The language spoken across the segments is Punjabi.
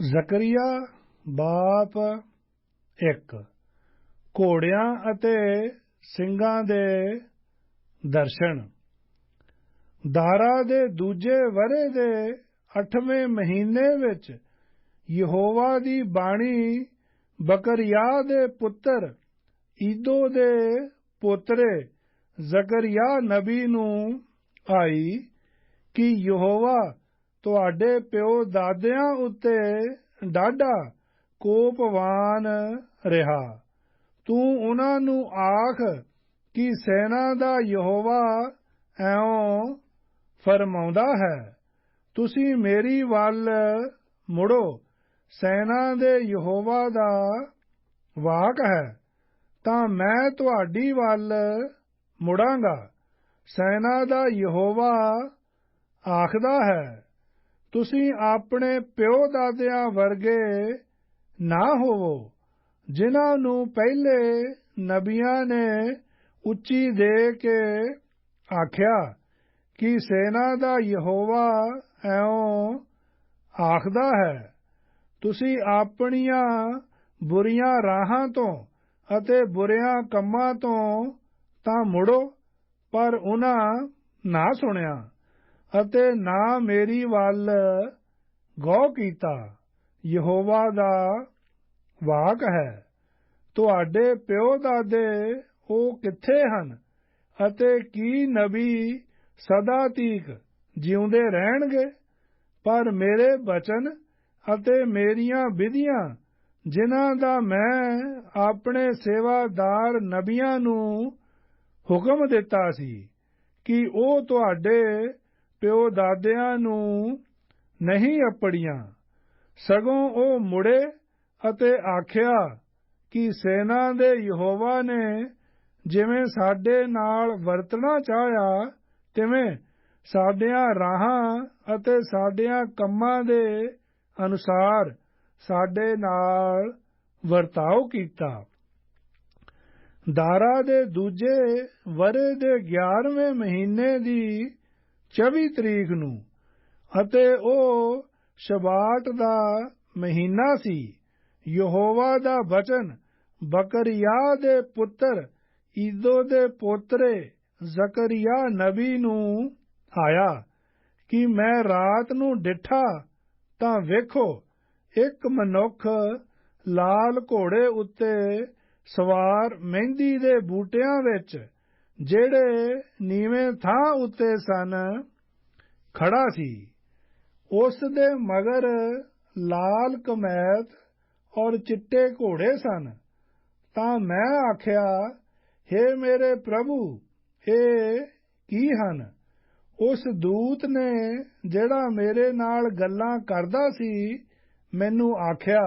ਜ਼ਕਰੀਆ ਬਾਪ 1 ਘੋੜਿਆਂ ਅਤੇ ਸਿੰਘਾਂ ਦੇ ਦਰਸ਼ਨ। ਦਾਰਾ ਦੇ ਦੂਜੇ ਵਰ੍ਹੇ ਦੇ 8ਵੇਂ ਮਹੀਨੇ ਵਿੱਚ ਯਹੋਵਾ ਦੀ ਬਾਣੀ ਬਕਰਿਯਾਹ ਦੇ ਪੁੱਤਰ ਈਦੋ ਦੇ ਪੋਤਰੇ ਜ਼ਕਰੀਆ ਨਬੀ ਨੂੰ ਆਈ ਕਿ ਯਹੋਵਾ ਤੁਹਾਡੇ ਪਿਓ ਦਾਦਿਆਂ ਉੱਤੇ ਡਾਢਾ ਕੋਪਵਾਨ ਰਿਹਾ। ਤੂੰ ਉਨ੍ਹਾਂ ਨੂੰ ਆਖ ਕਿ ਸੈਨਾ ਦਾ ਯਹੋਵਾ ਇਉਂ ਫਰਮਾਉਂਦਾ ਹੈ, ਤੁਸੀਂ ਮੇਰੀ ਵੱਲ ਮੁੜੋ, ਸੈਨਾ ਦੇ ਯਹੋਵਾ ਦਾ ਵਾਕ ਹੈ ਤਾਂ ਮੈਂ ਤੁਹਾਡੀ ਵੱਲ ਮੁੜਾਂਗਾ। ਸੈਨਾ ਦਾ ਯਹੋਵਾ ਆਖਦਾ ਹੈ, ਤੁਸੀਂ ਆਪਣੇ ਪਿਓ ਦਾਦਿਆਂ ਵਰਗੇ ਨਾ ਹੋਵੋ, ਜਿਨ੍ਹਾਂ ਨੂੰ ਪਹਿਲੇ ਨਬੀਆਂ ਨੇ ਉੱਚੀ ਦੇ ਕੇ ਆਖਿਆ ਕਿ ਸੈਨਾ ਦਾ ਯਹੋਵਾ ਇਉਂ ਆਖਦਾ ਹੈ, ਤੁਸੀਂ ਆਪਣੀਆਂ ਬੁਰੀਆਂ ਰਾਹਾਂ ਤੋਂ ਅਤੇ ਬੁਰਿਆਂ ਕੰਮਾਂ ਤੋਂ ਤਾਂ ਮੁੜੋ, ਪਰ ਉਨ੍ਹਾਂ ਨਾ ਸੁਣਿਆ ਅਤੇ ਨਾ ਮੇਰੀ ਵੱਲ ਗੌਰ ਕੀਤਾ। ਯਹੋਵਾ ਦਾ ਵਾਕ ਹੈ, ਤੁਹਾਡੇ ਪਿਓ ਦਾਦੇ ਉਹ ਕਿੱਥੇ ਹਨ ਅਤੇ ਕੀ ਨਬੀ ਸਦਾ ਤੀਕ ਜਿਉਂਦੇ ਰਹਿਣਗੇ? ਪਰ ਮੇਰੇ ਬਚਨ ਅਤੇ ਮੇਰੀਆਂ ਵਿਧੀਆਂ ਜਿਨ੍ਹਾਂ ਦਾ ਮੈਂ ਆਪਣੇ ਸੇਵਾਦਾਰ ਨਬੀਆਂ ਨੂੰ ਹੁਕਮ ਦਿੱਤਾ ਸੀ ਕਿ ਉਹ ਤੁਹਾਡੇ ਪਿਓ ਦਾਦਿਆਂ ਨੂੰ ਨਹੀਂ ਅੱਪੜੀਆਂ, ਸਗੋਂ ਉਹ ਮੁੜੇ ਅਤੇ ਆਖਿਆ ਕਿ ਸੈਨਾ ਦੇ ਯਹੋਵਾ ਨੇ ਜਿਵੇਂ ਸਾਡੇ ਨਾਲ ਵਰਤਣਾ ਚਾਹਿਆ ਤਿਵੇਂ ਸਾਡੀਆਂ ਰਾਹਾਂ ਅਤੇ ਸਾਡਿਆਂ ਕੰਮਾਂ ਦੇ ਅਨੁਸਾਰ ਸਾਡੇ ਨਾਲ ਵਰਤਾਓ ਕੀਤਾ। ਦਾਰਾ ਦੇ ਦੂਜੇ ਵਰ੍ਹੇ ਦੇ 11ਵੇਂ ਮਹੀਨੇ ਦੀ 24 ਤਰੀਕ ਨੂੰ, ਅਤੇ ਉਹ ਸ਼ਬਾਟ ਦਾ ਮਹੀਨਾ ਸੀ, ਯਹੋਵਾ ਦਾ ਬਚਨ ਬਕਰਿਯਾਹ ਦੇ ਪੁੱਤਰ ਈਦੋ ਦੇ ਪੋਤਰੇ ਜ਼ਕਰੀਆ ਨਬੀ ਨੂੰ ਆਇਆ ਕਿ ਮੈਂ ਰਾਤ ਨੂੰ ਡਿੱਠਾ ਤਾਂ ਵੇਖੋ, ਇੱਕ ਮਨੁੱਖ ਲਾਲ ਘੋੜੇ ਉੱਤੇ ਸਵਾਰ ਮਹਿੰਦੀ ਦੇ ਬੂਟਿਆਂ ਵਿੱਚ, ਜਿਹੜੇ ਨੀਵੇਂ ਥਾਂ ਉੱਤੇ ਸਨ, ਖੜਾ ਸੀ। ਉਸ ਦੇ ਮਗਰ ਲਾਲ ਕਮੈਤ ਔਰ ਚਿੱਟੇ ਘੋੜੇ ਸਨ। ਤਾਂ ਮੈਂ ਆਖਿਆ, ਹੇ ਮੇਰੇ ਪ੍ਰਭੂ, ਇਹ ਕੀ ਹਨ? ਉਸ ਦੂਤ ਨੇ ਜਿਹੜਾ ਮੇਰੇ ਨਾਲ ਗੱਲਾਂ ਕਰਦਾ ਸੀ ਮੈਨੂੰ ਆਖਿਆ,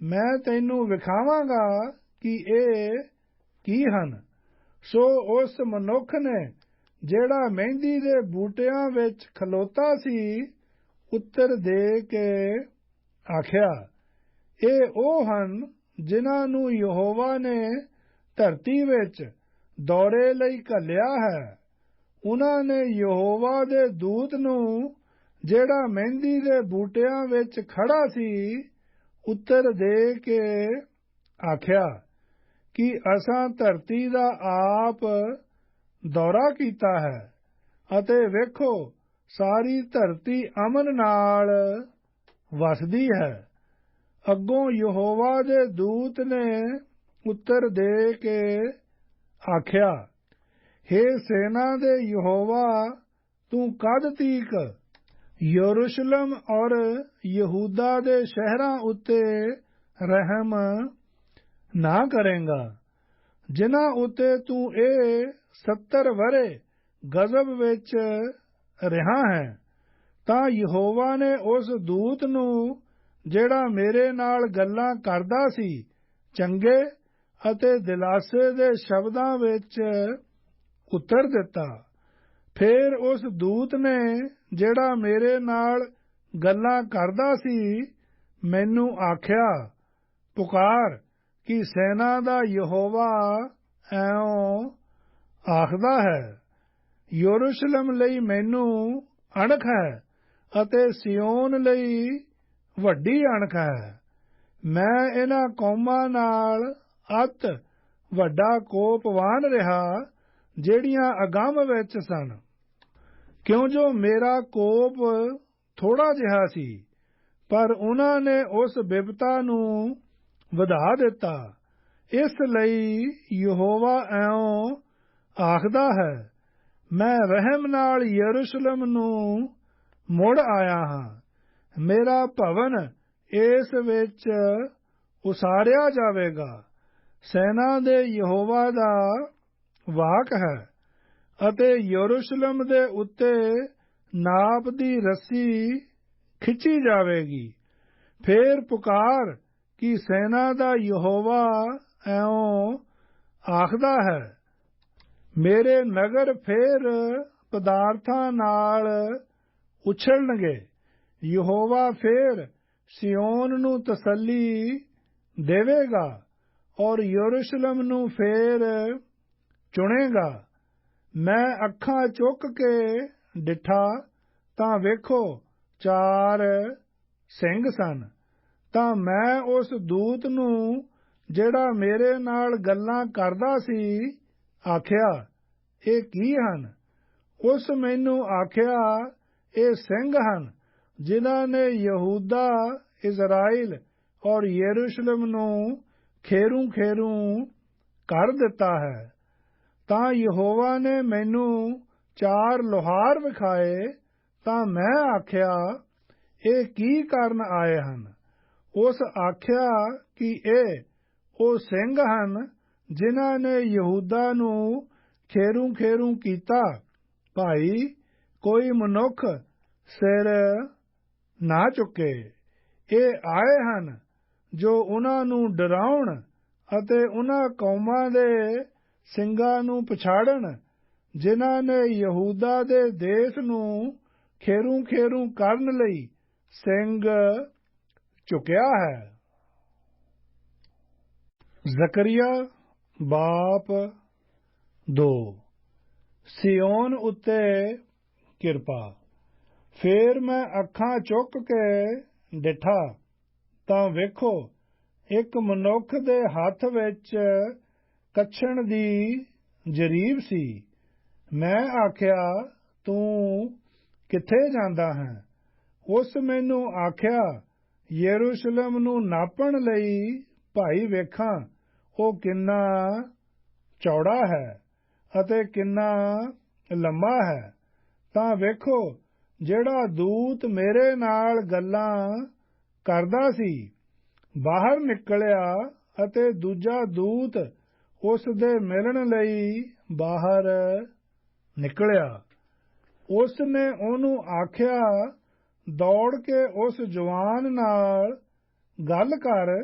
ਮੈਂ ਤੈਨੂੰ ਵਿਖਾਵਾਂਗਾ ਕਿ ਇਹ ਕੀ ਹਨ। ਸੋ ਉਸ ਮਨੁੱਖ ਨੇ ਜਿਹੜਾ ਮਹਿੰਦੀ ਦੇ ਬੂਟਿਆਂ ਵਿੱਚ ਖਲੋਤਾ ਸੀ ਉੱਤਰ ਦੇ ਕੇ ਆਖਿਆ, ਇਹ ਉਹ ਹਨ ਜਿਨ੍ਹਾਂ ਨੂੰ ਯਹੋਵਾ ਨੇ ਧਰਤੀ ਵਿੱਚ ਦੌਰੇ ਲਈ ਘੱਲਿਆ ਹੈ। ਉਨ੍ਹਾਂ ਨੇ ਯਹੋਵਾ ਦੇ ਦੂਤ ਨੂੰ ਜਿਹੜਾ ਮਹਿੰਦੀ ਦੇ ਬੂਟਿਆਂ ਵਿੱਚ ਖੜਾ ਸੀ ਉੱਤਰ ਦੇ ਕੇ ਆਖਿਆ ਕਿ ਅਸਾਂ ਧਰਤੀ ਦਾ ਆਪ ਦੌਰਾ ਕੀਤਾ ਹੈ ਅਤੇ ਵੇਖੋ, ਸਾਰੀ ਧਰਤੀ ਅਮਨ ਨਾਲ ਵਸਦੀ ਹੈ। ਅੱਗੋਂ ਯਹੋਵਾ ਦੇ ਦੂਤ ਨੇ ਉੱਤਰ ਦੇ ਕੇ ਆਖਿਆ, ਹੇ ਸੈਨਾ ਦੇ ਯਹੋਵਾ, ਤੂੰ ਕਦ ਤੀਕ ਯਰੂਸ਼ਲਮ ਔਰ ਯਹੂਦਾ ਦੇ ਸ਼ਹਿਰਾਂ ਉੱਤੇ ਰਹਿਮ ਨਾ ਕਰੇਂਗਾ, ਜਿਨ੍ਹਾਂ ਉੱਤੇ ਤੂੰ ਇਹ 70 ਵਰ੍ਹੇ ਗਜ਼ਬ ਵਿੱਚ ਰਿਹਾ ਹੈ? ਤਾਂ ਯਹੋਵਾ ਨੇ ਉਸ ਦੂਤ ਨੂੰ ਜਿਹੜਾ ਮੇਰੇ ਨਾਲ ਗੱਲਾਂ ਕਰਦਾ ਸੀ ਚੰਗੇ ਅਤੇ ਦਿਲਾਸੇ ਦੇ ਸ਼ਬਦਾਂ ਵਿੱਚ ਉੱਤਰ ਦਿੱਤਾ। ਫਿਰ ਉਸ ਦੂਤ ਨੇ ਜਿਹੜਾ ਮੇਰੇ ਨਾਲ ਗੱਲਾਂ ਕਰਦਾ ਸੀ ਮੈਨੂੰ ਆਖਿਆ, ਪੁਕਾਰ ਕਿ ਸੈਨਾ ਦਾ ਯਹੋਵਾ ਇਉਂ ਆਖਦਾ ਹੈ, ਯਰੂਸ਼ਲਮ ਲਈ ਮੈਨੂੰ ਅਣਖ ਹੈ ਅਤੇ ਸਿਯੋਨ ਲਈ ਵੱਡੀ ਅਣਖ ਹੈ। ਮੈਂ ਇਹਨਾਂ ਕੌਮਾਂ ਨਾਲ ਅਤ ਵੱਡਾ ਕੋਪਵਾਨ ਰਿਹਾ ਜਿਹੜੀਆਂ ਅਗੰਮ ਵਿੱਚ ਸਨ, ਕਿਉਂ ਜੋ ਮੇਰਾ ਕੋਪ ਥੋੜਾ ਜਿਹਾ ਸੀ, ਪਰ ਉਹਨਾਂ ਨੇ ਉਸ ਬਿਪਤਾ ਨੂੰ ਵਧਾ ਦਿੱਤਾ। ਇਸ ਲਈ ਯਹੋਵਾ ਇਉਂ ਆਖਦਾ ਹੈ, ਮੈਂ ਰਹਿਮ ਨਾਲ ਯਰੂਸ਼ਲਮ ਨੂੰ ਮੁੜ ਆਇਆ ਹਾਂ। ਮੇਰਾ ਭਵਨ ਇਸ ਵਿੱਚ ਉਸਾਰਿਆ ਜਾਵੇਗਾ। ਸੈਨਾ ਦੇ ਯਹੋਵਾ ਦਾ ਵਾਕ ਹੈ ਅਤੇ ਯਰੂਸ਼ਲਮ ਦੇ ਉੱਤੇ ਨਾਪ ਦੀ ਰੱਸੀ ਖਿੱਚੀ ਜਾਵੇਗੀ। ਫੇਰ ਪੁਕਾਰ ਕਿ ਸੈਨਾ ਦਾ ਯਹੋਵਾ ਇਉਂ ਆਖਦਾ ਹੈ, ਮੇਰੇ ਨਗਰ ਫੇਰ ਪਦਾਰਥਾਂ ਨਾਲ ਉਛਲਣਗੇ। ਯਹੋਵਾ ਫੇਰ ਸਿਯੋਨ ਨੂੰ ਤਸੱਲੀ ਦੇਵੇਗਾ ਔਰ ਯਰੂਸ਼ਲਮ ਨੂੰ ਫੇਰ ਚੁਣੇਗਾ। ਮੈਂ ਅੱਖਾਂ ਚੁੱਕ ਕੇ ਡਿਠਾ ਤਾਂ ਵੇਖੋ 4 ਸਿੰਘ ਸਨ। ਤਾਂ ਮੈਂ ਉਸ ਦੂਤ ਨੂੰ ਜਿਹੜਾ ਮੇਰੇ ਨਾਲ ਗੱਲਾਂ ਕਰਦਾ ਸੀ ਆਖਿਆ, ਇਹ ਕੀ ਹਨ? ਉਸ ਮੈਨੂੰ ਆਖਿਆ, ਇਹ ਸਿੰਘ ਹਨ ਜਿਨ੍ਹਾਂ ਨੇ ਯਹੂਦਾ, ਇਜ਼ਰਾਈਲ ਔਰ ਯਰੂਸ਼ਲਮ ਨੂੰ ਖੇਰੂ ਕਰ ਦਿੱਤਾ ਹੈ। ਤਾਂ ਯਹੋਵਾ ਨੇ ਮੈਨੂੰ 4 ਲੁਹਾਰ ਵਿਖਾਏ। ਤਾਂ ਮੈਂ ਆਖਿਆ, ਇਹ ਕੀ ਕਰਨ ਆਏ ਹਨ? ਉਸ ਆਖਿਆ ਕਿ ਇਹ ਉਹ ਸਿੰਘ ਹਨ ਜਿਨ੍ਹਾਂ ਨੇ ਯਹੂਦਾ ਨੂੰ ਖੇਰੂ ਕੀਤਾ। ਭਾਈ, ਕੋਈ ਮਨੁੱਖ ਸਿਰ ਨਾ ਚੁੱਕੇ। ਇਹ ਆਏ ਹਨ ਜੋ ਉਹਨਾਂ ਨੂੰ ਡਰਾਉਣ ਅਤੇ ਉਹਨਾਂ ਕੌਮਾਂ ਦੇ ਸਿੰਘਾਂ ਨੂੰ ਪਛਾੜਨ ਜਿਨ੍ਹਾਂ ਨੇ ਯਹੂਦਾ ਦੇ ਦੇਸ਼ ਨੂੰ ਖੇਰੂ ਕਰਨ ਲਈ ਸਿੰਘ ਝੁਕਿਆ ਹੈ। ਜ਼ਕਰੀਆ ਬਾਪ 2। ਸਿਯੋਨ ਉੱਤੇ ਕਿਰਪਾ। ਫੇਰ ਮੈਂ ਅੱਖਾਂ ਚੁੱਕ ਕੇ ਡਿਠਾ ਤਾਂ ਵੇਖੋ ਇੱਕ ਮਨੁੱਖ ਦੇ ਹੱਥ ਵਿੱਚ ਕੱਛਣ ਦੀ ਜਰੀਬ ਸੀ। ਮੈਂ ਆਖਿਆ, ਤੂੰ ਕਿੱਥੇ ਜਾਂਦਾ ਹੈ? ਉਸ ਮੈਨੂੰ ਆਖਿਆ, ਯਰੂਸ਼ਲਮ ਨੂੰ ਨਾਪਣ ਲਈ ਭਾਈ ਵੇਖਾਂ ਉਹ ਕਿੰਨਾ ਚੌੜਾ ਹੈ ਅਤੇ ਕਿੰਨਾ ਲੰਮਾ ਹੈ। ਤਾਂ ਵੇਖੋ ਜਿਹੜਾ ਦੂਤ ਮੇਰੇ ਨਾਲ ਗੱਲਾਂ ਕਰਦਾ ਸੀ ਬਾਹਰ ਨਿਕਲਿਆ ਅਤੇ ਦੂਜਾ ਦੂਤ ਉਸ ਦੇ ਮਿਲਣ ਲਈ ਬਾਹਰ ਨਿਕਲਿਆ। ਉਸ ਨੇ ਉਹਨੂੰ ਆਖਿਆ, ਦੌੜ ਕੇ ਉਸ ਜਵਾਨ ਨਾਲ ਗੱਲ ਕਰ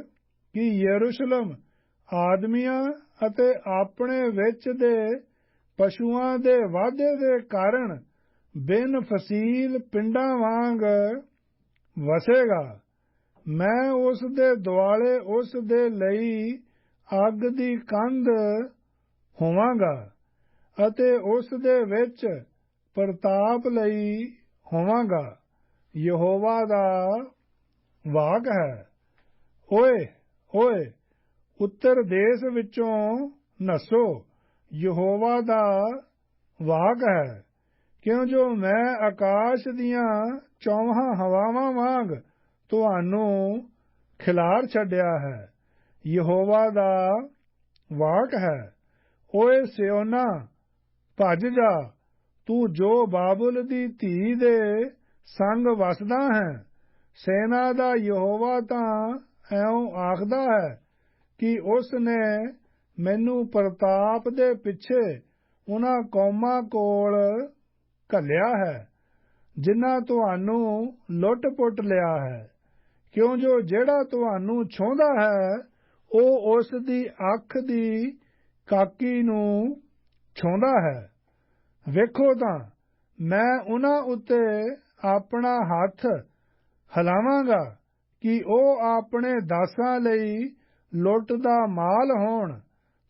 ਕਿ ਯਰੂਸ਼ਲਮ ਆਦਮੀਆਂ ਅਤੇ ਆਪਣੇ ਵਿੱਚ ਦੇ ਪਸ਼ੂਆਂ ਦੇ ਵਾਧੇ ਦੇ ਕਾਰਨ ਬਿਨ ਫਸੀਲ ਪਿੰਡਾਂ ਵਾਂਗ ਵਸੇਗਾ। ਮੈਂ ਉਸ ਦੇ ਦੁਆਲੇ ਉਸ ਦੇ ਲਈ ਅੱਗ ਦੀ ਕੰਧ ਹੋਵਾਂਗਾ ਅਤੇ ਉਸ ਦੇ ਵਿੱਚ ਪ੍ਰਤਾਪ ਲਈ ਹੋਵਾਂਗਾ। ਯਹੋਵਾ ਦਾ ਵਾਕ ਹੈ। ਓਏ ਓਏ, ਉੱਤਰ ਦੇਸ਼ ਵਿੱਚੋਂ ਨੱਸੋ, ਯਹੋਵਾ ਦਾ ਵਾਕ ਹੈ। ਕਿਉਂ ਜੋ ਮੈਂ ਆਕਾਸ਼ ਦੀਆਂ 4 ਹਵਾਵਾਂ ਵਾਂਗ ਤੁਹਾਨੂੰ ਖਿਲਾਰ ਛੱਡਿਆ ਹੈ। ਯਹੋਵਾ ਦਾ ਵਾਕ ਹੈ। ਓਏ ਸਿਯੋਨਾ, ਭੱਜ ਜਾ, ਤੂੰ ਜੋ ਬਾਬੁਲ ਦੀ ਧੀ ਦੇ ਸੰਗ ਵਸਦਾ ਹੈ। ਸੈਨਾ ਦਾ ਯਹੋਵਾ ਤਾਂ ਇਉਂ ਆਖਦਾ ਹੈ ਕਿ ਉਸ ਨੇ ਮੈਨੂੰ ਪ੍ਰਤਾਪ ਦੇ ਪਿੱਛੇ ਉਹਨਾਂ ਕੌਮਾਂ ਕੋਲ ਘੱਲਿਆ ਹੈ ਜਿਨ੍ਹਾਂ ਤੁਹਾਨੂੰ ਲੁੱਟ-ਪੁੱਟ ਲਿਆ ਹੈ। ਕਿਉਂ ਜੋ ਜਿਹੜਾ ਤੁਹਾਨੂੰ ਛੋਹੰਦਾ ਹੈ ਉਹ ਉਸ ਦੀ ਅੱਖ ਦੀ ਕਾਕੀ ਨੂੰ ਛੋਹੰਦਾ ਹੈ। ਵੇਖੋ ਤਾਂ ਮੈਂ ਉਹਨਾਂ ਉੱਤੇ ਆਪਣਾ ਹੱਥ ਹਿਲਾਵਾਂਗਾ ਕਿ ਉਹ ਆਪਣੇ ਦਾਸਾਂ ਲਈ ਲੁੱਟ ਦਾ ਮਾਲ ਹੋਣ।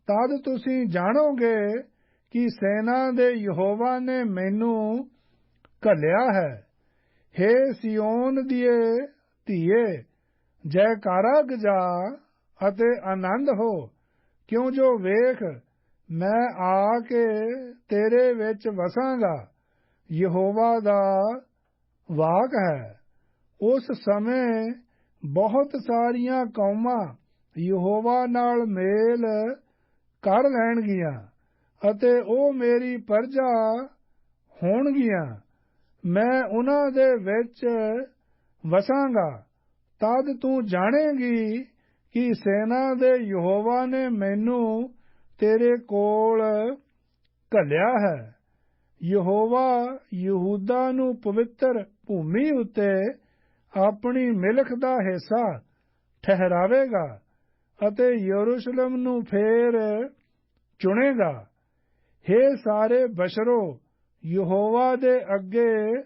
ਤਦ ਤੁਸੀਂ ਜਾਣੋਗੇ ਕਿ ਸੈਨਾ ਦੇ ਯਹੋਵਾ ਨੇ ਮੈਨੂੰ ਘੱਲਿਆ ਹੈ। ਹੇ ਸਿਯੋਨ ਦੀਏ ਧੀਏ ਜੈਕਾਰਾ ਗਜਾ ਅਤੇ ਆਨੰਦ ਹੋ, ਕਿਉਂ ਜੋ ਵੇਖ ਮੈਂ ਆ ਕੇ ਤੇਰੇ ਵਿੱਚ ਵਸਾਂਗਾ। ਯਹੋਵਾ ਦਾ ਵਾਕ ਹੈ। ਉਸ ਸਮੇਂ ਬਹੁਤ ਸਾਰੀਆਂ ਕੌਮਾਂ ਯਹੋਵਾ ਨਾਲ ਮੇਲ ਕਰ ਲੈਣਗੀਆਂ ਅਤੇ ਉਹ ਮੇਰੀ ਪਰਜਾ ਹੋਣਗੀਆਂ। ਮੈਂ ਉਹਨਾਂ ਦੇ ਵਿੱਚ ਵਸਾਂਗਾ। ਤਦ ਤੂੰ ਜਾਣੇਗੀ ਕਿ ਸੈਨਾ ਦੇ ਯਹੋਵਾ ਨੇ ਮੈਨੂੰ ਤੇਰੇ ਕੋਲ ਘੱਲਿਆ ਹੈ। ਯਹੋਵਾ ਯਹੂਦਾ ਨੂੰ ਪਵਿੱਤਰ ਭੂਮੀ ਉੱਤੇ ਆਪਣੀ ਮਿਲਖ ਦਾ ਹਿੱਸਾ ਠਹਿਰਾਵੇਗਾ ਅਤੇ ਯਰੂਸ਼ਲਮ ਨੂੰ ਫੇਰ ਚੁਣੇਗਾ। ਹੇ ਸਾਰੇ ਬਸ਼ਰੋ, ਯਹੋਵਾ ਦੇ ਅੱਗੇ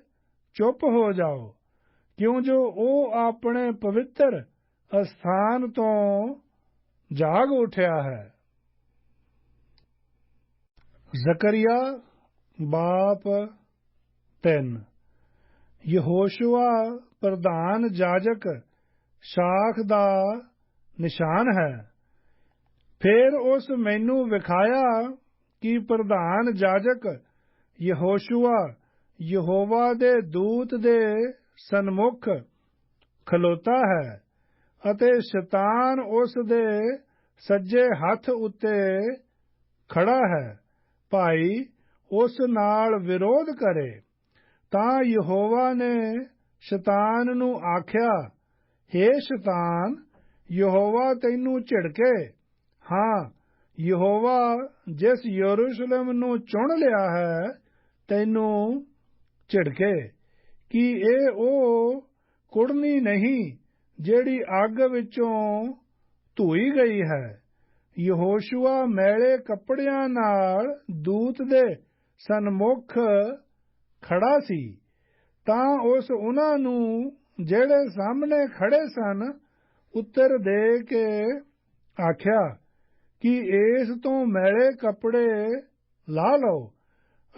ਚੁੱਪ ਹੋ ਜਾਓ, ਕਿਉਂ ਜੋ ਉਹ ਆਪਣੇ ਪਵਿੱਤਰ ਅਸਥਾਨ ਤੋਂ ਜਾਗ ਉੱਠਿਆ ਹੈ। ਜ਼ਕਰੀਆ ਬਾਪ 3। ਯਹੋਸ਼ੂਆ ਪ੍ਰਧਾਨ ਜਾਜਕ ਸ਼ਾਖ ਦਾ ਨਿਸ਼ਾਨ ਹੈ। ਫਿਰ ਉਸ ਮੈਨੂੰ ਵਿਖਾਇਆ ਕਿ ਪ੍ਰਧਾਨ ਜਾਜਕ ਯਹੋਸ਼ੂਆ ਯਹੋਵਾ ਦੇ ਦੂਤ ਦੇ ਸਨਮੁਖ ਖਲੋਤਾ ਹੈ ਅਤੇ ਸ਼ੈਤਾਨ ਉਸ ਦੇ ਸੱਜੇ ਹੱਥ ਉੱਤੇ ਖੜਾ ਹੈ। ਭਾਈ ਉਸ ਨਾਲ ਵਿਰੋਧ ਕਰੇ। ਤਾਂ ਯਹੋਵਾ ਨੇ ਸ਼ੈਤਾਨ ਨੂੰ ਆਖਿਆ, ਹੇ ਸ਼ੈਤਾਨ, ਯਹੋਵਾ ਤੈਨੂੰ ਝਿੜਕੇ। ਹਾਂ, ਯਹੋਵਾ ਜਿਸ ਯਰੂਸ਼ਲਮ ਨੂੰ ਚੁਣ ਲਿਆ ਹੈ ਤੈਨੂੰ ਝਿੜਕੇ। ਕਿ ਇਹ ਉਹ ਕੁੜਨੀ ਨਹੀਂ ਜਿਹੜੀ ਅੱਗ ਵਿੱਚੋਂ ਧੋਈ ਗਈ ਹੈ। ਯਹੋਸ਼ੂਆ ਮੈਲੇ ਕੱਪੜਿਆਂ ਨਾਲ ਦੂਤ ਦੇ ਸਨਮੁਖ ਖੜਾ ਸੀ। ਤਾਂ ਉਸ ਉਹਨਾਂ ਨੂੰ ਜਿਹੜੇ ਸਾਹਮਣੇ ਖੜੇ ਸਨ ਉੱਤਰ ਦੇ ਕੇ ਆਖਿਆ ਕਿ ਇਸ ਤੋਂ ਮੈਲੇ ਕੱਪੜੇ ਲਾ ਲਓ।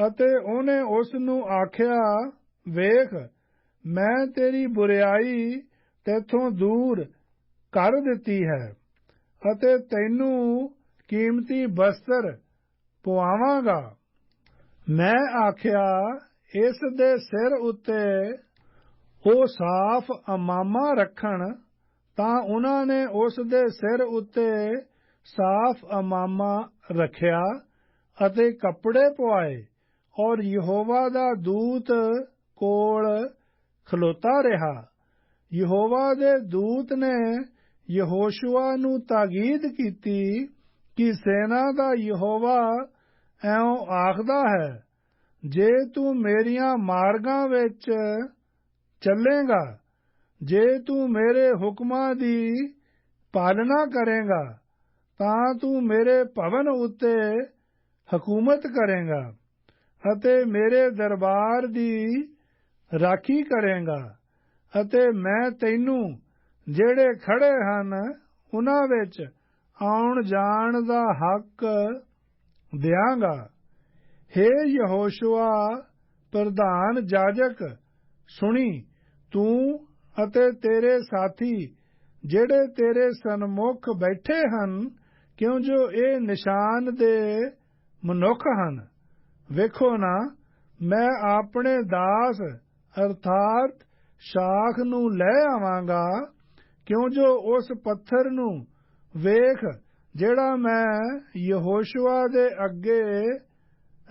ਅਤੇ ਉਹਨੇ ਉਸ ਨੂੰ ਆਖਿਆ, ਵੇਖ, ਮੈਂ ਤੇਰੀ ਬੁਰਿਆਈ ਤੈਥੋਂ ਦੂਰ ਕਰ ਦਿੱਤੀ ਹੈ ਅਤੇ ਤੈਨੂੰ ਕੀਮਤੀ ਬਸਤਰ ਪਵਾਵਾਂਗਾ। ਮੈਂ ਆਖਿਆ, ਇਸ ਦੇ ਸਿਰ ਉੱਤੇ ਉਹ ਸਾਫ਼ ਅਮਾਮਾ ਰੱਖਣ। ਤਾਂ ਉਹਨਾਂ ਨੇ ਉਸ ਦੇ ਸਿਰ ਉੱਤੇ ਸਾਫ਼ ਅਮਾਮਾ ਰੱਖਿਆ ਅਤੇ ਕੱਪੜੇ ਪਵਾਏ ਔਰ ਯਹੋਵਾ ਦਾ ਦੂਤ ਕੋਲ ਖਲੋਤਾ ਰਿਹਾ। ਯਹੋਵਾ ਦੇ ਦੂਤ ਨੇ ਯਹੋਸ਼ੂਆ ਨੂੰ ਤਾਕੀਦ ਕੀਤੀ ਕਿ ਸੈਨਾ ਦਾ ਯਹੋਵਾ ਇਉਂ ਆਖਦਾ ਹੈ, ਜੇ ਤੂੰ ਮੇਰੀਆਂ ਮਾਰਗਾਂ ਵਿੱਚ ਚੱਲੇਗਾ, ਜੇ ਤੂੰ ਮੇਰੇ ਹੁਕਮਾਂ ਦੀ ਪਾਲਣਾ ਕਰੇਗਾ, ਤਾਂ ਤੂੰ ਮੇਰੇ ਭਵਨ ਉੱਤੇ ਹਕੂਮਤ ਕਰੇਗਾ ਅਤੇ ਮੇਰੇ ਦਰਬਾਰ ਦੀ ਰਾਖੀ ਕਰੇਗਾ ਅਤੇ ਮੈਂ ਤੈਨੂੰ ਜਿਹੜੇ ਖੜੇ ਹਨ ਉਹਨਾਂ ਵਿੱਚ ਆਉਣ ਜਾਣ ਦਾ ਹੱਕ ਦਿਆਂਗਾ। ਹੇ ਯਹੋਸ਼ੂਆ ਪ੍ਰਧਾਨ ਜਾਜਕ, ਸੁਣੀ, ਤੂੰ ਅਤੇ ਤੇਰੇ ਸਾਥੀ ਜਿਹੜੇ ਤੇਰੇ ਸਨਮੁਖ ਬੈਠੇ ਹਨ, ਕਿਉਂ ਜੋ ਇਹ ਨਿਸ਼ਾਨ ਦੇ ਮਨੁੱਖ ਹਨ। ਵੇਖੋ ਨਾ, ਮੈਂ ਆਪਣੇ ਦਾਸ ਅਰਥਾਤ ਸ਼ਾਖ ਨੂੰ ਲੈ ਆਵਾਂਗਾ, ਕਿਉਂ ਜੋ ਉਸ ਪੱਥਰ ਨੂੰ ਵੇਖ ਜਿਹੜਾ ਮੈਂ ਯਹੋਸ਼ੂਆ ਦੇ ਅੱਗੇ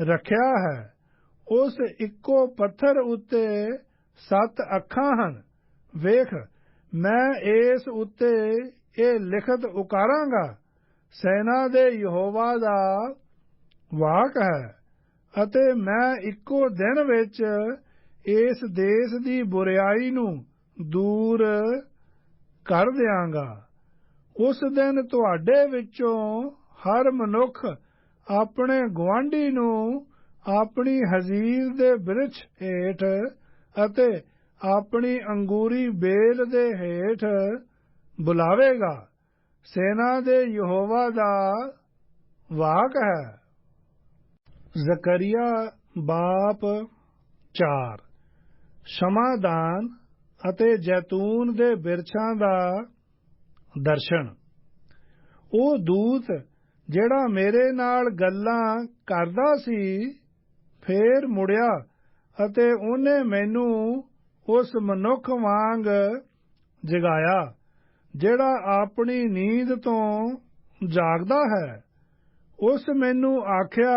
ਰੱਖਿਆ ਹੈ। ਉਸ ਇੱਕੋ ਪੱਥਰ ਉੱਤੇ 7 ਅੱਖਾਂ ਹਨ। ਵੇਖ, ਮੈਂ ਇਸ ਉੱਤੇ ਇਹ ਲਿਖਤ ਉਕਾਰਾਂਗਾ, ਸੈਨਾ ਦੇ ਯਹੋਵਾ ਦਾ ਵਾਕ ਹੈ ਅਤੇ ਮੈਂ ਇੱਕੋ ਦਿਨ ਵਿੱਚ ਇਸ ਦੇਸ਼ ਦੀ ਬੁਰਿਆਈ ਨੂੰ ਦੂਰ ਕਰ ਦਿਆਂਗਾ। ਉਸ ਦਿਨ ਤੁਹਾਡੇ ਵਿੱਚੋਂ ਹਰ ਮਨੁੱਖ ਆਪਣੇ ਗੁਆਂਢੀ ਨੂੰ ਆਪਣੀ ਹਜ਼ੀਰ ਦੇ ਬਿਰਛ ਹੇਠ ਅਤੇ ਆਪਣੀ ਅੰਗੂਰੀ ਬੇਲ ਦੇ ਹੇਠ ਬੁਲਾਵੇਗਾ। ਸੈਨਾ ਦੇ ਯਹੋਵਾ ਦਾ ਵਾਕ ਹੈ। ਜ਼ਕਰੀਆ ਬਾਪ 4। ਸਮਾਦਾਨ ਅਤੇ ਜੈਤੂਨ ਦੇ ਬਿਰਛਾਂ ਦਾ ਦਰਸ਼ਨ। ਉਹ ਦੂਤ ਜਿਹੜਾ ਮੇਰੇ ਨਾਲ ਗੱਲਾਂ ਕਰਦਾ ਸੀ ਫੇਰ ਮੁੜਿਆ ਅਤੇ ਉਹਨੇ ਮੈਨੂੰ ਉਸ ਮਨੁੱਖ ਵਾਂਗ ਜਗਾਇਆ ਜਿਹੜਾ ਆਪਣੀ ਨੀਂਦ ਤੋਂ ਜਾਗਦਾ ਹੈ। ਉਸ ਮੈਨੂੰ ਆਖਿਆ,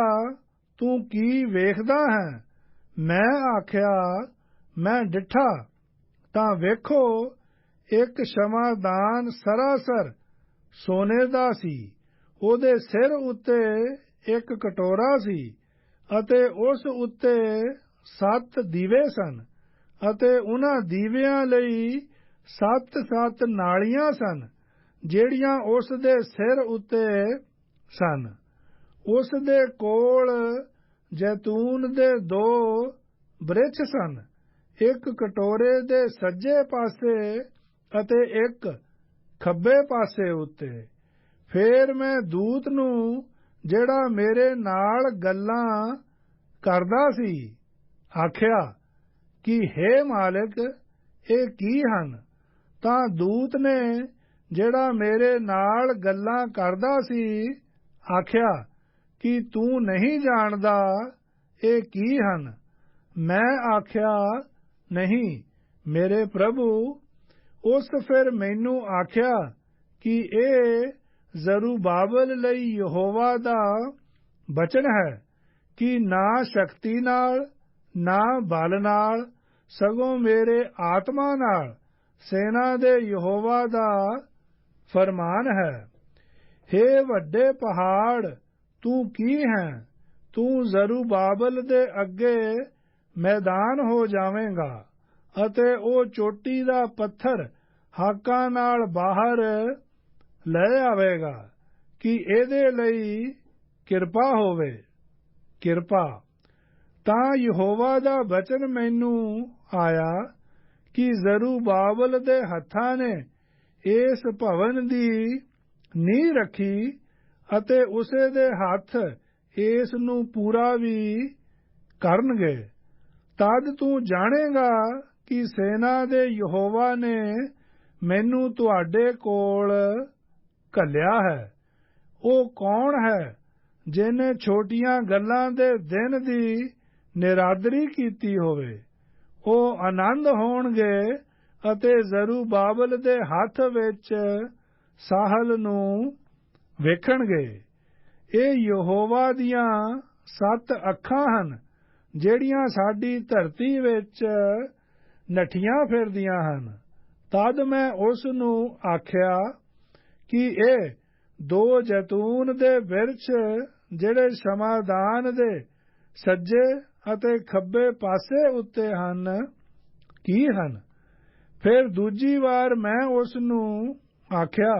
ਤੂੰ ਕੀ ਵੇਖਦਾ ਹੈ? ਮੈਂ ਆਖਿਆ, ਮੈਂ ਡਿੱਠਾ ਤਾਂ ਵੇਖੋ ਇੱਕ ਸ਼ਮਾਦਾਨ ਸਰਾਸਰ ਸੋਨੇ ਦਾ ਸੀ। ਉਹਦੇ ਸਿਰ ਉੱਤੇ ਇੱਕ ਕਟੋਰਾ ਸੀ ਅਤੇ ਉਸ ਉੱਤੇ 7 ਦੀਵੇ ਸਨ ਅਤੇ ਉਹਨਾਂ ਦੀਵਿਆਂ ਲਈ 7 ਨਾਲੀਆਂ ਸਨ ਜਿਹੜੀਆਂ ਉਸ ਦੇ ਸਿਰ ਉੱਤੇ ਸਨ। ਉਸ ਦੇ ਕੋਲ ਜੈਤੂਨ ਦੇ 2 ਬ੍ਰਿਛ ਸਨ, ਇੱਕ ਕਟੋਰੇ ਦੇ ਸੱਜੇ ਪਾਸੇ ਅਤੇ ਇੱਕ ਖੱਬੇ ਪਾਸੇ ਉੱਤੇ। ਫੇਰ ਮੈਂ ਦੂਤ ਨੂੰ ਜਿਹੜਾ ਮੇਰੇ ਨਾਲ ਗੱਲਾਂ ਕਰਦਾ ਸੀ ਆਖਿਆ ਕਿ ਹੇ ਮਾਲਕ, ਇਹ ਕੀ ਹਨ? ਤਾਂ ਦੂਤ ਨੇ ਜਿਹੜਾ ਮੇਰੇ ਨਾਲ ਗੱਲਾਂ ਕਰਦਾ ਸੀ ਆਖਿਆ ਕਿ ਤੂੰ ਨਹੀਂ ਜਾਣਦਾ ਇਹ ਕੀ ਹਨ? ਮੈਂ ਆਖਿਆ, ਨਹੀਂ ਮੇਰੇ ਪ੍ਰਭੂ। ਉਸ ਫਿਰ ਮੈਨੂੰ ਆਖਿਆ ਕਿ ਇਹ ਜ਼ਰੂਬਾਬਲ ਲਈ ਯਹੋਵਾ ਦਾ ਬਚਨ ਹੈ ਕਿ ਨਾ ਸ਼ਕਤੀ ਨਾਲ ਨਾ ਬਲ ਨਾਲ ਸਗੋਂ ਮੇਰੇ ਆਤਮਾ ਨਾਲ ਸੈਨਾ ਦੇ ਯਹੋਵਾ ਦਾ ਫਰਮਾਨ ਹੈ। ਹੇ ਵੱਡੇ ਪਹਾੜ, ਤੂੰ ਕੀ ਹੈ? ਤੂੰ ਜ਼ਰੂਬਾਬਲ ਦੇ ਅੱਗੇ ਮੈਦਾਨ ਹੋ ਜਾਵੇਂਗਾ ਅਤੇ ਉਹ ਚੋਟੀ ਦਾ ਪੱਥਰ ਹਾਕਾਂ ਨਾਲ ਬਾਹਰ ਲੈ ਆਵੇਗਾ ਕਿ ਇਹਦੇ ਲਈ ਕਿਰਪਾ ਹੋਵੇ। ਕਿਰਪਾ ਤਾਂ ਯਹੋਵਾ ਦਾ ਬਚਨ ਮੈਨੂੰ ਆਇਆ ਕਿ ਜ਼ਰੂਬਾਬਲ ਦੇ ਹੱਥਾਂ ਨੇ ਇਸ ਭਵਨ ਦੀ ਨੀਂਹ ਰੱਖੀ ਅਤੇ ਉਸੇ ਦੇ ਹੱਥ ਇਸ ਨੂੰ ਪੂਰਾ ਵੀ ਕਰਨਗੇ। ਤਦ ਤੂੰ ਜਾਣੇਗਾ ਕਿ ਸੈਨਾ ਦੇ ਯਹੋਵਾ ਨੇ ਮੈਨੂੰ ਤੁਹਾਡੇ ਕੋਲ ਘੱਲਿਆ ਹੈ। ਉਹ ਕੌਣ ਹੈ ਜਿਹਨੇ ਛੋਟੀਆਂ ਗੱਲਾਂ ਦੇ ਦਿਨ ਦੀ ਨਿਰਾਦਰੀ ਕੀਤੀ ਹੋਵੇ? ਉਹ ਆਨੰਦ ਹੋਣਗੇ ਅਤੇ ਜ਼ਰੂਬਾਬਲ ਦੇ ਹੱਥ ਵਿੱਚ ਸਾਹਿਲ ਨੂੰ ਵੇਖਣਗੇ। ਇਹ ਯਹੋਵਾ ਦੀਆਂ 7 ਅੱਖਾਂ ਹਨ ਜਿਹੜੀਆਂ ਸਾਡੀ ਧਰਤੀ ਵਿੱਚ ਨੱਠੀਆਂ ਫਿਰਦੀਆਂ ਹਨ। ਤਦ ਮੈਂ ਉਸ ਨੂੰ ਆਖਿਆ ਕਿ ਇਹ 2 ਜੈਤੂਨ ਦੇ ਬਿਰਛ ਜਿਹੜੇ ਸਮਾਦਾਨ ਦੇ ਸੱਜੇ ਅਤੇ ਖੱਬੇ ਪਾਸੇ ਉੱਤੇ ਹਨ ਕੀ ਹਨ? ਫਿਰ ਦੂਜੀ ਵਾਰ ਮੈਂ ਉਸ ਨੂੰ ਆਖਿਆ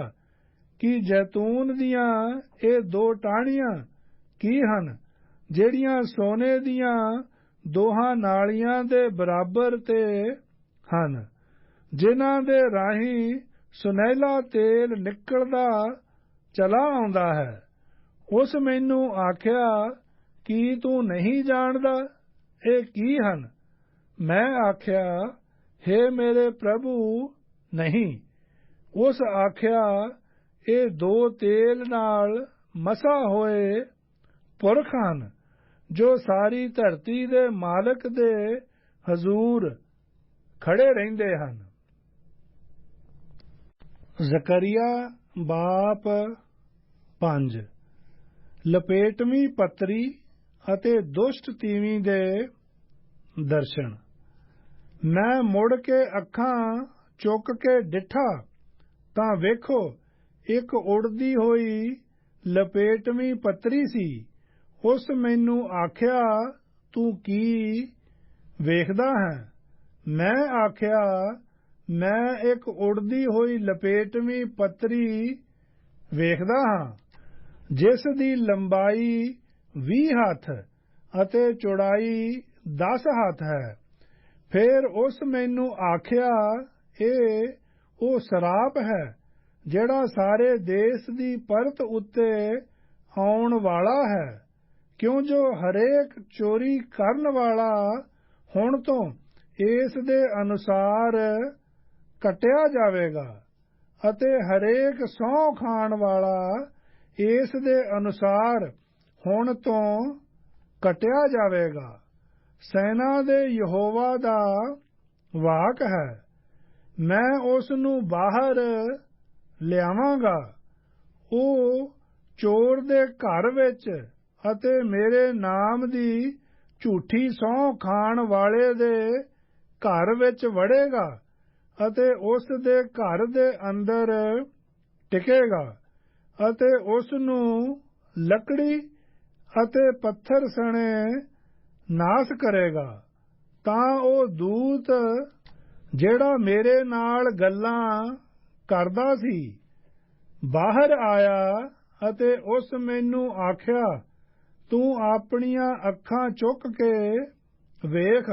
ਕਿ ਜੈਤੂਨ ਦੀਆਂ ਇਹ 2 ਟਾਹਣੀਆਂ ਕੀ ਹਨ ਜਿਹੜੀਆਂ ਸੋਨੇ ਦੀਆਂ 2 ਨਾਲੀਆਂ ਦੇ ਬਰਾਬਰ ਤੇ ਹਨ, ਜਿਨ੍ਹਾਂ ਦੇ ਰਾਹੀਂ ਸੁਨਹਿਲਾ ਤੇਲ ਨਿਕਲਦਾ ਚਲਾ ਆਉਂਦਾ ਹੈ? ਉਸ ਮੈਨੂੰ ਆਖਿਆ ਕੀ ਤੂੰ ਨਹੀਂ ਜਾਣਦਾ ਇਹ ਕੀ ਹਨ? ਮੈਂ ਆਖਿਆ, ਹੇ ਮੇਰੇ ਪ੍ਰਭੂ, ਨਹੀਂ। ਉਸ ਆਖਿਆ, ਇਹ 2 ਤੇਲ ਨਾਲ ਮਸਾ ਹੋਏ ਪੁਰਖ ਹਨ ਜੋ ਸਾਰੀ ਧਰਤੀ ਦੇ ਮਾਲਕ ਦੇ ਹਜ਼ੂਰ ਖੜੇ ਰਹਿੰਦੇ ਹਨ। ਜ਼ਕਰੀਆ ਬਾਪ 5। ਲਪੇਟਵੀਂ ਪੱਤਰੀ ਅਤੇ ਦੁਸ਼ਟ ਤੀਵੀਂ ਦੇ ਦਰਸ਼ਨ। ਮੈਂ ਮੁੜ ਕੇ ਅੱਖਾਂ ਚੁੱਕ ਕੇ ਡਿੱਠਾ ਤਾਂ ਵੇਖੋ ਇੱਕ ਉੜਦੀ ਹੋਈ ਲਪੇਟਵੀਂ ਪੱਤਰੀ ਸੀ। ਉਸ ਮੈਨੂੰ ਆਖਿਆ, ਤੂੰ ਕੀ ਵੇਖਦਾ ਹੈ? ਮੈਂ ਆਖਿਆ, ਮੈਂ ਇੱਕ ਉੜਦੀ ਹੋਈ ਲਪੇਟਵੀਂ ਪੱਤਰੀ ਵੇਖਦਾ ਹਾਂ ਜਿਸ ਦੀ ਲੰਬਾਈ 20 ਹੱਥ ਅਤੇ ਚੌੜਾਈ 10 ਹੱਥ ਹੈ। ਫਿਰ ਉਸ ਮੈਨੂੰ ਆਖਿਆ, ਇਹ ਉਹ ਸਰਾਪ ਹੈ ਜਿਹੜਾ ਸਾਰੇ ਦੇਸ਼ ਦੀ ਪਰਤ ਉੱਤੇ ਆਉਣ ਵਾਲਾ ਹੈ, ਕਿਉਂ ਜੋ ਹਰੇਕ ਚੋਰੀ ਕਰਨ ਵਾਲਾ ਹੁਣ ਤੋਂ ਇਸ ਦੇ ਅਨੁਸਾਰ ਕੱਟਿਆ ਜਾਵੇਗਾ ਅਤੇ ਹਰੇਕ ਸਹੁੰ ਖਾਣ ਵਾਲਾ ਇਸ ਦੇ ਅਨੁਸਾਰ ਹੁਣ ਤੋਂ ਕੱਟਿਆ ਜਾਵੇਗਾ। ਸੈਨਾ ਦੇ ਯਹੋਵਾ ਦਾ ਵਾਕ ਹੈ, ਮੈਂ ਉਸ ਨੂੰ ਬਾਹਰ ਲਿਆਵਾਂਗਾ। ਉਹ ਚੋਰ ਦੇ ਘਰ ਵਿੱਚ ਅਤੇ ਮੇਰੇ ਨਾਮ ਦੀ ਝੂਠੀ ਸਹੁੰ ਖਾਣ ਵਾਲੇ ਦੇ ਘਰ ਵਿੱਚ ਵੜੇਗਾ ਅਤੇ ਉਸ ਦੇ ਘਰ ਦੇ ਅੰਦਰ ਟਿਕੇਗਾ ਅਤੇ ਉਸ ਨੂੰ ਲੱਕੜੀ ਅਤੇ ਪੱਥਰ ਸਣੇ ਨਾਸ਼ ਕਰੇਗਾ। ਤਾਂ ਉਹ ਦੂਤ ਜਿਹੜਾ ਮੇਰੇ ਨਾਲ ਗੱਲਾਂ ਕਰਦਾ ਸੀ ਬਾਹਰ ਆਇਆ ਅਤੇ ਉਸ ਮੈਨੂੰ ਆਖਿਆ, ਤੂੰ ਆਪਣੀਆਂ ਅੱਖਾਂ ਚੁੱਕ ਕੇ ਵੇਖ,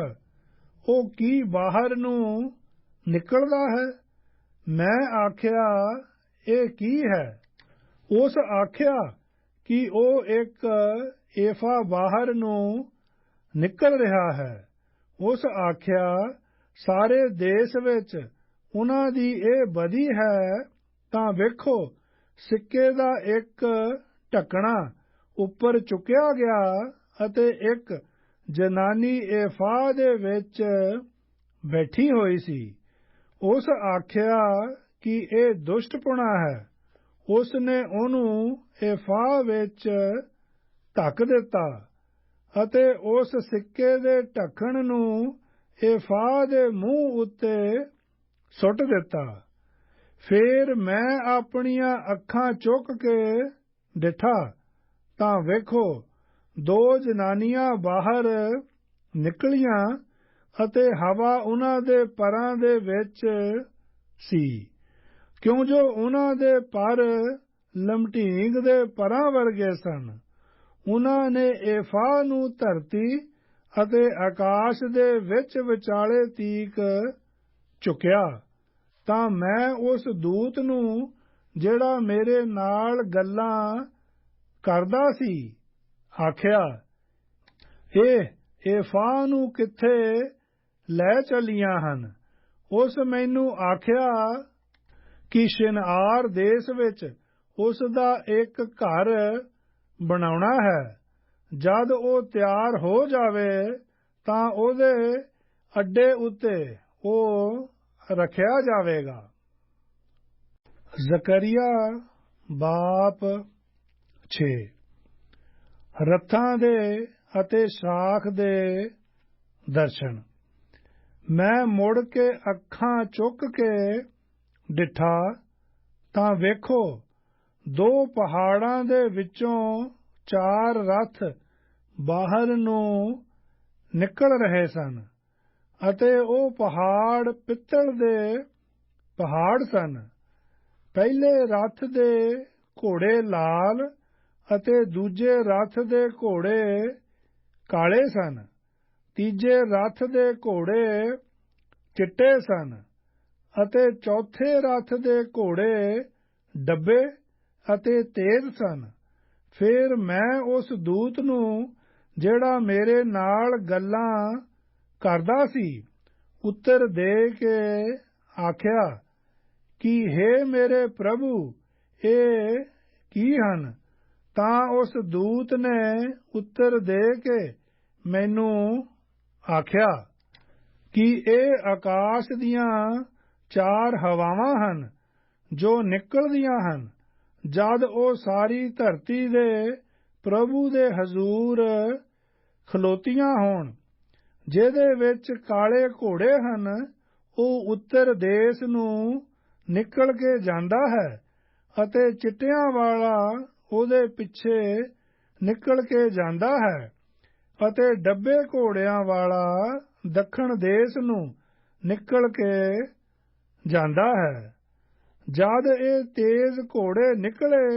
ਉਹ ਕੀ ਬਾਹਰ ਨੂੰ ਨਿਕਲਦਾ ਹੈ। ਮੈਂ ਆਖਿਆ, ਇਹ ਕੀ ਹੈ? ਉਸ ਆਖਿਆ ਕਿ ਉਹ ਇੱਕ ਏਫਾ ਬਾਹਰ ਨੂੰ ਨਿਕਲ ਰਿਹਾ ਹੈ। ਉਸ ਆਖਿਆ, ਸਾਰੇ ਦੇਸ਼ ਵਿੱਚ ਉਹਨਾਂ ਦੀ ਇਹ ਬਦੀ ਹੈ। ਤਾਂ ਵੇਖੋ, ਸਿੱਕੇ ਦਾ ਇੱਕ ਢੱਕਣਾ ਉੱਪਰ ਚੁੱਕਿਆ ਗਿਆ ਅਤੇ ਇੱਕ ਜਨਾਨੀ ਏਫਾ ਦੇ ਵਿੱਚ ਬੈਠੀ ਹੋਈ ਸੀ। ਉਸ ਆਖਿਆ ਕਿ ਇਹ ਦੁਸ਼ਟਪੁਣਾ ਹੈ। ਉਸ ਨੇ ਉਹਨੂੰ ਏਫਾ ਵਿੱਚ ਧੱਕ ਦਿੱਤਾ ਅਤੇ ਉਸ ਸਿੱਕੇ ਦੇ ਢੱਕਣ ਨੂੰ ਏਫਾ ਦੇ ਮੂੰਹ ਉੱਤੇ ਸੁੱਟ ਦਿੱਤਾ। ਫਿਰ ਮੈਂ ਆਪਣੀਆਂ ਅੱਖਾਂ ਚੁੱਕ ਕੇ ਡਿੱਠਾ ਤਾਂ ਵੇਖੋ, ਦੋ ਜਨਾਨੀਆਂ ਬਾਹਰ ਨਿਕਲੀਆਂ ਅਤੇ ਹਵਾ ਉਹਨਾਂ ਦੇ ਪਰਾਂ ਦੇ ਵਿੱਚ ਸੀ, ਕਿਉਂ ਜੋ ਉਹਨਾਂ ਦੇ ਪਰ ਲਮਟੀਂਗ ਦੇ ਪਰਾਂ ਵਰਗੇ ਸਨ। ਉਹਨਾਂ ਨੇ ਏਫਾ ਨੂੰ ਧਰਤੀ ਅਤੇ ਆਕਾਸ਼ ਦੇ ਵਿੱਚ ਵਿਚਾਲੇ ਤੀਕ ਝੁਕਿਆ। ਤਾਂ ਮੈਂ ਉਸ ਦੂਤ ਨੂੰ ਜਿਹੜਾ ਮੇਰੇ ਨਾਲ ਗੱਲਾਂ ਕਰਦਾ ਸੀ ਆਖਿਆ, ਇਹ ਏਫਾ ਨੂੰ ਕਿੱਥੇ ਲੈ ਚੱਲੀਆਂ ਹਨ? ਉਸ ਮੈਨੂੰ ਆਖਿਆ ਕਿ ਸ਼ਿਨਾਰ ਦੇਸ਼ ਵਿੱਚ ਉਸ ਦਾ ਇੱਕ ਘਰ ਬਣਾਉਣਾ ਹੈ। ਜਦ ਉਹ ਤਿਆਰ ਹੋ ਜਾਵੇ ਤਾਂ ਉਹਦੇ ਅੱਡੇ ਉੱਤੇ ਉਹ ਰੱਖਿਆ ਜਾਵੇਗਾ। ਜ਼ਕਰੀਆ ਬਾਪ 6। ਰੱਥਾਂ ਦੇ ਅਤੇ ਸ਼ਾਖ ਦੇ ਦਰਸ਼ਨ। ਮੈਂ ਮੁੜ ਕੇ ਅੱਖਾਂ ਚੁੱਕ ਕੇ ਡਿੱਠਾ ਤਾਂ ਵੇਖੋ, ਦੋ ਪਹਾੜਾਂ ਦੇ ਵਿੱਚੋਂ 4 ਰੱਥ ਬਾਹਰ ਨੂੰ ਨਿਕਲ ਰਹੇ ਸਨ ਅਤੇ ਉਹ ਪਹਾੜ ਪਿੱਤਲ ਦੇ ਪਹਾੜ ਸਨ। ਪਹਿਲੇ ਰੱਥ ਦੇ ਘੋੜੇ ਲਾਲ ਅਤੇ ਦੂਜੇ ਰੱਥ ਦੇ ਘੋੜੇ ਕਾਲੇ ਸਨ। ਤੀਜੇ ਰੱਥ ਦੇ ਘੋੜੇ ਚਿੱਟੇ ਸਨ ਅਤੇ ਚੌਥੇ ਰੱਥ ਦੇ ਘੋੜੇ ਡੱਬੇ ਅਤੇ ਤੇਜ਼ ਸਨ। ਫਿਰ ਮੈਂ ਉਸ ਦੂਤ ਨੂੰ ਜਿਹੜਾ ਮੇਰੇ ਨਾਲ ਗੱਲਾਂ ਕਰਦਾ ਸੀ ਉੱਤਰ ਦੇ ਕੇ ਆਖਿਆ ਕਿ ਹੇ ਮੇਰੇ ਪ੍ਰਭੂ, ਇਹ ਕੀ ਹਨ? ਤਾਂ ਉਸ ਦੂਤ ਨੇ ਉੱਤਰ ਦੇ ਕੇ ਮੈਨੂੰ ਆਖਿਆ ਕਿ ਇਹ ਆਕਾਸ਼ ਦੀਆਂ 4 ਹਵਾਵਾਂ ਹਨ ਜੋ ਨਿਕਲਦੀਆਂ ਹਨ ਜਦ ਉਹ ਸਾਰੀ ਧਰਤੀ ਦੇ ਪ੍ਰਭੂ ਦੇ ਹਜ਼ੂਰ ਖਲੋਤੀਆਂ ਹੋਣ। ਜਿਹਦੇ ਵਿੱਚ ਕਾਲੇ ਘੋੜੇ ਹਨ, ਉਹ ਉੱਤਰ ਦੇਸ਼ ਨੂੰ ਨਿਕਲ ਕੇ ਜਾਂਦਾ ਹੈ ਅਤੇ ਚਿੱਟਿਆਂ ਵਾਲਾ ਉਹਦੇ ਪਿੱਛੇ ਨਿਕਲ ਕੇ ਜਾਂਦਾ ਹੈ ਅਤੇ ਡੱਬੇ ਘੋੜਿਆਂ ਵਾਲਾ ਦੱਖਣ ਦੇਸ਼ ਨੂੰ ਨਿਕਲ ਕੇ ਜਾਂਦਾ ਹੈ। ਜਦ ਇਹ ਤੇਜ਼ ਘੋੜੇ ਨਿਕਲੇ,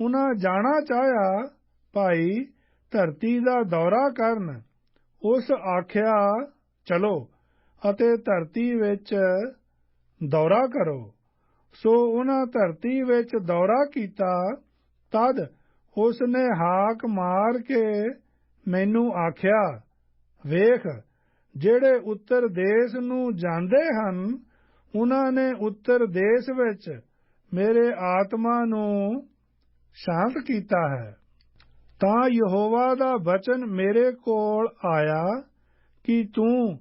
ਉਹਨਾਂ ਜਾਣਾ ਚਾਹਿਆ, ਭਾਈ ਧਰਤੀ ਦਾ ਦੌਰਾ ਕਰਨ। ਉਸ ਆਖਿਆ, ਚਲੋ ਅਤੇ ਧਰਤੀ ਵਿੱਚ ਦੌਰਾ ਕਰੋ। ਸੋ ਉਹਨਾਂ ਧਰਤੀ ਵਿੱਚ ਦੌਰਾ ਕੀਤਾ। ਤਦ ਉਸ ਨੇ ਹਾਕ ਮਾਰ ਕੇ ਮੈਨੂੰ ਆਖਿਆ, ਵੇਖ, ਜਿਹੜੇ ਉੱਤਰ ਦੇਸ਼ ਨੂੰ ਜਾਂਦੇ ਹਨ, ਉਹਨਾਂ ਨੇ ਉੱਤਰ ਦੇਸ਼ ਵਿੱਚ ਮੇਰੇ ਆਤਮਾ ਨੂੰ ਸ਼ਾਂਤ ਕੀਤਾ ਹੈ। ਤਾਂ ਯਹੋਵਾ ਦਾ ਬਚਨ ਮੇਰੇ ਕੋਲ ਆਇਆ ਕਿ ਤੂੰ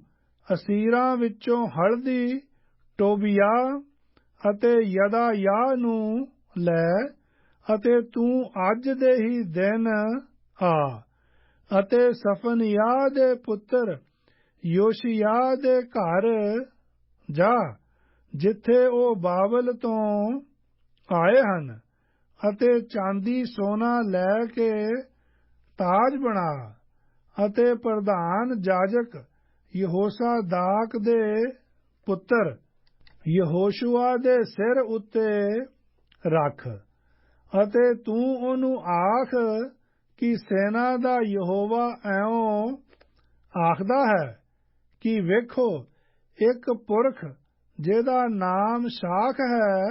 ਅਸੀਰਾਂ ਵਿੱਚੋਂ ਹਲਦੀ, ਟੋਬੀਆ ਅਤੇ ਯਦਾਯਾਹ ਨੂੰ ਲੈ ਅਤੇ ਤੂੰ ਅੱਜ ਦੇ ਹੀ ਦਿਨ ਆ ਅਤੇ ਸਫਨਿਯਾਹ ਦੇ ਪੁੱਤਰ ਯੋਸ਼ੀਯਾਹ ਦੇ ਘਰ ਜਾ, ਜਿੱਥੇ ਉਹ ਬਾਬਲ ਤੋਂ ਆਏ ਹਨ, ਅਤੇ ਚਾਂਦੀ ਸੋਨਾ ਲੈ ਕੇ ਤਾਜ ਬਣਾ ਅਤੇ ਪ੍ਰਧਾਨ ਜਾਜਕ ਯਹੋਸਾਦਾਕ ਦੇ ਪੁੱਤਰ ਯਹੋਸ਼ੂਆ ਦੇ ਸਿਰ ਉੱਤੇ ਰੱਖ। ਅਤੇ ਤੂੰ ਉਹਨੂੰ ਆਖ ਕਿ ਸੈਨਾ ਦਾ ਯਹੋਵਾ ਇਉਂ ਆਖਦਾ ਹੈ ਕਿ ਵੇਖੋ, ਇੱਕ ਪੁਰਖ ਜਿਹਦਾ ਨਾਮ ਸ਼ਾਖ ਹੈ,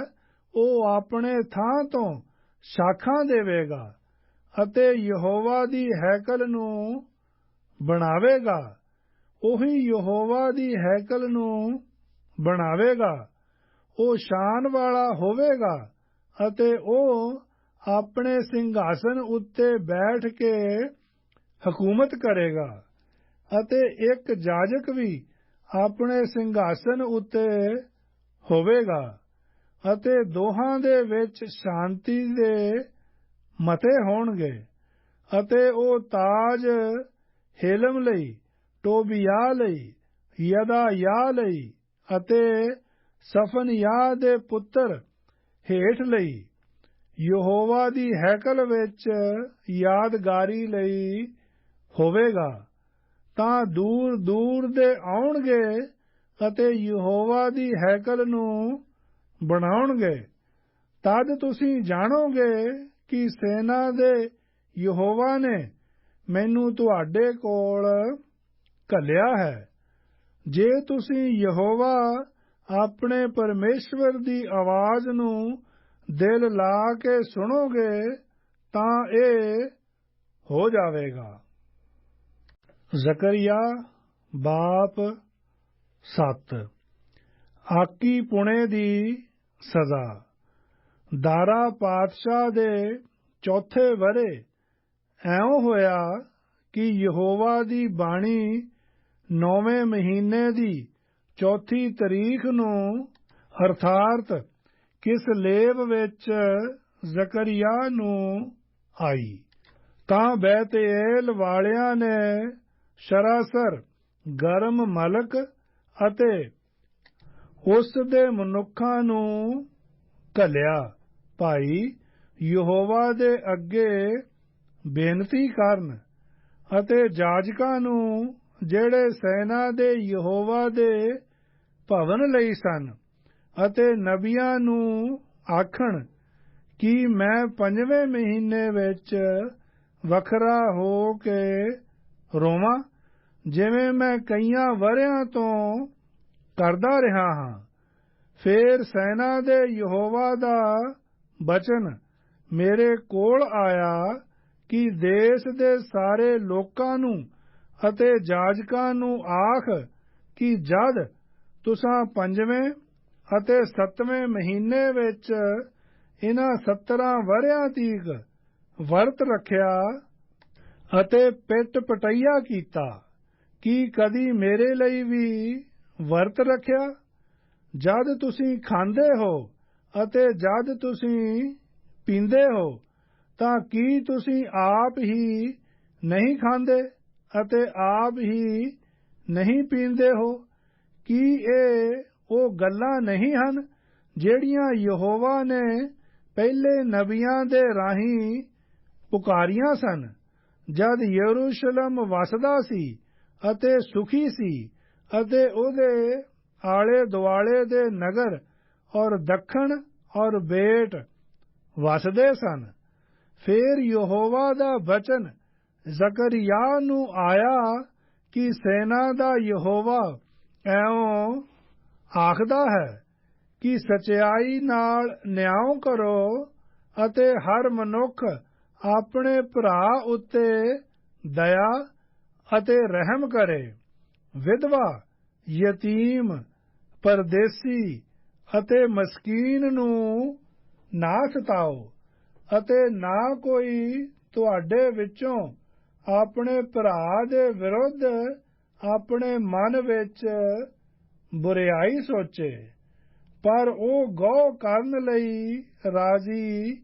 ਉਹ ਆਪਣੇ ਥਾਂ ਤੋਂ ਸ਼ਾਖਾਂ ਦੇਵੇਗਾ ਅਤੇ ਯਹੋਵਾ ਦੀ ਹੈਕਲ ਨੂੰ ਬਣਾਵੇਗਾ। ਉਹੀ ਯਹੋਵਾ ਦੀ ਹੈਕਲ ਨੂੰ ਬਣਾਵੇਗਾ। ਉਹ ਸ਼ਾਨ ਵਾਲਾ ਹੋਵੇਗਾ ਅਤੇ ਉਹ ਆਪਣੇ ਸਿੰਘਾਸਨ ਉੱਤੇ ਬੈਠ ਕੇ ਹਕੂਮਤ ਕਰੇਗਾ। ਅਤੇ ਇੱਕ ਜਾਜਕ ਵੀ ਆਪਣੇ ਸਿੰਘਾਸਨ ਉੱਤੇ ਹੋਵੇਗਾ ਅਤੇ ਦੋਹਾਂ ਦੇ ਵਿੱਚ ਸ਼ਾਂਤੀ ਦੇ ਮਤੇ ਹੋਣਗੇ। ਅਤੇ ਉਹ ਤਾਜ ਹੇਲਮ ਲਈ, ਟੋਬੀਆ ਲਈ, ਯਦਾਯਾਹ ਲਈ ਅਤੇ ਸਫਨਿਯਾਹ ਦੇ ਪੁੱਤਰ ਹੇਠ ਲਈ ਯਹੋਵਾ ਦੀ ਹੈਕਲ ਵਿੱਚ ਯਾਦਗਾਰੀ ਲਈ ਹੋਵੇਗਾ। ਤਾਂ ਦੂਰ ਦੂਰ ਦੇ ਆਉਣਗੇ ਅਤੇ ਯਹੋਵਾ ਦੀ ਹੈਕਲ ਨੂੰ ਬਣਾਉਣਗੇ। ਤਦ ਤੁਸੀਂ ਜਾਣੋਗੇ ਕਿ ਸੈਨਾ ਦੇ ਯਹੋਵਾ ਨੇ ਮੈਨੂੰ ਤੁਹਾਡੇ ਕੋਲ ਘੱਲਿਆ ਹੈ। ਜੇ ਤੁਸੀਂ ਯਹੋਵਾ ਆਪਣੇ ਪਰਮੇਸ਼ਵਰ ਦੀ ਆਵਾਜ਼ ਨੂੰ ਦਿਲ ਲਾ ਕੇ ਸੁਣੋਗੇ ਤਾਂ ਇਹ ਹੋ ਜਾਵੇਗਾ। ਜ਼ਕਰੀਆ ਬਾਪ 7। ਆਕੀ ਪੁਣੇ ਦੀ ਸਜ਼ਾ। ਦਾਰਾ ਪਾਤਸ਼ਾਹ ਦੇ ਚੌਥੇ ਵਰੇ ਐਉਂ ਹੋਇਆ ਕਿ ਯਹੋਵਾ ਦੀ ਬਾਣੀ 9ਵੇਂ ਮਹੀਨੇ ਦੀ ਚੌਥੀ ਤਰੀਕ ਨੂੰ ਅਰਥਾਤ ਕਿਸਲੇਵ ਵਿੱਚ ਜ਼ਕਰੀਆ ਨੂੰ ਆਈ। ਤਾਂ ਬੈਤਏਲ ਵਾਲਿਆਂ ਨੇ ਸਰਾਸਰ ਗਰਮ ਮਲਕ ਅਤੇ ਉਸ ਦੇ ਮਨੁੱਖਾਂ ਨੂੰ ਘੱਲਿਆ, ਭਾਈ ਯਹੋਵਾ ਦੇ ਅੱਗੇ ਬੇਨਤੀ ਕਰਨ ਅਤੇ ਜਾਜਕਾਂ ਨੂੰ ਜਿਹੜੇ ਸੈਨਾ ਦੇ ਯਹੋਵਾ ਦੇ ਭਵਨ ਲਈ ਸਨ ਅਤੇ ਨਬੀਆਂ ਨੂੰ ਆਖਣ ਕਿ ਮੈਂ 5ਵੇਂ ਮਹੀਨੇ ਵਿੱਚ ਵੱਖਰਾ ਹੋ ਕੇ ਰੋਵਾਂ, ਜਿਵੇਂ ਮੈਂ ਕਈਆਂ ਵਰ੍ਹਿਆਂ ਤੋਂ ਕਰਦਾ ਰਿਹਾ ਹਾਂ। ਫੇਰ ਸੈਨਾ ਦੇ ਯਹੋਵਾ ਦਾ ਬਚਨ ਮੇਰੇ ਕੋਲ ਆਇਆ ਕਿ ਦੇਸ਼ ਦੇ ਸਾਰੇ ਲੋਕਾਂ ਨੂੰ ਅਤੇ ਜਾਜਕਾਂ ਨੂੰ ਆਖ ਕਿ ਜਦ ਤੁਸਾਂ 5ਵੇਂ ਅਤੇ 7ਵੇਂ ਮਹੀਨੇ ਵਿੱਚ ਇਨ੍ਹਾਂ 17 ਵਰ੍ਹਿਆਂ ਤੀਕ ਵਰਤ ਰੱਖਿਆ ਅਤੇ ਪਿੱਟ ਪਟਈਆ ਕੀਤਾ, ਕਿ ਕਦੀ ਮੇਰੇ ਲਈ ਵੀ ਵਰਤ ਰੱਖਿਆ? ਜਦ ਤੁਸੀਂ ਖਾਂਦੇ ਹੋ ਅਤੇ ਜਦ ਤੁਸੀਂ ਪੀਂਦੇ ਹੋ, ਤਾਂ ਕੀ ਤੁਸੀਂ ਆਪ ਹੀ ਨਹੀਂ ਖਾਂਦੇ ਅਤੇ ਆਪ ਹੀ ਨਹੀਂ ਪੀਂਦੇ ਹੋ? ਕੀ ਇਹ ਉਹ ਗੱਲਾਂ ਨਹੀਂ ਹਨ ਜਿਹੜੀਆਂ ਯਹੋਵਾ ਨੇ ਪਹਿਲੇ ਨਬੀਆਂ ਦੇ ਰਾਹੀਂ ਪੁਕਾਰੀਆਂ ਸਨ, ਜਦ ਯਰੂਸ਼ਲਮ ਵਸਦਾ ਸੀ ਅਤੇ ਸੁਖੀ ਸੀ ਅਤੇ ਉਹਦੇ ਆਲੇ ਦੁਆਲੇ ਦੇ ਨਗਰ ਔਰ ਦੱਖਣ ਔਰ ਬੇਟ ਵਸਦੇ ਸਨ? ਫੇਰ ਯਹੋਵਾ ਦਾ ਬਚਨ ਜ਼ਕਰੀਆ ਨੂੰ ਆਇਆ ਕਿ ਸੈਨਾ ਦਾ ਯਹੋਵਾ ਐਉਂ ਆਖਦਾ ਹੈ ਕਿ ਸਚਾਈ ਨਾਲ ਨਿਆਂ ਕਰੋ ਅਤੇ ਹਰ ਮਨੁੱਖ ਆਪਣੇ ਭਰਾ ਉੱਤੇ ਦਇਆ ਅਤੇ ਰਹਿਮ ਕਰੇ ਵਿਧਵਾ, ਯਤੀਮ, ਪਰਦੇਸੀ ਅਤੇ ਮਸਕੀਨ ਨੂੰ ਨਾ ਸਤਾਓ, ਅਤੇ ਨਾ ਕੋਈ ਤੁਹਾਡੇ ਵਿੱਚੋਂ ਆਪਣੇ ਭਰਾ ਦੇ ਵਿਰੁੱਧ ਆਪਣੇ ਮਨ ਵਿੱਚ ਬੁਰਿਆਈ ਸੋਚੇ, ਪਰ ਉਹ ਗੌ ਕਰਨ ਲਈ ਰਾਜ਼ੀ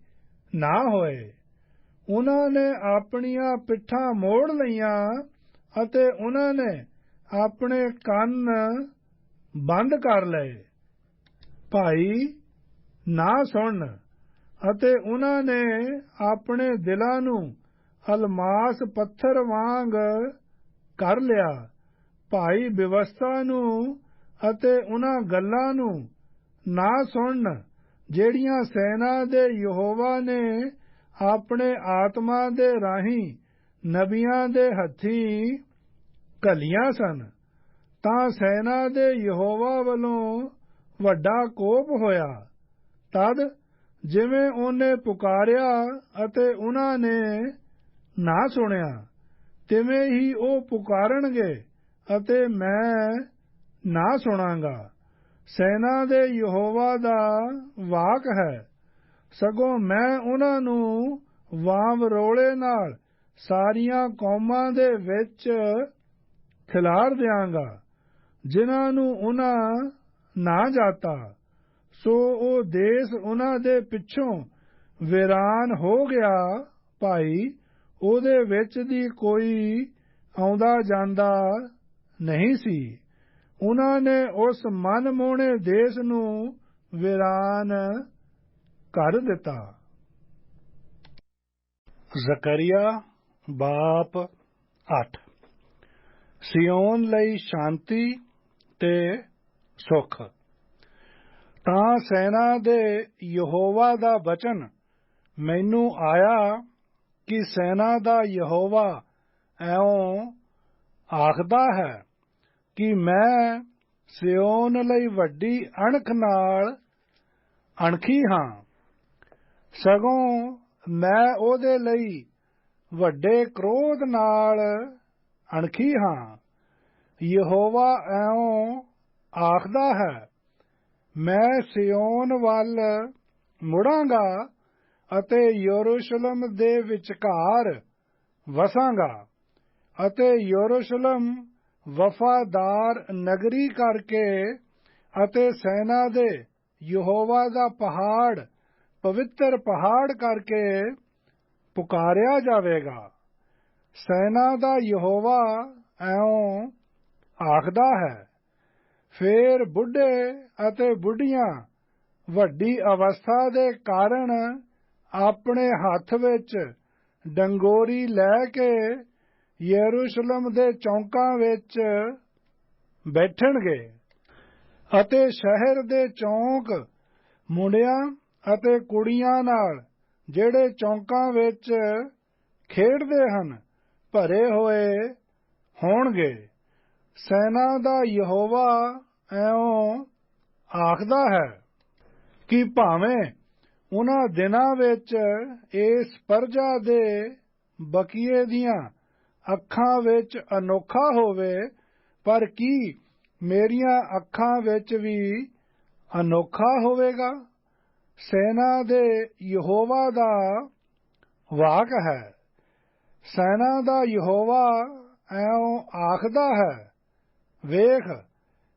ਨਾ ਹੋਏ। ਉਹਨਾਂ ਨੇ ਆਪਣੀਆਂ ਪਿੱਠਾਂ ਮੋੜ ਲਈਆਂ ਅਤੇ ਉਹਨਾਂ ਨੇ ਆਪਣੇ ਕੰਨ ਬੰਦ ਕਰ ਲਏ। ਭਾਈ ਨਾ ਸੁਣਨ, ਅਤੇ ਉਹਨਾਂ ਨੇ ਆਪਣੇ ਦਿਲਾਂ ਨੂੰ ਅਲਮਾਸ ਪੱਥਰ ਵਾਂਗ ਕਰ ਲਿਆ। ਭਾਈ ਵਿਵਸਥਾ ਨੂੰ ਅਤੇ ਉਹਨਾਂ ਗੱਲਾਂ ਨੂੰ ਨਾ ਸੁਣਨ ਜਿਹੜੀਆਂ ਸੈਨਾ ਦੇ ਯਹੋਵਾ ਨੇ ਆਪਣੇ ਆਤਮਾ ਦੇ ਰਾਹੀਂ ਨਬੀਆਂ ਦੇ ਹੱਥੀਂ ਘੱਲੀਆਂ ਸਨ, ਤਾਂ ਸੈਨਾ ਦੇ ਯਹੋਵਾ ਵੱਲੋਂ ਵੱਡਾ ਕੋਪ ਹੋਇਆ। ਤਦ ਜਿਵੇਂ ਉਹਨੇ ਪੁਕਾਰਿਆ ਅਤੇ ਉਹਨਾਂ ਨੇ ਨਾ ਸੁਣਿਆ, ਤਿਵੇਂ ਹੀ ਉਹ ਪੁਕਾਰਨਗੇ ਅਤੇ ਮੈਂ ਨਾ ਸੁਣਾਂਗਾ। ਸੈਨਾ ਦੇ ਯਹੋਵਾ ਦਾ ਵਾਕ ਹੈ, ਸਗੋਂ ਮੈਂ ਉਹਨਾਂ ਨੂੰ ਵਾਂਵਰੋਲੇ ਨਾਲ ਸਾਰੀਆਂ ਕੌਮਾਂ ਦੇ ਵਿੱਚ ਖਿਲਾਰ ਦਿਆਂਗਾ, ਜਿਨ੍ਹਾਂ ਨੂੰ ਉਹਨਾਂ ਨਾ ਜਾਤਾ। ਸੋ ਉਹ ਦੇਸ਼ ਉਹਨਾਂ ਦੇ ਪਿੱਛੋਂ ਵੀਰਾਨ ਹੋ ਗਿਆ। ਭਾਈ ਉਹਦੇ ਵਿੱਚ ਦੀ ਕੋਈ ਆਉਂਦਾ ਜਾਂਦਾ ਨਹੀਂ ਸੀ। ਉਹਨਾਂ ਨੇ ਉਸ ਮਨਮੋਹਣੇ ਦੇਸ਼ ਨੂੰ ਵੀਰਾਨ ਕਰ ਦਿੱਤਾ। ਜ਼ਕਰੀਆ ਬਾਪ 8। ਸਿਯੋਨ ਲਈ ਸ਼ਾਂਤੀ ਤੇ ਸੁਖ। ਤਾਂ ਸੈਨਾ ਦੇ ਯਹੋਵਾ ਦਾ ਬਚਨ ਮੈਨੂੰ ਆਇਆ ਕਿ ਸੈਨਾ ਦਾ ਯਹੋਵਾ ਇਉਂ ਆਖਦਾ ਹੈ ਕਿ ਮੈਂ ਸਿਯੋਨ ਲਈ ਵੱਡੀ ਅਣਖ ਨਾਲ ਅਣਖੀ ਹਾਂ, ਸਗੋਂ ਮੈਂ ਉਹਦੇ ਲਈ ਵੱਡੇ ਕ੍ਰੋਧ ਨਾਲ ਅਣਖੀ ਹਾਂ। ਯਹੋਵਾ ਇਉਂ ਆਖਦਾ ਹੈ, ਮੈਂ ਸਿਯੋਨ ਵੱਲ ਮੁੜਾਂਗਾ ਅਤੇ ਯਰੂਸ਼ਲਮ ਦੇ ਵਿਚਕਾਰ ਵਸਾਂਗਾ, ਅਤੇ ਯਰੂਸ਼ਲਮ ਵਫਾਦਾਰ ਨਗਰੀ ਕਰਕੇ ਅਤੇ ਸੈਨਾ ਦੇ ਯਹੋਵਾ ਦਾ ਪਹਾੜ ਪਵਿੱਤਰ ਪਹਾੜ ਕਰਕੇ ਪੁਕਾਰਿਆ ਜਾਵੇਗਾ। ਸੈਨਾ ਦਾ ਯਹੋਵਾ ਇਉਂ ਆਖਦਾ ਹੈ, ਫੇਰ ਬੁੱਢੇ ਅਤੇ ਬੁੱਢੀਆਂ ਵੱਡੀ ਅਵਸਥਾ ਦੇ ਕਾਰਨ ਆਪਣੇ ਹੱਥ ਵਿੱਚ ਡੰਗੋਰੀ ਲੈ ਕੇ ਯਰੂਸ਼ਲਮ ਦੇ ਚੌਂਕਾਂ ਵਿੱਚ ਬੈਠਣਗੇ, ਅਤੇ ਸ਼ਹਿਰ ਦੇ ਚੌਂਕ ਮੁੰਡਿਆਂ ਅਤੇ ਕੁੜੀਆਂ ਨਾਲ ਜਿਹੜੇ ਚੌਂਕਾਂ ਵਿੱਚ ਖੇਡਦੇ ਹਨ ਭਰੇ ਹੋਏ ਹੋਣਗੇ। ਸੈਨਾ ਦਾ ਯਹੋਵਾ ਇਉਂ ਆਖਦਾ ਹੈ ਕਿ ਭਾਵੇਂ ਉਹਨਾਂ ਦਿਨਾਂ ਵਿੱਚ ਇਸ ਪਰਜਾ ਦੇ ਬਕੀਏ ਦੀਆਂ ਅੱਖਾਂ ਵਿੱਚ ਅਨੋਖਾ ਹੋਵੇ, ਪਰ ਕੀ ਮੇਰੀਆਂ ਅੱਖਾਂ ਵਿੱਚ ਵੀ ਅਨੋਖਾ ਹੋਵੇਗਾ? ਸੈਨਾ ਦੇ ਯਹੋਵਾ ਦਾ ਵਾਕ ਹੈ। ਸੈਨਾ ਦਾ ਯਹੋਵਾ ਇਉਂ ਆਖਦਾ ਹੈ, ਵੇਖ,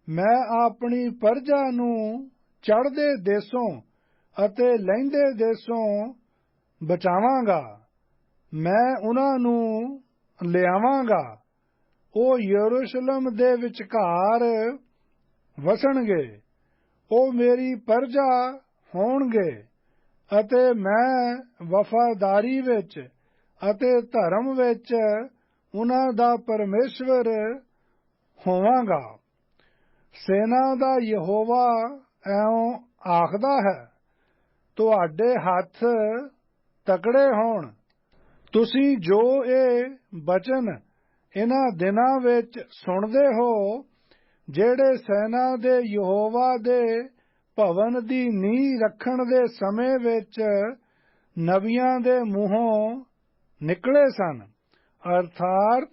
ਮੈਂ ਆਪਣੀ ਪਰਜਾ ਨੂੰ ਚੜ੍ਹਦੇ ਦੇਸ਼ੋਂ ਅਤੇ ਲਹਿੰਦੇ ਦੇਸ਼ੋਂ ਬਚਾਵਾਂਗਾ। ਮੈਂ ਉਹਨਾਂ ਨੂੰ ਲਿਆਵਾਂਗਾ, ਉਹ ਯਰੂਸ਼ਲਮ ਦੇ ਵਿਚਕਾਰ ਵਸਣਗੇ। ਉਹ ਮੇਰੀ ਪਰਜਾ ਹੋਣਗੇ, ਅਤੇ ਮੈਂ ਵਫਾਦਾਰੀ ਵਿੱਚ ਅਤੇ ਧਰਮ ਵਿੱਚ ਉਹਨਾਂ ਦਾ ਪਰਮੇਸ਼ਵਰ ਹੋਵਾਂਗਾ। ਸੈਨਾ ਦਾ ਯਹੋਵਾ ਇਉਂ ਆਖਦਾ ਹੈ, ਤੁਹਾਡੇ ਹੱਥ ਤਕੜੇ ਹੋਣ। ਤੁਸੀਂ ਜੋ ਇਹ ਬਚਨ ਇਹਨਾਂ ਦਿਨਾਂ ਵਿੱਚ ਸੁਣਦੇ ਹੋ, ਜਿਹੜੇ ਸੈਨਾ ਦੇ ਯਹੋਵਾ ਦੇ ਭਵਨ ਦੀ ਨੀਂਹ ਰੱਖਣ ਦੇ ਸਮੇਂ ਵਿੱਚ ਨਬੀਆਂ ਦੇ ਮੂੰਹੋਂ ਨਿਕਲੇ ਸਨ, ਅਰਥਾਤ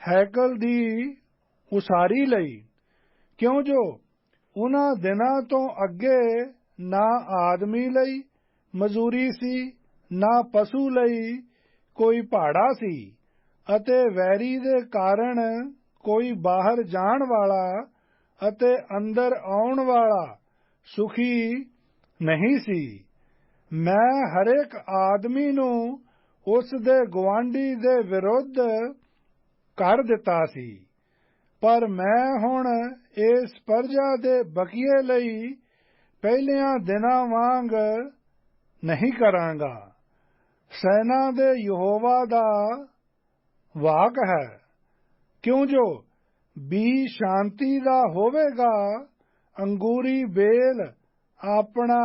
ਹੈਕਲ ਦੀ ਉਸਾਰੀ ਲਈ, ਕਿਉਂ ਜੋ ਉਹਨਾਂ ਦਿਨਾਂ ਤੋਂ ਅੱਗੇ ਨਾ ਆਦਮੀ ਲਈ ਮਜ਼ਦੂਰੀ ਸੀ, ਨਾ ਪਸ਼ੂ ਲਈ ਕੋਈ ਭਾੜਾ ਸੀ, ਅਤੇ ਵੈਰੀ ਦੇ ਕਾਰਨ ਕੋਈ ਬਾਹਰ ਜਾਣ ਵਾਲਾ ਅਤੇ ਅੰਦਰ ਆਉਣ ਵਾਲਾ ਸੁਖੀ ਨਹੀਂ ਸੀ। ਮੈਂ ਹਰੇਕ ਆਦਮੀ ਨੂੰ ਉਸ ਦੇ ਗੁਆਂਢੀ ਦੇ ਵਿਰੁੱਧ ਕਰ ਦਿੱਤਾ ਸੀ, ਪਰ ਮੈਂ ਹੁਣ ਇਸ ਪਰਜਾ ਦੇ ਬਕੀਏ ਲਈ ਪਹਿਲਿਆਂ ਦਿਨਾਂ ਵਾਂਗ ਨਹੀਂ ਕਰਾਂਗਾ। ਸੈਨਾ ਦੇ ਯਹੋਵਾ ਦਾ ਵਾਕ ਹੈ, ਕਿਉਂ ਜੋ ਬੀ ਸ਼ਾਂਤੀ ਦਾ ਹੋਵੇਗਾ, ਅੰਗੂਰੀ ਬੇਲ ਆਪਣਾ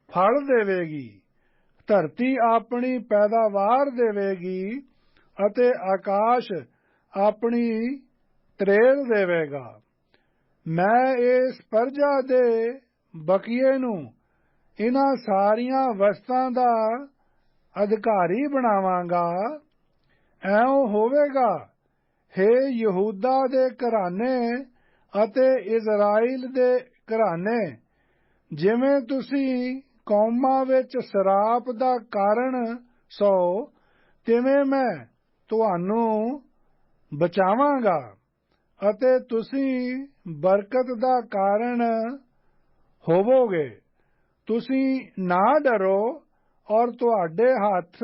ਫਲ ਦੇਵੇਗੀ, ਧਰਤੀ ਆਪਣੀ ਪੈਦਾਵਾਰ ਦੇਵੇਗੀ ਅਤੇ ਆਕਾਸ਼ ਆਪਣੀ ਤਰੇਲ ਦੇਵੇਗਾ। ਮੈਂ ਇਸ ਪਰਜਾ ਦੇ ਬਕੀਏ ਨੂੰ ਇਹਨਾਂ ਸਾਰੀਆਂ ਵਸਤਾਂ ਦਾ ਅਧਿਕਾਰੀ ਬਣਾਵਾਂਗਾ। ਐਉਂ ਹੋਵੇਗਾ, ਹੇ ਯਹੂਦਾ ਦੇ ਘਰਾਨੇ ਅਤੇ ਇਜ਼ਰਾਈਲ ਦੇ ਘਰਾਨੇ, ਜਿਵੇਂ ਤੁਸੀਂ ਕੌਮਾਂ ਵਿੱਚ ਸਰਾਪ ਦਾ ਕਾਰਨ ਸੋ, ਤਿਵੇਂ ਮੈਂ ਤੁਹਾਨੂੰ ਬਚਾਵਾਂਗਾ ਅਤੇ ਤੁਸੀਂ ਬਰਕਤ ਦਾ ਕਾਰਨ ਹੋਵੋਗੇ। ਤੁਸੀਂ ਨਾ ਡਰੋ ਔਰ ਤੁਹਾਡੇ ਹੱਥ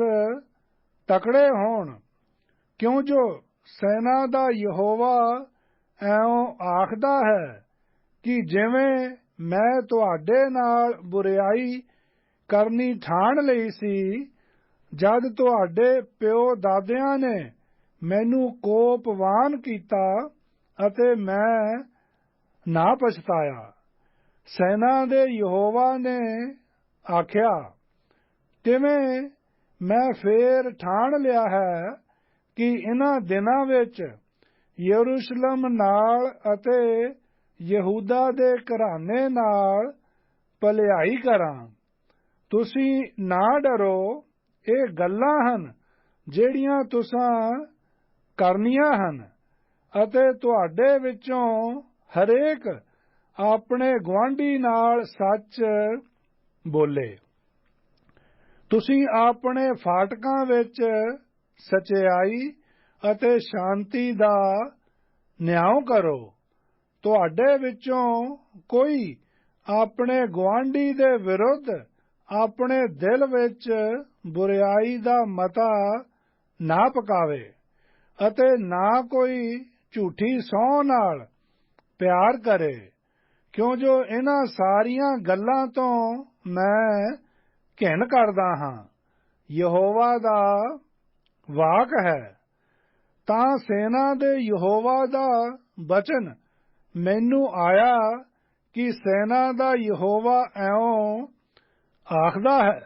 ਤਕੜੇ ਹੋਣ, ਕਿਉਂ ਜੋ ਸੈਨਾ ਦਾ ਯਹੋਵਾ ਐਉਂ ਆਖਦਾ ਹੈ ਕਿ ਜਿਵੇਂ ਮੈਂ ਤੁਹਾਡੇ ਨਾਲ ਬੁਰਿਆਈ ਕਰਨੀ ਠਾਣ ਲਈ ਸੀ, ਜਦ ਤੁਹਾਡੇ ਪਿਓ ਦਾਦਿਆਂ ਨੇ ਮੈਨੂੰ ਕੋਪਵਾਨ ਕੀਤਾ ਅਤੇ ਮੈਂ ਨਾ ਪਛਤਾਇਆ। ਸੈਨਾ ਦੇ ਯਹੋਵਾ ਨੇ ਆਖਿਆ, ਤਿਵੇਂ ਮੈਂ ਫੇਰ ਠਾਣ ਲਿਆ ਹੈ ਕਿ ਇਹਨਾਂ ਦਿਨਾਂ ਵਿੱਚ ਯਰੂਸ਼ਲਮ ਨਾਲ ਅਤੇ ਯਹੂਦਾ ਦੇ ਘਰਾਨੇ ਨਾਲ ਭਲਾਈ ਕਰਾਂ। ਤੁਸੀਂ ਨਾ ਡਰੋ, ਇਹ ਗੱਲਾਂ ਹਨ ਜਿਹੜੀਆਂ ਤੁਸਾਂ ਕਰਨੀਆਂ ਹਨ, ਅਤੇ ਤੁਹਾਡੇ ਵਿੱਚੋਂ ਹਰੇਕ ਆਪਣੇ ਗੁਆਂਢੀ ਨਾਲ ਸੱਚ ਬੋਲੇ। ਤੁਸੀਂ ਆਪਣੇ ਫਾਟਕਾਂ ਵਿੱਚ ਸਚਾਈ ਅਤੇ ਸ਼ਾਂਤੀ ਦਾ ਨਿਆਂ ਕਰੋ। ਤੁਹਾਡੇ ਵਿੱਚੋਂ ਕੋਈ ਆਪਣੇ ਗੁਆਂਢੀ ਦੇ ਵਿਰੁੱਧ ਆਪਣੇ ਦਿਲ ਵਿੱਚ ਬੁਰਿਆਈ ਦਾ ਮਤਾ ਨਾ ਪਕਾਵੇ, ਅਤੇ ਨਾ ਕੋਈ ਝੂਠੀ ਸਹੁੰ ਨਾਲ ਪਿਆਰ ਕਰੇ, ਕਿਉਂ ਜੋ ਇਹਨਾਂ ਸਾਰੀਆਂ ਗੱਲਾਂ ਤੋਂ ਮੈਂ ਘਿਣ ਕਰਦਾ ਹਾਂ। ਯਹੋਵਾ ਦਾ ਵਾਕ ਹੈ। ਤਾਂ ਸੈਨਾ ਦੇ ਯਹੋਵਾ ਦਾ ਬਚਨ ਮੈਨੂੰ ਆਇਆ ਕਿ ਸੈਨਾ ਦਾ ਯਹੋਵਾ ਐਉਂ ਆਖਦਾ ਹੈ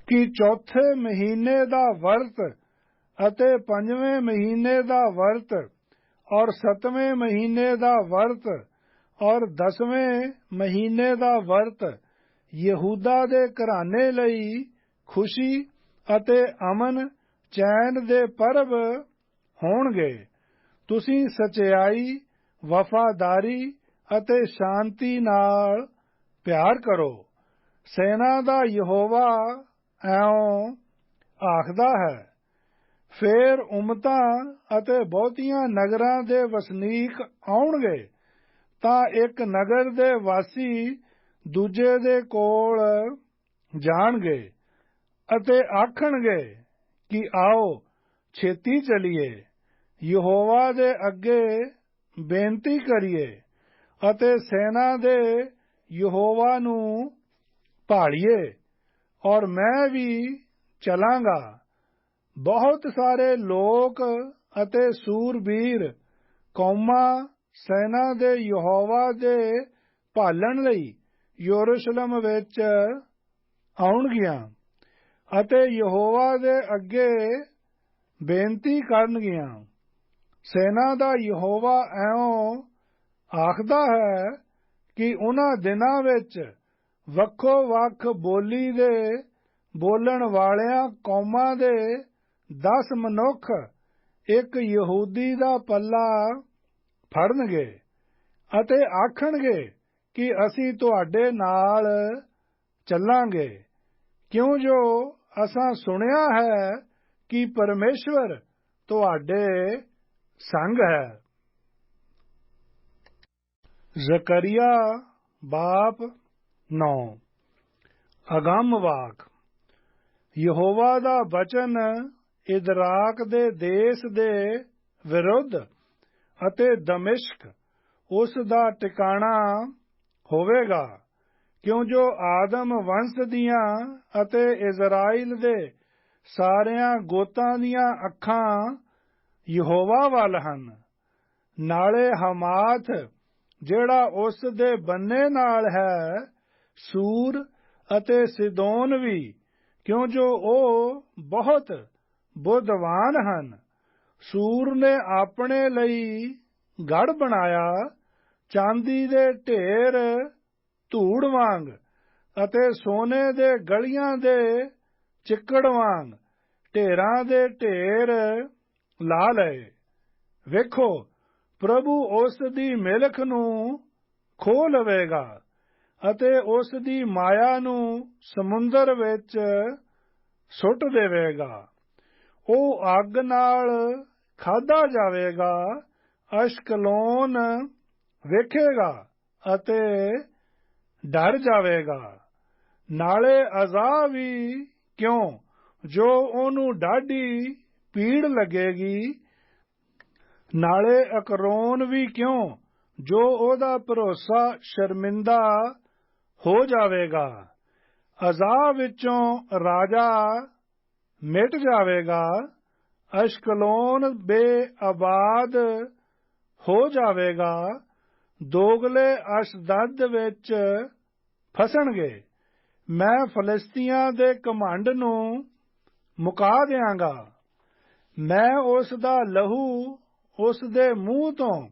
ਕਿ ਚੌਥੇ ਮਹੀਨੇ ਦਾ ਵਰਤ ਅਤੇ ਪੰਜਵੇਂ ਮਹੀਨੇ ਦਾ ਵਰਤ ਔਰ ਸੱਤਵੇਂ ਮਹੀਨੇ ਦਾ ਵਰਤ ਔਰ 10ਵੇਂ ਮਹੀਨੇ ਦਾ ਵਰਤ ਯਹੂਦਾ ਦੇ ਘਰਾਨੇ ਲਈ ਖੁਸ਼ੀ ਅਤੇ ਅਮਨ ਚੈਨ ਦੇ ਪਰਬ ਹੋਣਗੇ। ਤੁਸੀਂ ਸਚਾਈ, ਵਫਾਦਾਰੀ ਅਤੇ ਸ਼ਾਂਤੀ ਨਾਲ ਪਿਆਰ ਕਰੋ। ਸੈਨਾ ਦਾ ਯਹੋਵਾ ਐਉਂ ਆਖਦਾ ਹੈ। ਫੇਰ ਉਮਤਾਂ ਅਤੇ ਬਹੁਤੀਆਂ ਨਗਰਾਂ ਦੇ ਵਸਨੀਕ ਆਉਣਗੇ, ਤਾਂ ਇੱਕ ਨਗਰ ਦੇ ਵਾਸੀ ਦੂਜੇ ਦੇ ਕੋਲ ਜਾਣਗੇ ਅਤੇ ਆਖਣਗੇ ਕਿ ਆਓ ਛੇਤੀ ਚਲੀਏ, ਯਹੋਵਾ ਦੇ ਅੱਗੇ ਬੇਨਤੀ ਕਰੀਏ ਅਤੇ ਸੈਨਾ ਦੇ ਯਹੋਵਾ ਨੂੰ ਭਾਲੀਏ, ਔਰ ਮੈਂ ਵੀ ਚਲਾਂਗਾ। ਬਹੁਤ ਸਾਰੇ ਲੋਕ ਅਤੇ ਸੂਰਬੀਰ ਕੌਮਾਂ ਸੈਨਾ ਦੇ ਯਹੋਵਾ ਦੇ ਭਾਲਣ ਲਈ ਯਰੂਸ਼ਲਮ ਵਿੱਚ ਆਉਣਗੀਆਂ ਅਤੇ ਯਹੋਵਾ ਦੇ ਅੱਗੇ ਬੇਨਤੀ ਕਰਨਗੀਆਂ। ਸੈਨਾ ਦਾ ਯਹੋਵਾ ਐਉਂ ਆਖਦਾ ਹੈ ਕਿ ਉਹਨਾਂ ਦਿਨਾਂ ਵਿੱਚ ਵੱਖੋ ਵੱਖ ਬੋਲੀ ਦੇ ਬੋਲਣ ਵਾਲਿਆਂ ਕੌਮਾਂ ਦੇ 10 ਮਨੁੱਖ ਇੱਕ ਯਹੂਦੀ ਦਾ ਪੱਲਾ ਫੜਨਗੇ ਅਤੇ ਆਖਣਗੇ ਕਿ ਅਸੀਂ ਤੁਹਾਡੇ ਨਾਲ ਚੱਲਾਂਗੇ, ਕਿਉਂ ਜੋ ਅਸਾਂ ਸੁਣਿਆ ਹੈ ਕਿ ਪਰਮੇਸ਼ਵਰ ਤੁਹਾਡੇ ਸੰਗ ਹੈ। ਜ਼ਕਰੀਆ ਬਾਪ 9। ਅਗੰਮ ਵਾਕ। ਯਹੋਵਾ ਦਾ ਬਚਨ ਇਦਰਾਕ ਦੇ ਦੇਸ਼ ਦੇ ਵਿਰੁੱਧ ਅਤੇ ਦਮਿਸ਼ਕ ਉਸ ਦਾ ਟਿਕਾਣਾ ਹੋਵੇਗਾ, ਕਿਉਂ ਜੋ ਆਦਮ ਵੰਸ਼ ਦੀਆਂ ਅਤੇ ਇਜ਼ਰਾਈਲ ਦੇ ਸਾਰਿਆਂ ਗੋਤਾਂ ਦੀਆਂ ਅੱਖਾਂ ਯਹੋਵਾ ਵੱਲ ਹਨ। ਨਾਲੇ ਹਮਾਥ ਜਿਹੜਾ ਉਸ ਦੇ ਬੰਨੇ ਨਾਲ ਹੈ, ਸੂਰ ਅਤੇ ਸਿਦੋਨ ਵੀ, ਕਿਉਂ ਜੋ ਉਹ ਬਹੁਤ ਬੁੱਧਵਾਨ ਹਨ। ਸੂਰ ਨੇ ਆਪਣੇ ਲਈ ਗੜ੍ਹ ਬਣਾਇਆ, ਚਾਂਦੀ ਦੇ ਢੇਰ ਧੂੜ ਵਾਂਗ ਅਤੇ ਸੋਨੇ ਦੇ ਗਲੀਆਂ ਦੇ ਚਿੱਕੜ ਵਾਂਗ ਢੇਰਾਂ ਦੇ ਢੇਰ ਲਾ ਲਏ। ਵੇਖੋ, ਪ੍ਰਭੂ ਉਸ ਦੀ ਮਿਲਖ ਨੂੰ ਖੋਹ ਲਵੇਗਾ ਅਤੇ ਉਸ ਦੀ ਮਾਇਆ ਨੂੰ ਸਮੁੰਦਰ ਵਿੱਚ ਸੁੱਟ ਦੇਵੇਗਾ। ਉਹ ਅੱਗ ਨਾਲ ਖਾਧਾ ਜਾਵੇਗਾ। ਅਸ਼ਕਲੋਨ ਵੇਖੇਗਾ ਅਤੇ ਡਰ ਜਾਵੇਗਾ। ਨਾਲੇ ਅਜ਼ਾ ਵੀ, ਕਿਉਂ ਜੋ ਉਹਨੂੰ ਡਾਢੀ ਪੀੜ ਲੱਗੇਗੀ। ਨਾਲੇ ਅਕਰੋਨ ਵੀ, ਕਿਉਂ ਜੋ ਉਹਦਾ ਭਰੋਸਾ ਸ਼ਰਮਿੰਦਾ ਹੋ ਜਾਵੇਗਾ। ਅਜ਼ਾ ਵਿੱਚੋਂ ਰਾਜਾ ਮਿਟ ਜਾਵੇਗਾ। ਅਸ਼ਕਲੋਨ ਬੇਆਬਾਦ ਹੋ ਜਾਵੇਗਾ। ਦੋਗਲੇ ਅਸ਼ਦਦ ਵਿੱਚ ਫਸਣਗੇ। ਮੈਂ ਫਲਿਸਤੀਆਂ ਦੇ ਘਮੰਡ ਨੂੰ ਮੁਕਾ ਦਿਆਂਗਾ। ਮੈਂ ਉਸ ਦਾ ਲਹੂ ਉਸ ਦੇ ਮੂੰਹ ਤੋਂ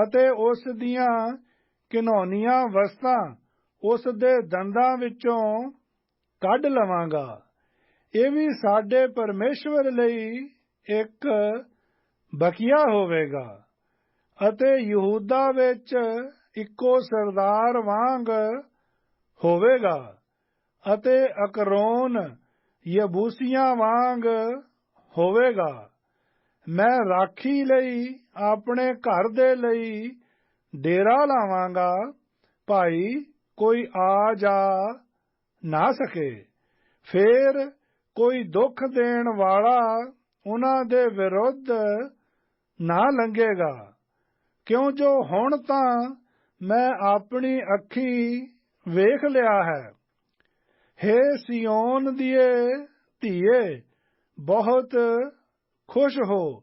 ਅਤੇ ਉਸ ਦੀਆਂ ਘਿਨੌਨੀਆਂ ਵਸਤਾਂ ਉਸ ਦੇ ਦੰਦਾਂ ਵਿੱਚੋਂ ਕੱਢ ਲਵਾਂਗਾ। ਇਹ ਵੀ ਸਾਡੇ ਪਰਮੇਸ਼ਵਰ ਲਈ ਇੱਕ ਬਕੀਆ ਹੋਵੇਗਾ ਅਤੇ ਯਹੂਦਾ ਵਿੱਚ ਇੱਕੋ ਸਰਦਾਰ ਵਾਂਗ ਹੋਵੇਗਾ ਅਤੇ ਅਕਰੋਨ ਯਬੂਸੀਆਂ ਵਾਂਗ ਹੋਵੇਗਾ। ਮੈਂ ਰਾਖੀ ਲਈ ਆਪਣੇ ਘਰ ਦੇ ਲਈ ਡੇਰਾ ਲਾਵਾਂਗਾ, ਭਾਈ ਕੋਈ ਆ ਜਾ ਨਾ ਸਕੇ। ਫੇਰ ਕੋਈ ਦੁੱਖ ਦੇਣ ਵਾਲਾ ਉਹਨਾਂ ਦੇ ਵਿਰੁੱਧ ਨਾ ਲੰਘੇਗਾ, ਕਿਉਂ ਜੋ ਹੁਣ ਤਾਂ ਮੈਂ ਆਪਣੀ ਅੱਖੀਂ ਵੇਖ ਲਿਆ ਹੈ। ਹੇ ਸਿਯੋਨ ਦੀਏ ਧੀਏ, ਬਹੁਤ ਖੁਸ਼ ਹੋ।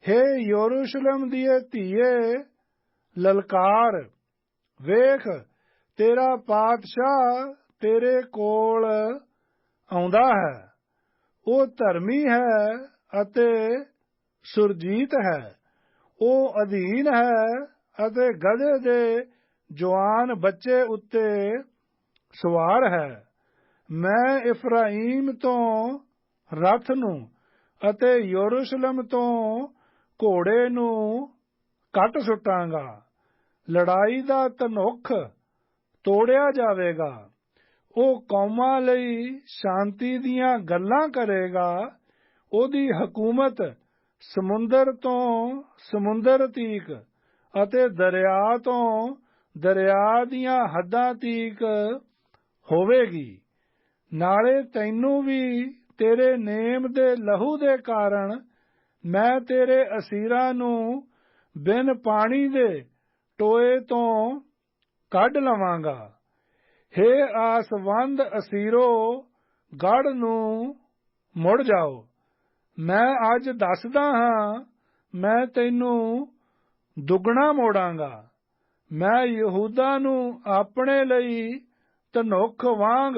ਹੇ ਯਰੂਸ਼ਲਮ ਦੀਏ ਧੀਏ, ਲਲਕਾਰ। ਵੇਖ, ਤੇਰਾ ਪਾਤਸ਼ਾਹ ਤੇਰੇ ਕੋਲ ਆਉਂਦਾ ਹੈ। ਉਹ ਧਰਮੀ ਹੈ ਅਤੇ ਸੁਰਜੀਤ ਹੈ। ਉਹ ਅਧੀਨ ਹੈ ਅਤੇ ਗਧੇ ਦੇ ਜਵਾਨ ਬੱਚੇ ਉੱਤੇ ਸਵਾਰ ਹੈ। ਮੈਂ ਇਫਰਾਈਮ ਤੋਂ ਰਥ ਨੂੰ ਅਤੇ ਯਰੂਸ਼ਲਮ ਤੋਂ ਘੋੜੇ ਨੂੰ ਕੱਟ ਸੁੱਟਾਂਗਾ। ਲੜਾਈ ਦਾ ਧਨੁੱਖ ਤੋੜਿਆ ਜਾਵੇਗਾ। ਉਹ ਕੌਮਾਂ ਲਈ ਸ਼ਾਂਤੀ ਦੀਆਂ ਗੱਲਾਂ ਕਰੇਗਾ। ਉਹਦੀ ਹਕੂਮਤ ਸਮੁੰਦਰ ਤੋਂ ਸਮੁੰਦਰ ਤੀਕ ਅਤੇ ਦਰਿਆ ਤੋਂ ਦਰਿਆ ਦੀਆਂ ਹੱਦਾਂ ਤੀਕ ਹੋਵੇਗੀ। ਨਾਲੇ ਤੈਨੂੰ ਵੀ ਤੇਰੇ ਨੇਮ ਦੇ ਲਹੂ ਦੇ ਕਾਰਨ ਮੈਂ ਤੇਰੇ ਅਸੀਰਾਂ ਨੂੰ ਬਿਨ ਪਾਣੀ ਦੇ ਟੋਏ ਤੋਂ ਕੱਢ ਲਵਾਂਗਾ। ਹੇ ਆਸਵੰਦ ਅਸੀਰੋ, ਗੜ੍ਹ ਨੂੰ ਮੁੜ ਜਾਓ। ਮੈਂ ਅੱਜ ਦੱਸਦਾ ਹਾਂ, ਮੈਂ ਤੈਨੂੰ ਦੁੱਗਣਾ ਮੋੜਾਂਗਾ। ਮੈਂ ਯਹੂਦਾ ਨੂੰ ਆਪਣੇ ਲਈ ਧਨੁੱਖ ਵਾਂਗ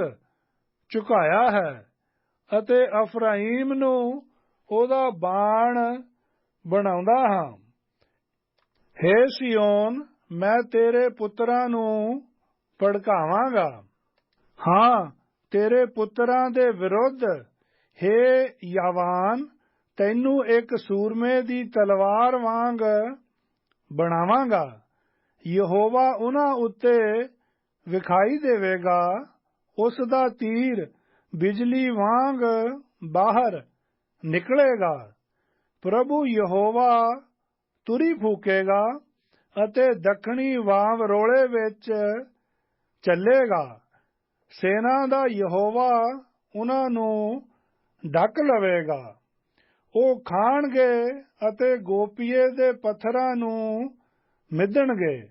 ਝੁਕਾਇਆ ਹੈ ਅਤੇ ਅਫਰਾਈਮ ਨੂੰ ਉਹਦਾ ਬਾਣ ਬਣਾਉਂਦਾ ਹਾਂ। ਹੇ ਸਿਯੋਨ, ਮੈਂ ਤੇਰੇ ਪੁੱਤਰਾਂ ਨੂੰ ਭੜਕਾਵਾਂਗਾ। ਹਾਂ, ਤੇਰੇ ਪੁੱਤਰਾਂ ਦੇ ਵਿਰੁੱਧ। ਹੇ ਯਾਵਾਨ, ਤੈਨੂੰ ਇੱਕ ਸੂਰਮੇ ਦੀ ਤਲਵਾਰ ਵਾਂਗ ਬਣਾਵਾਂਗਾ। ਯਹੋਵਾ ਉਹਨਾਂ ਉੱਤੇ ਵਿਖਾਈ ਦੇਵੇਗਾ, ਉਸ ਦਾ ਤੀਰ ਬਿਜਲੀ ਵਾਂਗ ਬਾਹਰ ਨਿਕਲੇਗਾ। ਪ੍ਰਭੂ ਯਹੋਵਾ ਤੁਰੀ ਫੂਕੇਗਾ ਅਤੇ ਦੱਖਣੀ ਵਾਂਵਰੋਲੇ ਵਿੱਚ ਚੱਲੇਗਾ। ਸੈਨਾ ਦਾ ਯਹੋਵਾ ਉਹਨਾਂ ਨੂੰ ਢੱਕ ਲਵੇਗਾ। ਉਹ ਖਾਣਗੇ ਅਤੇ ਗੋਪੀਏ ਦੇ ਪੱਥਰਾਂ ਨੂੰ ਮਿਧਣਗੇ।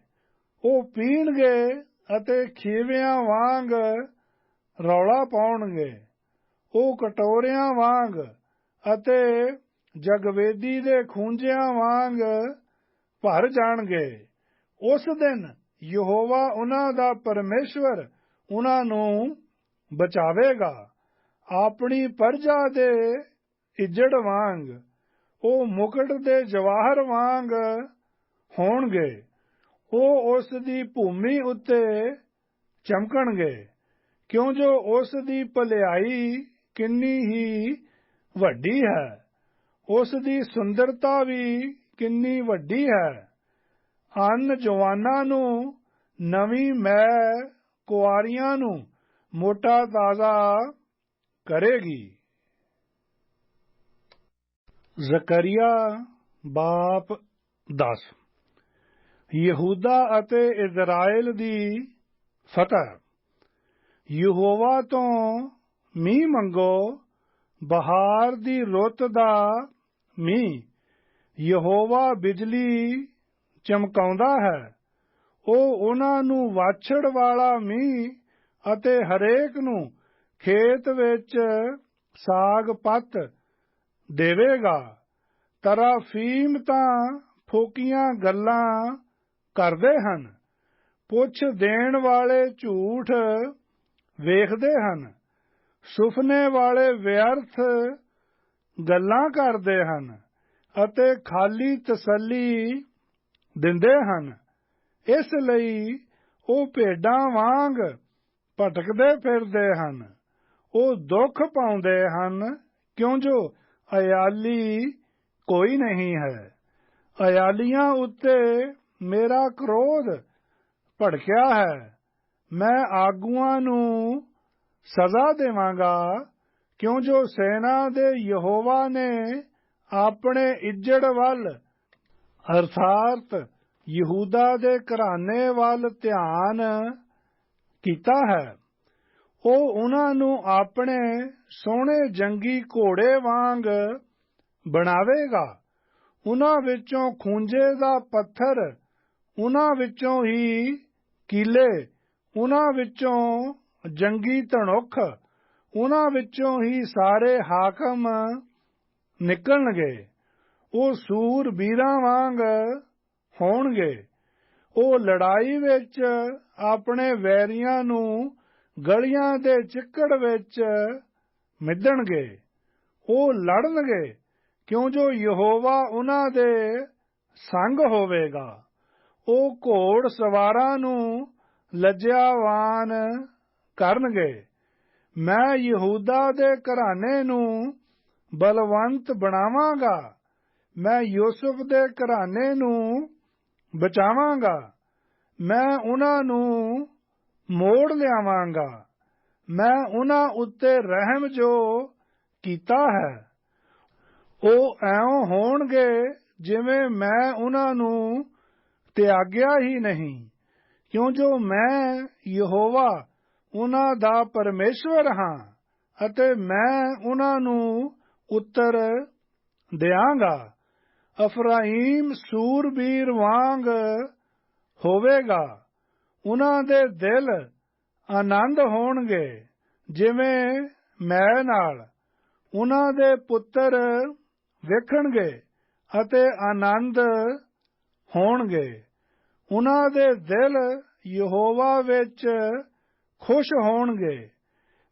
ਉਹ ਪੀਣਗੇ ਅਤੇ ਖੀਵਿਆਂ ਵਾਂਗ ਰੌਲਾ ਪਾਉਣਗੇ। ਉਹ ਕਟੋਰਿਆਂ ਵਾਂਗ ਅਤੇ ਜਗਵੇਦੀ ਦੇ ਖੂੰਜਿਆਂ ਵਾਂਗ ਭਰ ਜਾਣਗੇ। ਉਸ ਦਿਨ ਯਹੋਵਾ ਉਹਨਾਂ ਦਾ ਪਰਮੇਸ਼ਵਰ ਉਹਨਾਂ ਨੂੰ ਬਚਾਵੇਗਾ, ਆਪਣੀ ਪਰਜਾ ਦੇ ਇੱਜੜ ਵਾਂਗ। ਉਹ ਮੁਕਟ ਦੇ ਜਵਾਹਰ ਵਾਂਗ ਹੋਣਗੇ। ਉਹ ਉਸ ਦੀ ਭੂਮੀ ਉੱਤੇ ਚਮਕਣਗੇ, ਕਿਉਂ ਜੋ ਉਸ ਦੀ ਭਲਾਈ ਕਿੰਨੀ ਹੀ ਵੱਡੀ ਹੈ, ਉਸ ਦੀ ਸੁੰਦਰਤਾ ਵੀ ਕਿੰਨੀ ਵੱਡੀ ਹੈ। ਅੰਨ ਜਵਾਨਾਂ ਨੂੰ ਨਵੀਂ ਮੈ, ਕੁਆਰੀਆਂ ਨੂੰ ਮੋਟਾ ਤਾਜ਼ਾ ਕਰੇਗੀ। ਜ਼ਕਰੀਆ ਬਾਪ 10। ਯਹੂਦਾ ਅਤੇ ਇਜ਼ਰਾਇਲ ਦੀ ਫਤਹ। ਯਹੋਵਾ ਤੋਂ ਮੀਂਹ ਮੰਗੋ, ਬਹਾਰ ਦੀ ਰੁੱਤ ਦਾ ਮੀਂਹ। ਯਹੋਵਾ ਬਿਜਲੀ ਚਮਕਾਉਂਦਾ ਹੈ। ਉਹ ਉਹਨਾਂ ਨੂੰ ਵਾਛੜ ਵਾਲਾ ਮੀਂਹ ਅਤੇ ਹਰੇਕ ਨੂੰ ਖੇਤ ਵਿੱਚ ਸਾਗ ਪੱਤ ਦੇਵੇਗਾ। ਤਰਾਫੀਮ ਤਾਂ ਫੋਕੀਆਂ ਗੱਲਾਂ ਕਰਦੇ ਹਨ, ਪੁੱਛ ਦੇਣ ਵਾਲੇ ਝੂਠ ਵੇਖਦੇ ਹਨ। ਸੁਪਨੇ ਵਾਲੇ ਵਿਅਰਥ ਗੱਲਾਂ ਕਰਦੇ ਹਨ ਅਤੇ ਖਾਲੀ ਤਸੱਲੀ ਦਿੰਦੇ ਹਨ। ਇਸ ਲਈ ਉਹ ਭੇਡਾਂ ਵਾਂਗ ਭਟਕਦੇ ਫਿਰਦੇ ਹਨ। ਉਹ ਦੁੱਖ ਪਾਉਂਦੇ ਹਨ, ਕਿਉਂ ਜੋ ਅਯਾਲੀ ਕੋਈ ਨਹੀਂ ਹੈ। ਅਯਾਲੀਆਂ ਉੱਤੇ ਮੇਰਾ ਕ੍ਰੋਧ ਭੜਕਿਆ ਹੈ। ਮੈਂ ਆਗੂਆਂ ਨੂੰ ਸਜ਼ਾ ਦੇਵਾਂਗਾ, ਕਿਉਂ ਜੋ ਸੈਨਾ ਦੇ ਯਹੋਵਾ ਨੇ ਆਪਣੇ ਇੱਜੜ ਵੱਲ ਅਰਥਾਤ ਯਹੂਦਾ ਦੇ ਘਰਾਨੇ ਵੱਲ ਧਿਆਨ ਕੀਤਾ ਹੈ। ਉਹ ਉਹਨਾਂ ਨੂੰ ਆਪਣੇ ਸੋਹਣੇ ਜੰਗੀ ਘੋੜੇ ਵਾਂਗ ਬਣਾਵੇਗਾ। ਉਹਨਾਂ ਵਿੱਚੋਂ ਖੂੰਜੇ ਦਾ ਪੱਥਰ, ਉਹਨਾਂ ਵਿੱਚੋਂ ਹੀ ਕੀਲੇ, ਉਹਨਾਂ ਵਿੱਚੋਂ ਜੰਗੀ ਧਨੁੱਖ, ਉਹਨਾਂ ਵਿੱਚੋਂ ਹੀ ਸਾਰੇ ਹਾਕਮ ਨਿਕਲਣਗੇ। ਉਹ ਸੂਰ ਬੀਰਾਂ ਵਾਂਗ ਹੋਣਗੇ। ਉਹ ਲੜਾਈ ਵਿੱਚ ਆਪਣੇ ਵੈਰੀਆਂ ਨੂੰ ਗਲੀਆਂ ਦੇ ਚਿੱਕੜ ਵਿੱਚ ਮਿਧਣਗੇ। ਉਹ ਲੜਨਗੇ, ਕਿਉਂ ਜੋ ਯਹੋਵਾ ਉਹਨਾਂ ਦੇ ਸੰਗ ਹੋਵੇਗਾ। ਉਹ ਘੋੜ ਸਵਾਰਾਂ ਨੂੰ ਲੱਜਿਆਵਾਨ ਕਰਨਗੇ। ਮੈਂ ਯਹੂਦਾ ਦੇ ਘਰਾਨੇ ਨੂੰ ਬਲਵੰਤ ਬਣਾਵਾਂਗਾ। ਮੈਂ ਯੂਸੁਫ ਦੇ ਘਰਾਨੇ ਨੂੰ ਬਚਾਵਾਂਗਾ। ਮੈਂ ਉਹਨਾਂ ਨੂੰ ਮੋੜ ਲਿਆਵਾਂਗਾ। ਮੈਂ ਉਹਨਾਂ ਉੱਤੇ ਰਹਿਮ ਜੋ ਕੀਤਾ ਹੈ। ਉਹ ਐਉਂ ਹੋਣਗੇ ਜਿਵੇਂ ਮੈਂ ਉਹਨਾਂ ਨੂੰ ਤਿਆਗਿਆ ਹੀ ਨਹੀਂ, ਕਿਉਂ ਜੋ ਮੈਂ ਯਹੋਵਾ ਉਹਨਾਂ ਦਾ ਪਰਮੇਸ਼ਵਰ ਹਾਂ ਅਤੇ ਮੈਂ ਉਹਨਾਂ ਨੂੰ ਉੱਤਰ ਦਿਆਂਗਾ। ਅਫਰਾਈਮ ਸੂਰਬੀਰ ਵਾਂਗ ਹੋਵੇਗਾ। ਉਹਨਾਂ ਦੇ ਦਿਲ ਆਨੰਦ ਹੋਣਗੇ ਜਿਵੇਂ ਮੈਂ ਨਾਲ। ਉਹਨਾਂ ਦੇ ਪੁੱਤਰ ਵੇਖਣਗੇ ਅਤੇ ਆਨੰਦ ਹੋਣਗੇ। ਉਹਨਾਂ ਦੇ ਦਿਲ ਯਹੋਵਾ ਵਿੱਚ ਖੁਸ਼ ਹੋਣਗੇ।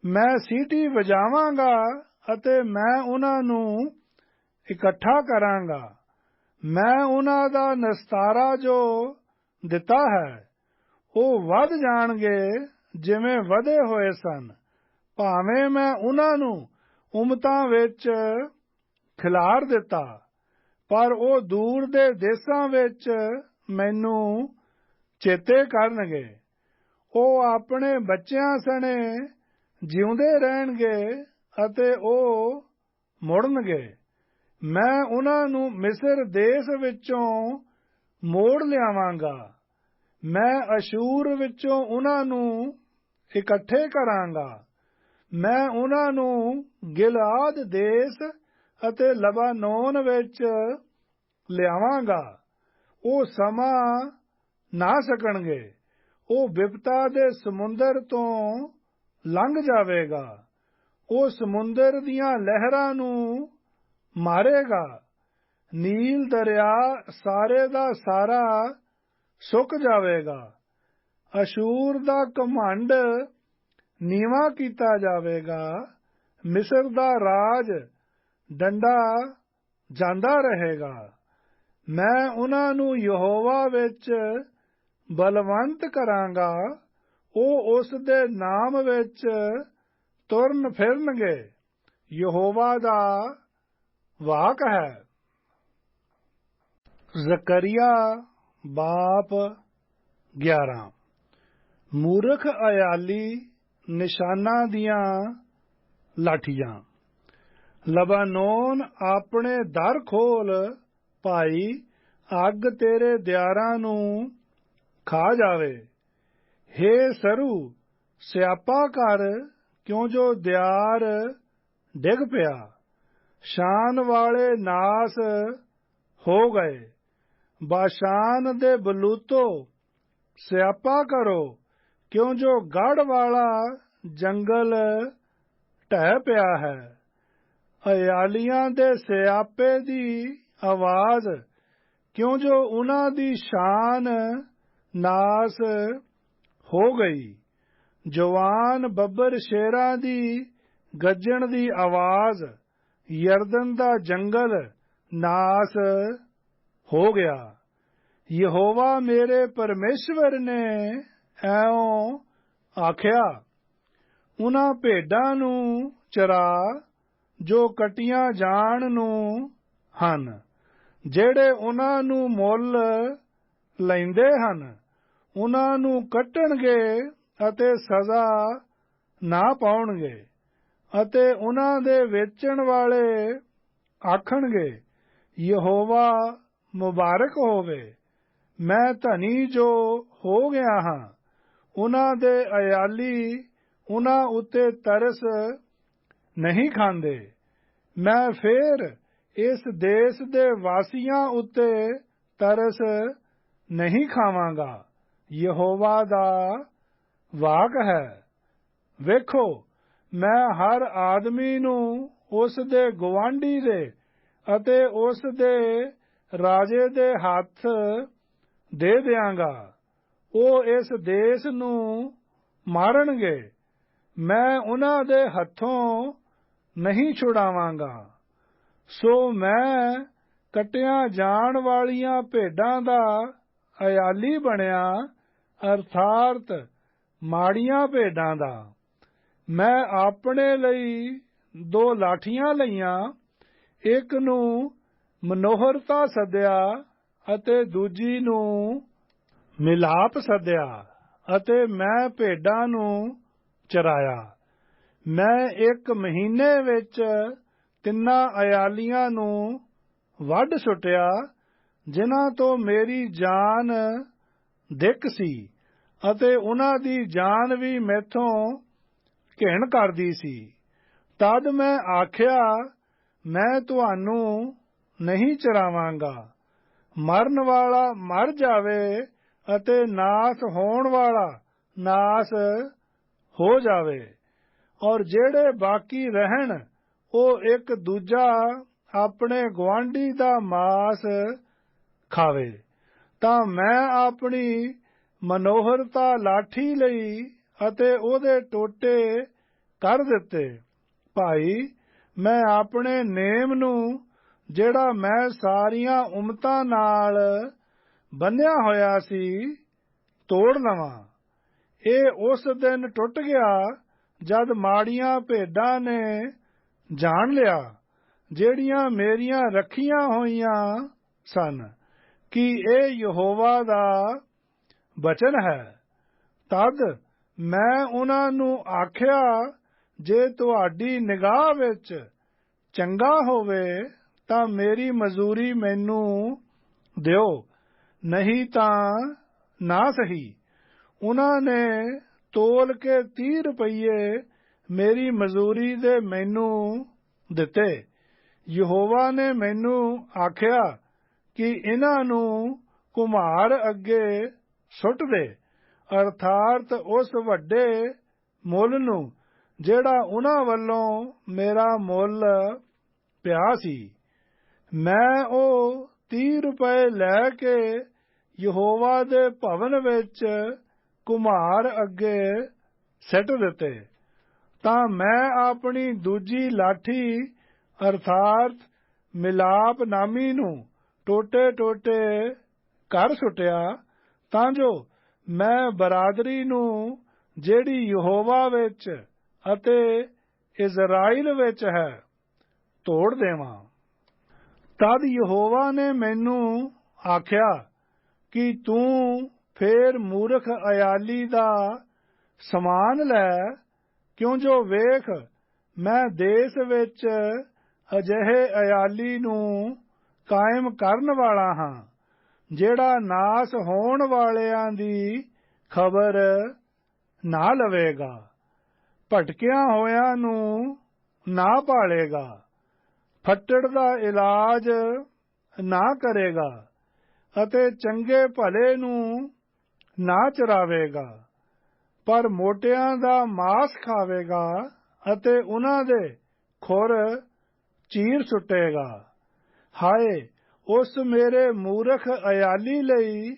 ਮੈਂ ਸੀਟੀ ਵਜਾਵਾਂਗਾ ਅਤੇ ਮੈਂ ਉਹਨਾਂ ਨੂੰ ਇਕੱਠਾ ਕਰਾਂਗਾ। ਮੈਂ ਉਹਨਾਂ ਦਾ ਨਿਸਤਾਰਾ ਜੋ ਦਿੱਤਾ ਹੈ, ਉਹ ਵਧ ਜਾਣਗੇ ਜਿਵੇਂ ਵਧੇ ਹੋਏ ਸਨ। ਭਾਵੇਂ ਮੈਂ ਉਹਨਾਂ ਨੂੰ ਉਮਤਾਂ ਵਿੱਚ ਖਿਲਾਰ ਦਿੱਤਾ, ਪਰ ਉਹ ਦੂਰ ਦੇ ਦੇਸਾਂ ਵਿੱਚ ਮੈਨੂੰ ਚੇਤੇ ਕਰਨਗੇ। ਉਹ ਆਪਣੇ ਬੱਚਿਆਂ ਸਣੇ ਜਿਉਂਦੇ ਰਹਿਣਗੇ ਅਤੇ ਉਹ ਮੁੜਨਗੇ। ਮੈਂ ਉਹਨਾਂ ਨੂੰ ਮਿਸਰ ਦੇਸ਼ ਵਿੱਚੋਂ ਮੋੜ ਲਿਆਵਾਂਗਾ। ਮੈਂ ਅਸ਼ੂਰ ਵਿੱਚੋਂ ਉਹਨਾਂ ਨੂੰ ਇਕੱਠੇ ਕਰਾਂਗਾ। ਮੈਂ ਉਹਨਾਂ ਨੂੰ ਗਿਲਾਦ ਦੇਸ਼ ਅਤੇ ਲਬਾਨੋਨ ਵਿੱਚ ਲਿਆਵਾਂਗਾ। ਉਹ ਸਮਾਂ ਨਾ ਸਕਣਗੇ। ਉਹ ਬਿਪਤਾ ਦੇ ਸਮੁੰਦਰ ਤੋਂ ਲੰਘ ਜਾਵੇਗਾ। ਉਹ ਸਮੁੰਦਰ ਦੀਆਂ ਲਹਿਰਾਂ ਨੂੰ ਮਾਰੇਗਾ। ਨੀਲ ਦਰਿਆ ਸਾਰੇ ਦਾ ਸਾਰਾ ਸੁੱਕ ਜਾਵੇਗਾ। ਅਸ਼ੂਰ ਦਾ ਘਮੰਡ ਨੀਵਾਂ ਕੀਤਾ ਜਾਵੇਗਾ। ਮਿਸਰ ਦਾ ਰਾਜ ਡੰਡਾ ਜਾਂਦਾ ਰਹੇਗਾ। ਮੈਂ ਉਹਨਾਂ ਨੂੰ ਯਹੋਵਾ ਵਿੱਚ ਬਲਵੰਤ ਕਰਾਂਗਾ। ਉਹ ਉਸ ਦੇ ਨਾਮ ਵਿੱਚ ਤੁਰਨ ਫਿਰਨਗੇ। ਯਹੋਵਾ ਦਾ ਵਾਕ ਹੈ। ਜ਼ਕਰੀਆ ਬਾਪ 11। ਮੂਰਖ ਅਯਾਲੀ ਨਿਸ਼ਾਨਾਂ ਦੀਆਂ ਲਾਠੀਆਂ। ਲਬਾਨੋਨ ਆਪਣੇ ਦਰ ਖੋਲ ਭਾਈ, ਅੱਗ ਤੇਰੇ ਦਿਆਰਾਂ ਨੂੰ ਖਾ ਜਾਵੇ। ਹੇ ਸਰੂ, ਸਿਆਪਾ ਕਰ, ਕਿਉਂ ਜੋ ਦਿਆਰ ਡਿੱਗ ਪਿਆ। ਸ਼ਾਨ ਵਾਲੇ ਨਾਸ ਹੋ ਗਏ। ਬਾਸ਼ਾਨ ਦੇ ਬਲੂਤੋ, ਸਿਆਪਾ ਕਰੋ, ਕਿਉਂ ਜੋ ਗੜ੍ਹ ਵਾਲਾ ਜੰਗਲ ਢਹਿ ਪਿਆ ਹੈ। ਅਯਾਲੀਆਂ ਦੇ ਸਿਆਪੇ ਦੀ ਆਵਾਜ਼, ਕਿਉਂ ਜੋ ਉਹਨਾਂ ਦੀ ਸ਼ਾਨ ਨਾਸ ਹੋ ਗਈ। ਜਵਾਨ ਬੱਬਰ ਸ਼ੇਰਾਂ ਦੀ ਗੱਜਣ ਦੀ ਆਵਾਜ਼, ਯਰਦਨ ਦਾ ਜੰਗਲ ਨਾਸ ਹੋ ਗਿਆ। ਯਹੋਵਾ ਮੇਰੇ ਪਰਮੇਸ਼ਵਰ ਨੇ ਐਉਂ ਆਖਿਆ, ਉਹਨਾਂ ਭੇਡਾਂ ਨੂੰ ਚਰਾ ਜੋ ਕੱਟੀਆਂ ਜਾਣ ਨੂੰ ਹਨ, ਜਿਹੜੇ ਉਹਨਾਂ ਨੂੰ ਮੁੱਲ ਲੈਂਦੇ ਹਨ। ਉਹਨਾਂ ਨੂੰ ਕੱਟਣਗੇ ਅਤੇ ਸਜ਼ਾ ਨਾ ਪਾਉਣਗੇ। ਅਤੇ ਉਹਨਾਂ ਦੇ ਵੇਚਣ ਵਾਲੇ ਆਖਣਗੇ, ਯਹੋਵਾ ਮੁਬਾਰਕ ਹੋਵੇ। ਮੈਂ ਧਨੀ ਜੋ ਹੋ ਗਿਆ ਹਾਂ। ਉਹਨਾਂ ਦੇ ਅਯਾਲੀ ਉਹਨਾਂ ਉੱਤੇ ਤਰਸ ਨਹੀਂ ਖਾਂਦੇ। ਮੈਂ ਫੇਰ ਇਸ ਦੇਸ਼ ਦੇ ਵਾਸੀਆਂ ਉੱਤੇ ਤਰਸ ਨਹੀਂ ਖਾਵਾਂਗਾ। ਯਹੋਵਾ ਦਾ ਵਾਕ ਹੈ। ਵੇਖੋ, ਮੈਂ ਹਰ ਆਦਮੀ ਨੂੰ ਉਸ ਦੇ ਗੁਆਂਢੀ ਦੇ ਅਤੇ ਉਸ ਦੇ ਰਾਜੇ ਦੇ ਹੱਥ ਦੇ ਦਿਆਂਗਾ। ਉਹ ਇਸ ਦੇਸ਼ ਨੂੰ ਮਾਰਨਗੇ। ਮੈਂ ਉਹਨਾਂ ਦੇ ਹੱਥੋਂ ਨਹੀਂ ਛੁਡਾਵਾਂਗਾ। ਸੋ ਮੈਂ ਕੱਟੀਆਂ ਜਾਣ ਵਾਲੀਆਂ ਭੇਡਾਂ ਦਾ ਅਯਾਲੀ ਬਣਿਆ, ਅਰਥਾਤ ਮਾੜੀਆਂ ਭੇਡਾਂ ਦਾ। ਮੈਂ ਆਪਣੇ ਲਈ 2 ਲਾਠੀਆਂ ਲਈਆਂ, ਇੱਕ ਨੂੰ ਮਨੋਹਰਤਾ ਸੱਦਿਆ ਅਤੇ ਦੂਜੀ ਨੂੰ ਮਿਲਾਪ ਸੱਦਿਆ, ਅਤੇ ਮੈਂ ਭੇਡਾਂ ਨੂੰ ਚਰਾਇਆ। ਮੈਂ 1 ਮਹੀਨੇ ਵਿੱਚ 3 ਅਯਾਲੀਆਂ ਨੂੰ ਵੱਢ ਸੁੱਟਿਆ, ਜਿਨ੍ਹਾਂ ਤੋਂ ਮੇਰੀ ਜਾਨ ਦਿੱਕ ਸੀ, ਅਤੇ ਉਹਨਾਂ ਦੀ ਜਾਨ ਵੀ ਮੈਥੋਂ ਘਿਣ ਕਰਦੀ ਸੀ। ਤਦ ਮੈਂ ਆਖਿਆ, ਮੈਂ ਤੁਹਾਨੂੰ ਨਹੀਂ ਚਰਾਵਾਂਗਾ। ਮਰਨ ਵਾਲਾ ਮਰ ਜਾਵੇ ਅਤੇ ਨਾਸ ਹੋਣ ਵਾਲਾ ਨਾਸ ਹੋ ਜਾਵੇ, ਔਰ ਜਿਹੜੇ ਬਾਕੀ ਰਹਿਣ ਉਹ ਇੱਕ ਦੂਜਾ ਆਪਣੇ ਗੁਆਂਢੀ ਦਾ ਮਾਸ ਖਾਵੇ। ਤਾਂ ਮੈਂ ਆਪਣੀ ਮਨੋਹਰਤਾ ਲਾਠੀ ਲਈ ਅਤੇ ਉਹਦੇ ਟੋਟੇ ਕਰ ਦਿੱਤੇ। ਭਾਈ, ਮੈਂ ਆਪਣੇ ਨੇਮ ਨੂੰ, ਜਿਹੜਾ ਮੈਂ ਸਾਰੀਆਂ ਉਮਤਾਂ ਨਾਲ ਬੰਨ੍ਹਿਆ ਹੋਇਆ ਸੀ, ਤੋੜ ਲਵਾਂ। ਇਹ ਉਸ ਦਿਨ ਟੁੱਟ ਗਿਆ ਜਦ ਮਾੜੀਆਂ ਭੇਡਾਂ ਨੇ ਜਾਣ ਲਿਆ, ਜਿਹੜੀਆਂ ਮੇਰੀਆਂ ਰੱਖੀਆਂ ਹੋਈਆਂ ਸਨ, ਕਿ ਇਹ ਯਹੋਵਾ ਦਾ ਬਚਨ ਹੈ। ਤਦ ਮੈਂ ਉਹਨਾਂ ਨੂੰ ਆਖਿਆ, ਜੇ ਤੁਹਾਡੀ ਨਿਗਾਹ ਵਿੱਚ ਚੰਗਾ ਹੋਵੇ ਤਾਂ ਮੇਰੀ ਮਜ਼ਦੂਰੀ ਮੈਨੂੰ ਦਿਓ, ਨਹੀਂ ਤਾਂ ਨਾ ਸਹੀ। ਉਹਨਾਂ ਨੇ ਤੋਲ ਕੇ 30 ਰੁਪਈਏ ਮੇਰੀ ਮਜ਼ਦੂਰੀ ਦੇ ਮੈਨੂੰ ਦਿੱਤੇ। ਯਹੋਵਾ ਨੇ ਮੈਨੂੰ ਆਖਿਆ ਕਿ ਇਹਨਾਂ ਨੂੰ ਕੁਮਹਾਰ ਅੱਗੇ ਸੁੱਟ ਦੇ, ਅਰਥਾਤ ਉਸ ਵੱਡੇ ਮੁੱਲ ਨੂੰ ਜਿਹੜਾ ਉਹਨਾਂ ਵੱਲੋਂ ਮੇਰਾ ਮੁੱਲ ਪਿਆ ਸੀ। ਮੈਂ ਉਹ 30 ਰੁਪਏ ਲੈ ਕੇ ਯਹੋਵਾ ਦੇ ਭਵਨ ਵਿੱਚ ਕੁਮਹਾਰ ਅੱਗੇ ਸਿੱਟ ਦਿੱਤੇ। ਤਾਂ ਮੈਂ ਆਪਣੀ ਦੂਜੀ ਲਾਠੀ ਅਰਥਾਤ ਮਿਲਾਪ ਨਾਮੀ ਨੂੰ ਟੋਟੇ ਟੋਟੇ ਕਰ ਸੁੱਟਿਆ, ਤਾਂ ਜੋ ਮੈਂ ਬਰਾਦਰੀ ਨੂੰ ਜਿਹੜੀ ਯਹੋਵਾ ਵਿੱਚ ਅਤੇ ਇਜ਼ਰਾਈਲ ਵਿੱਚ ਹੈ ਤੋੜ ਦੇਵਾਂ। ਤਦ ਯਹੋਵਾ ਨੇ ਮੈਨੂੰ ਆਖਿਆ ਕਿ ਤੂੰ ਫੇਰ ਮੂਰਖ ਅਯਾਲੀ ਦਾ ਸਮਾਨ ਲੈ, ਕਿਉਂ ਜੋ ਵੇਖ ਮੈਂ ਦੇਸ਼ ਵਿੱਚ ਅਜਿਹੇ ਅਯਾਲੀ ਨੂੰ ਕਾਇਮ ਕਰਨ ਵਾਲਾ ਹਾਂ, ਜਿਹੜਾ ਨਾਸ ਹੋਣ ਵਾਲਿਆਂ ਦੀ ਖਬਰ ਨਾ ਲਵੇਗਾ, ਭਟਕਿਆਂ ਹੋਇਆਂ ਨੂੰ ਨਾ ਭਾਲੇਗਾ, ਫੱਟੜ ਦਾ ਇਲਾਜ ਨਾ ਕਰੇਗਾ ਅਤੇ ਚੰਗੇ ਭਲੇ ਨੂੰ ਨਾ ਚਰਾਵੇਗਾ, ਪਰ ਮੋਟਿਆਂ ਦਾ ਮਾਸ ਖਾਵੇਗਾ ਅਤੇ ਉਹਨਾਂ ਦੇ ਖੁਰ ਚੀਰ ਸੁੱਟੇਗਾ। ਹਾਏ ਉਸ ਮੇਰੇ ਮੂਰਖ ਅਯਾਲੀ ਲਈ,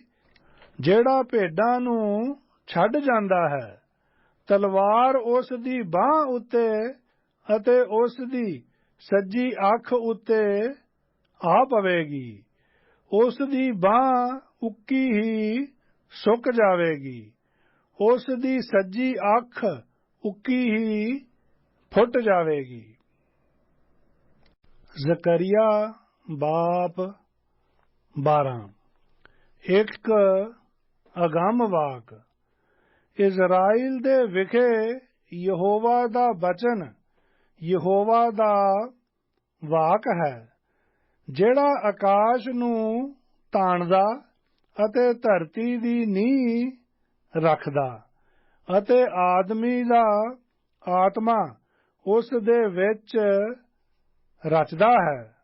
ਜਿਹੜਾ ਭੇਡਾਂ ਨੂੰ ਛੱਡ ਜਾਂਦਾ ਹੈ। ਤਲਵਾਰ ਉਸ ਦੀ ਬਾਂਹ ਉੱਤੇ ਅਤੇ ਉਸ ਦੀ ਸੱਜੀ ਅੱਖ ਉੱਤੇ ਆ ਪਵੇਗੀ, ਉਸ ਦੀ ਬਾਂਹ ਉੱਕੀ ਹੀ ਸੁੱਕ ਜਾਵੇਗੀ, ਉਸ ਦੀ ਸੱਜੀ ਅੱਖ ਉੱਕੀ ਹੀ ਫੁੱਟ ਜਾਵੇਗੀ। ਜ਼ਕਰੀਆ ਬਾਪ 12। ਇੱਕ ਅਗੰਮ ਵਾਕ। ਇਜ਼ਰਾਈਲ ਦੇ ਵਿਖੇ ਯਹੋਵਾ ਦਾ ਬਚਨ ਯਹੋਵਾ ਦਾ ਵਾਕ ਹੈ, ਜਿਹੜਾ ਆਕਾਸ਼ ਨੂੰ ਤਾਣਦਾ ਅਤੇ ਧਰਤੀ ਦੀ ਨੀਂਹ ਰੱਖਦਾ ਅਤੇ ਆਦਮੀ ਦਾ ਆਤਮਾ ਉਸ ਦੇ ਵਿੱਚ ਰਚਦਾ ਹੈ।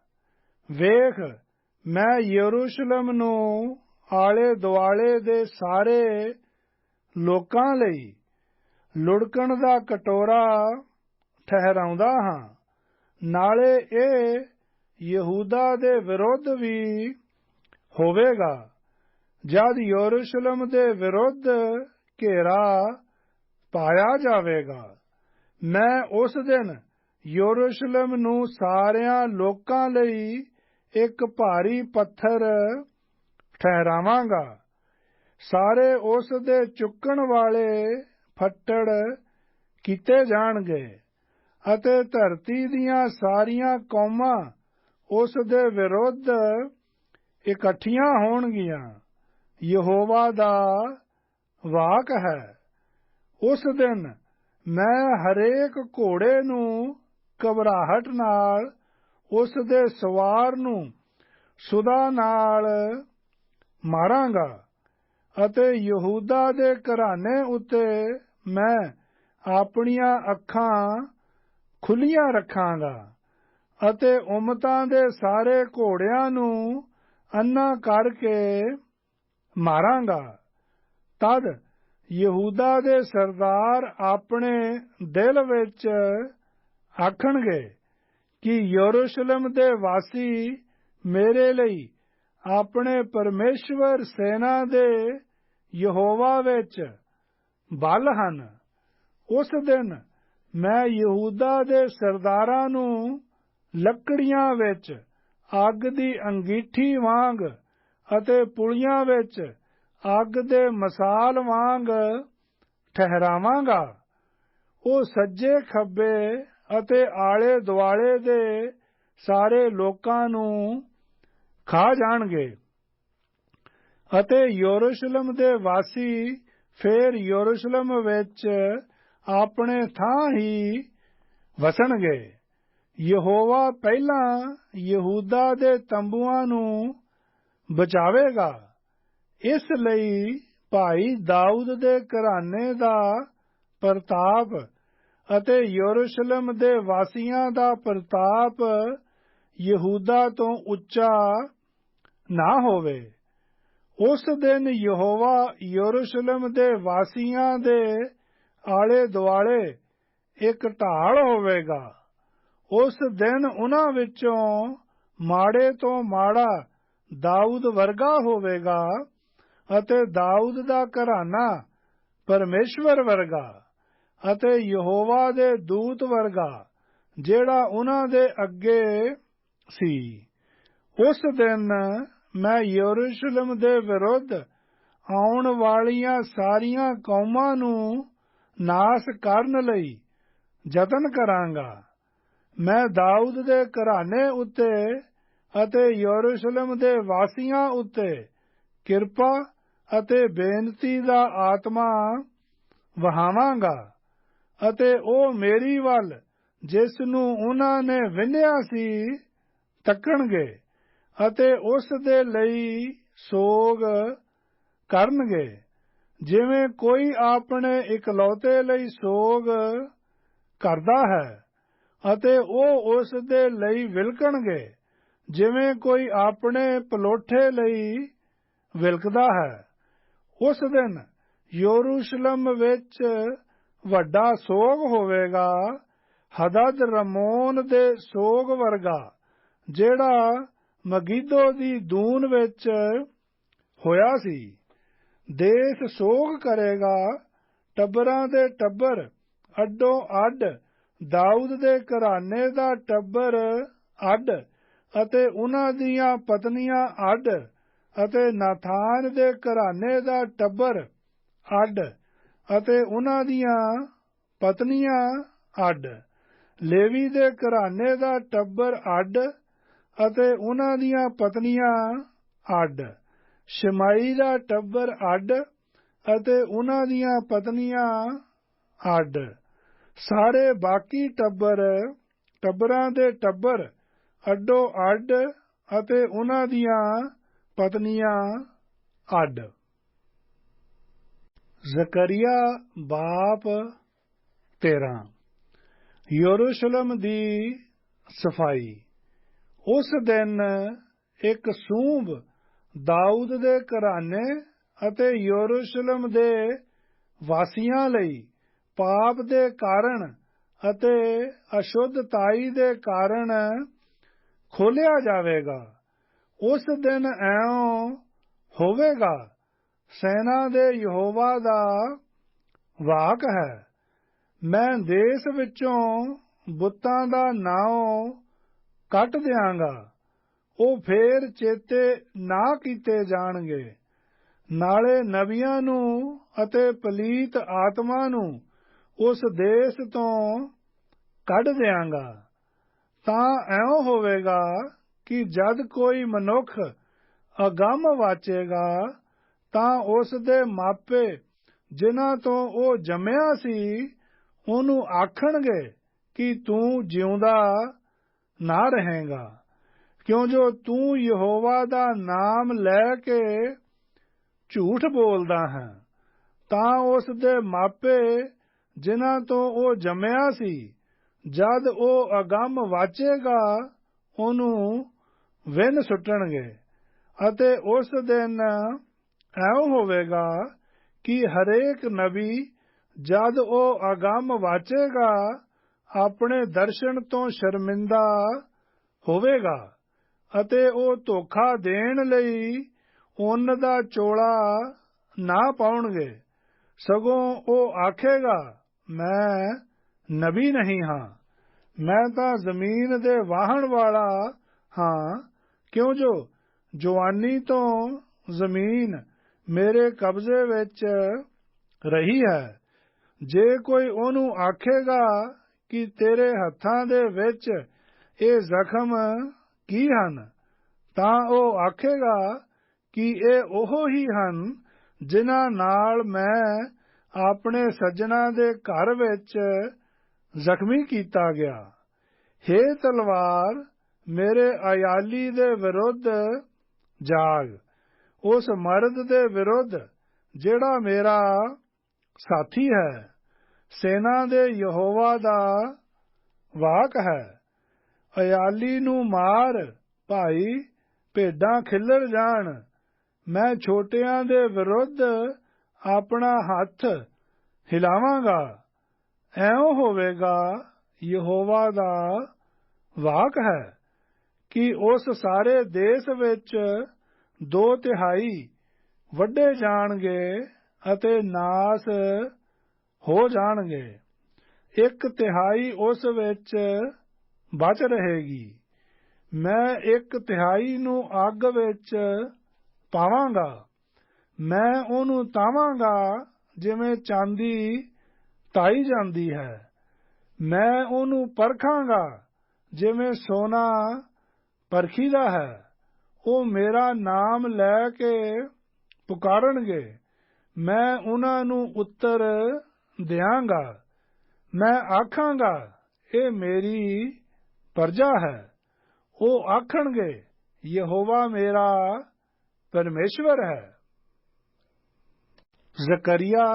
ਵੇਖ, ਮੈਂ ਯਰੂਸ਼ਲਮ ਨੂੰ ਆਲੇ ਦੁਆਲੇ ਦੇ ਸਾਰੇ ਲੋਕਾਂ ਲਈ ਲੁੜਕਣ ਦਾ ਕਟੋਰਾ ਠਹਿਰਾਉਂਦਾ ਹਾਂ, ਨਾਲੇ ਇਹ ਯਹੂਦਾ ਦੇ ਵਿਰੁੱਧ ਵੀ ਹੋਵੇਗਾ। ਜਦ ਯਰੂਸ਼ਲਮ ਦੇ ਵਿਰੁੱਧ ਘੇਰਾ ਪਾਇਆ ਜਾਵੇਗਾ, ਮੈਂ ਉਸ ਦਿਨ ਯਰੂਸ਼ਲਮ ਨੂੰ ਸਾਰਿਆਂ ਲੋਕਾਂ ਲਈ ਇੱਕ ਭਾਰੀ ਪੱਥਰ ਠਹਿਰਾਵਾਂਗਾ। ਸਾਰੇ ਉਸ ਦੇ ਚੁੱਕਣ ਵਾਲੇ ਫੱਟੜ ਕੀਤੇ ਜਾਣਗੇ ਅਤੇ ਧਰਤੀ ਦੀਆਂ ਸਾਰੀਆਂ ਕੌਮਾਂ ਉਸ ਦੇ ਵਿਰੁੱਧ ਇਕੱਠੀਆਂ ਹੋਣਗੀਆਂ। ਯਹੋਵਾ ਦਾ ਵਾਕ ਹੈ। ਉਸ ਦਿਨ ਮੈਂ ਹਰੇਕ ਘੋੜੇ ਨੂੰ ਘਬਰਾਹਟ ਨਾਲ, ਉਸ ਦੇ ਸਵਾਰ ਨੂੰ ਸੁਦਾ ਨਾਲ ਮਾਰਾਂਗਾ ਅਤੇ ਯਹੂਦਾ ਦੇ ਘਰਾਨੇ ਉੱਤੇ ਮੈਂ ਆਪਣੀਆਂ ਅੱਖਾਂ ਖੁੱਲੀਆਂ ਰੱਖਾਂਗਾ ਅਤੇ ਉਮਤਾਂ ਦੇ ਸਾਰੇ ਘੋੜਿਆਂ ਨੂੰ ਅੰਨਾ ਕਰਕੇ ਮਾਰਾਂਗਾ। ਤਦ ਯਹੂਦਾ ਦੇ ਸਰਦਾਰ ਆਪਣੇ ਦਿਲ ਵਿੱਚ ਆਖਣਗੇ ਕਿ ਯਰੂਸ਼ਲਮ ਦੇ ਵਾਸੀ ਮੇਰੇ ਲਈ ਆਪਣੇ ਪਰਮੇਸ਼ਵਰ ਸੈਨਾ ਦੇ ਯਹੋਵਾ ਵਿੱਚ ਬਲ ਹਨ। ਉਸ ਦਿਨ ਮੈਂ ਯਹੂਦਾ ਦੇ ਸਰਦਾਰਾਂ ਨੂੰ ਲੱਕੜੀਆਂ ਵਿੱਚ ਅੱਗ ਦੀ ਅੰਗੀਠੀ ਵਾਂਗ ਅਤੇ ਪੁਲੀਆਂ ਵਿੱਚ ਅੱਗ ਦੇ ਮਸਾਲ ਵਾਂਗ ਠਹਿਰਾਵਾਂਗਾ। ਉਹ ਸੱਜੇ ਖੱਬੇ ਅਤੇ ਆਲੇ ਦੁਆਲੇ ਦੇ ਸਾਰੇ ਲੋਕਾਂ ਨੂੰ ਖਾ ਜਾਣਗੇ। ਅਤੇ ਯਰੂਸ਼ਲਮ ਦੇ ਵਾਸੀ ਫੇਰ ਯਰੂਸ਼ਲਮ ਵਿੱਚ ਆਪਣੇ ਥਾਂ ਹੀ ਵਸਣਗੇ। ਯਹੋਵਾ ਪਹਿਲਾਂ ਯਹੂਦਾ ਦੇ ਤੰਬੂਆਂ ਨੂੰ ਬਚਾਵੇਗਾ। ਇਸ ਲਈ ਭਾਈ ਦਾਊਦ ਦੇ ਘਰਾਣੇ ਦਾ ਪ੍ਰਤਾਪ ਅਤੇ ਯਰੂਸ਼ਲਮ ਦੇ ਵਾਸੀਆਂ ਦਾ ਪ੍ਰਤਾਪ ਯਹੂਦਾ ਤੋਂ ਉੱਚਾ ਨਾ ਹੋਵੇ। ਉਸ ਦਿਨ ਯਹੋਵਾ ਯਰੂਸ਼ਲਮ ਦੇ ਵਾਸੀਆਂ ਦੇ ਆਲੇ ਦੁਆਲੇ ਇੱਕ ਢਾਲ ਹੋਵੇਗਾ। ਉਸ ਦਿਨ ਉਹਨਾਂ ਵਿੱਚੋਂ ਮਾੜੇ ਤੋਂ ਮਾੜਾ ਦਾਊਦ ਵਰਗਾ ਹੋਵੇਗਾ ਅਤੇ ਦਾਊਦ ਦਾ ਘਰਾਣਾ ਪਰਮੇਸ਼ਵਰ ਵਰਗਾ ਅਤੇ ਯਹੋਵਾ ਦੇ ਦੂਤ ਵਰਗਾ ਜਿਹੜਾ ਉਹਨਾਂ ਦੇ ਅੱਗੇ ਸੀ। ਉਸ ਦਿਨ ਮੈਂ ਯਰੂਸ਼ਲਮ ਦੇ ਵਿਰੁੱਧ ਆਉਣ ਵਾਲੀਆਂ ਸਾਰੀਆਂ ਕੌਮਾਂ ਨੂੰ ਨਾਸ ਕਰਨ ਲਈ ਯਤਨ ਕਰਾਂਗਾ। ਮੈਂ ਦਾਊਦ ਦੇ ਘਰਾਣੇ ਉੱਤੇ ਅਤੇ ਯਰੂਸ਼ਲਮ ਦੇ ਵਾਸੀਆਂ ਉੱਤੇ ਕਿਰਪਾ ਅਤੇ ਬੇਨਤੀ ਦਾ ਆਤਮਾ ਵਹਾਵਾਂਗਾ ਅਤੇ ਉਹ ਮੇਰੀ ਵੱਲ ਜਿਸ ਨੂੰ ਉਹਨਾਂ ਨੇ ਵਿੰਨ੍ਹਿਆ ਸੀ ਤੱਕਣਗੇ ਅਤੇ ਉਸ ਦੇ ਲਈ ਸੋਗ ਕਰਨਗੇ। ਜਿਵੇਂ ਕੋਈ ਆਪਣੇ ਇਕਲੌਤੇ ਲਈ ਸੋਗ ਕਰਦਾ ਹੈ ਅਤੇ ਉਹ ਉਸ ਦੇ ਲਈ ਵਿਲਕਣਗੇ, ਜਿਵੇਂ ਕੋਈ ਆਪਣੇ ਪਲੋਠੇ ਲਈ ਵਿਲਕਦਾ ਹੈ। ਉਸ ਦਿਨ ਯਰੂਸ਼ਲਮ ਵਿੱਚ ਵੱਡਾ ਸੋਗ ਹੋਵੇਗਾ, ਹਦਦ ਰਮੋਨ ਦੇ ਸੋਗ ਵਰਗਾ ਜਿਹੜਾ ਮਗੀਦੋ ਦੀ ਦੂਨ ਵਿੱਚ ਹੋਇਆ ਸੀ। ਦੇਸ਼ ਸੋਗ ਕਰੇਗਾ, ਟੱਬਰਾਂ ਦੇ ਟੱਬਰ ਅੱਡੋ ਅੱਡ, ਦਾਊਦ ਦੇ ਘਰਾਣੇ ਦਾ ਟੱਬਰ ਅੱਡ ਅਤੇ ਉਹਨਾਂ ਦੀਆਂ ਪਤਨੀਆਂ ਅੱਡ ਅਤੇ ਨਾਥਾਨ ਦੇ ਘਰਾਣੇ ਦਾ ਟੱਬਰ ਅੱਡ ਅਤੇ ਉਹਨਾਂ ਦੀਆਂ ਪਤਨੀਆਂ ਅੱਡ, ਲੇਵੀ ਦੇ ਘਰਾਣੇ ਦਾ ਟੱਬਰ ਅੱਡ ਅਤੇ ਉਹਨਾਂ ਦੀਆਂ ਪਤਨੀਆਂ ਅੱਡ, ਸ਼ਮਾਈ ਦਾ ਟੱਬਰ ਅੱਡ ਅਤੇ ਉਹਨਾਂ ਦੀਆਂ ਪਤਨੀਆਂ ਅੱਡ, ਸਾਰੇ ਬਾਕੀ ਟੱਬਰਾਂ ਦੇ ਟੱਬਰ ਅੱਡੋ ਅੱਡ ਅਤੇ ਉਹਨਾਂ ਦੀਆਂ ਪਤਨੀਆਂ ਅੱਡ। ਜ਼ਕਰੀਆ ਬਾਪ 13। ਯਰੂਸ਼ਲਮ ਦੀ ਸਫਾਈ। ਉਸ ਦਿਨ ਇੱਕ ਸੂੰਬ ਦਾਊਦ ਦੇ ਘਰਾਣੇ ਅਤੇ ਯਰੂਸ਼ਲਮ ਦੇ ਵਾਸੀਆਂ ਲਈ ਪਾਪ ਦੇ ਕਾਰਨ ਅਤੇ ਅਸ਼ੁੱਧਤਾਈ ਦੇ ਕਾਰਨ ਖੋਲ੍ਹਿਆ ਜਾਵੇਗਾ। ਉਸ ਦਿਨ ਐਂ ਹੋਵੇਗਾ, ਸੈਨਾ ਦੇ ਯਹੋਵਾ ਦਾ ਵਾਕ ਹੈ, ਮੈਂ ਦੇਸ਼ ਵਿੱਚੋਂ ਬੁੱਤਾਂ ਦਾ ਨਾਉ ਕੱਟ ਦਿਆਂਗਾ, ਉਹ ਫੇਰ ਚੇਤੇ ਨਾ ਕੀਤੇ ਜਾਣਗੇ। ਨਾਲੇ ਨਬੀਆਂ ਨੂੰ ਅਤੇ ਪਲੀਤ ਆਤਮਾ ਨੂੰ ਉਸ ਦੇਸ਼ ਤੋਂ ਕੱਢ ਦਿਆਂਗਾ। ਤਾਂ ਐਂ ਹੋਵੇਗਾ ਕਿ ਜਦ ਕੋਈ ਮਨੁੱਖ ਅਗੰਮ ਵਾਚੇਗਾ ਤਾਂ ਉਸ ਦੇ ਮਾਪੇ ਜਿਨ੍ਹਾਂ ਤੋਂ ਉਹ ਜੰਮਿਆ ਸੀ ਉਹਨੂੰ ਆਖਣਗੇ ਕਿ ਤੂੰ ਜਿਉਂਦਾ ਨਾ ਰਹੇਂਗਾ, ਕਿਉਂ ਜੋ ਤੂੰ ਯਹੋਵਾ ਦਾ ਨਾਮ ਲੈ ਕੇ ਝੂਠ ਬੋਲਦਾ ਹੈ। ਤਾਂ ਉਸ ਦੇ ਮਾਪੇ ਜਿਨ੍ਹਾਂ ਤੋਂ ਉਹ ਜੰਮਿਆ ਸੀ, ਜਦ ਉਹ ਅਗੰਮ ਵਾਚੇਗਾ ਉਹਨੂੰ ਵਿੰਨ ਸੁੱਟਣਗੇ। ਅਤੇ ਉਸ ਦਿਨ ਐਂ ਹੋਵੇਗਾ ਕਿ ਹਰੇਕ ਨਬੀ ਜਦ ਉਹ ਅਗੰਮ ਵਾਚੇਗਾ ਆਪਣੇ ਦਰਸ਼ਨ ਤੋਂ ਸ਼ਰਮਿੰਦਾ ਹੋਵੇਗਾ ਅਤੇ ਉਹ ਧੋਖਾ ਦੇਣ ਲਈ ਉੱਨ ਦਾ ਚੋਲਾ ਨਾ ਪਾਉਣਗੇ, ਸਗੋਂ ਉਹ ਆਖੇਗਾ ਮੈਂ ਨਬੀ ਨਹੀਂ ਹਾਂ, ਮੈਂ ਤਾਂ ਜ਼ਮੀਨ ਦੇ ਵਾਹਣ ਵਾਲਾ ਹਾਂ, ਕਿਉਂ ਜੋ ਜਵਾਨੀ ਤੋਂ ਜ਼ਮੀਨ ਮੇਰੇ ਕਬਜ਼ੇ ਵਿੱਚ ਰਹੀ ਹੈ। ਜੇ ਕੋਈ ਉਹਨੂੰ ਆਖੇਗਾ ਕਿ ਤੇਰੇ ਹੱਥਾਂ ਦੇ ਵਿੱਚ ਇਹ ਜ਼ਖਮ ਕੀ ਹਨ, ਤਾਂ ਉਹ ਆਖੇਗਾ ਕਿ ਇਹ ਉਹ ਹੀ ਹਨ ਜਿਨ੍ਹਾਂ ਨਾਲ ਮੈਂ ਆਪਣੇ ਸੱਜਣਾ ਦੇ ਘਰ ਵਿੱਚ ਜ਼ਖਮੀ ਕੀਤਾ ਗਿਆ। ਹੇ ਤਲਵਾਰ, ਮੇਰੇ ਅਯਾਲੀ ਦੇ ਵਿਰੁੱਧ ਜਾਗ, ਉਸ ਮਰਦ ਦੇ ਵਿਰੁੱਧ ਜਿਹੜਾ ਮੇਰਾ ਸਾਥੀ ਹੈ। ਸੈਨਾ ਦੇ ਯਹੋਵਾ ਦਾ ਵਾਕ ਹੈ। ਅਯਾਲੀ ਨੂੰ ਮਾਰ ਭਾਈ, ਭੇਡਾਂ ਖਿੱਲਰ ਜਾਣ। ਮੈਂ ਛੋਟਿਆਂ ਦੇ ਵਿਰੁੱਧ ਆਪਣਾ ਹੱਥ ਹਿਲਾਵਾਂਗਾ। ਐਉਂ ਹੋਵੇਗਾ, ਯਹੋਵਾ ਦਾ ਵਾਕ ਹੈ, ਕਿ ਉਸ ਸਾਰੇ ਦੇਸ਼ ਵਿੱਚ 2/3 ਵੱਢੇ ਜਾਣਗੇ ਅਤੇ ਨਾਸ ਹੋ ਜਾਣਗੇ। 1/3 ਉਸ ਵਿੱਚ ਬਚ ਰਹੇਗੀ। ਮੈਂ 1/3 ਨੂੰ ਅੱਗ ਵਿੱਚ ਪਾਵਾਂਗਾ। ਮੈਂ ਉਹਨੂੰ ਤਾਵਾਂਗਾ ਜਿਵੇਂ ਚਾਂਦੀ ਤਾਈ ਜਾਂਦੀ ਹੈ। ਮੈਂ ਉਹਨੂੰ ਪਰਖਾਂਗਾ ਜਿਵੇਂ ਸੋਨਾ ਪਰਖੀਦਾ ਹੈ। ਉਹ ਮੇਰਾ ਨਾਮ ਲੈ ਕੇ ਪੁਕਾਰਨਗੇ, ਮੈਂ ਉਹਨਾਂ ਨੂੰ ਉੱਤਰ ਦਿਆਂਗਾ। ਮੈਂ ਆਖਾਂਗਾ, ਇਹ ਮੇਰੀ ਪਰਜਾ ਹੈ। ਉਹ ਆਖਣਗੇ, ਯਹੋਵਾ ਮੇਰਾ ਪਰਮੇਸ਼ਵਰ ਹੈ। ਜ਼ਕਰੀਆ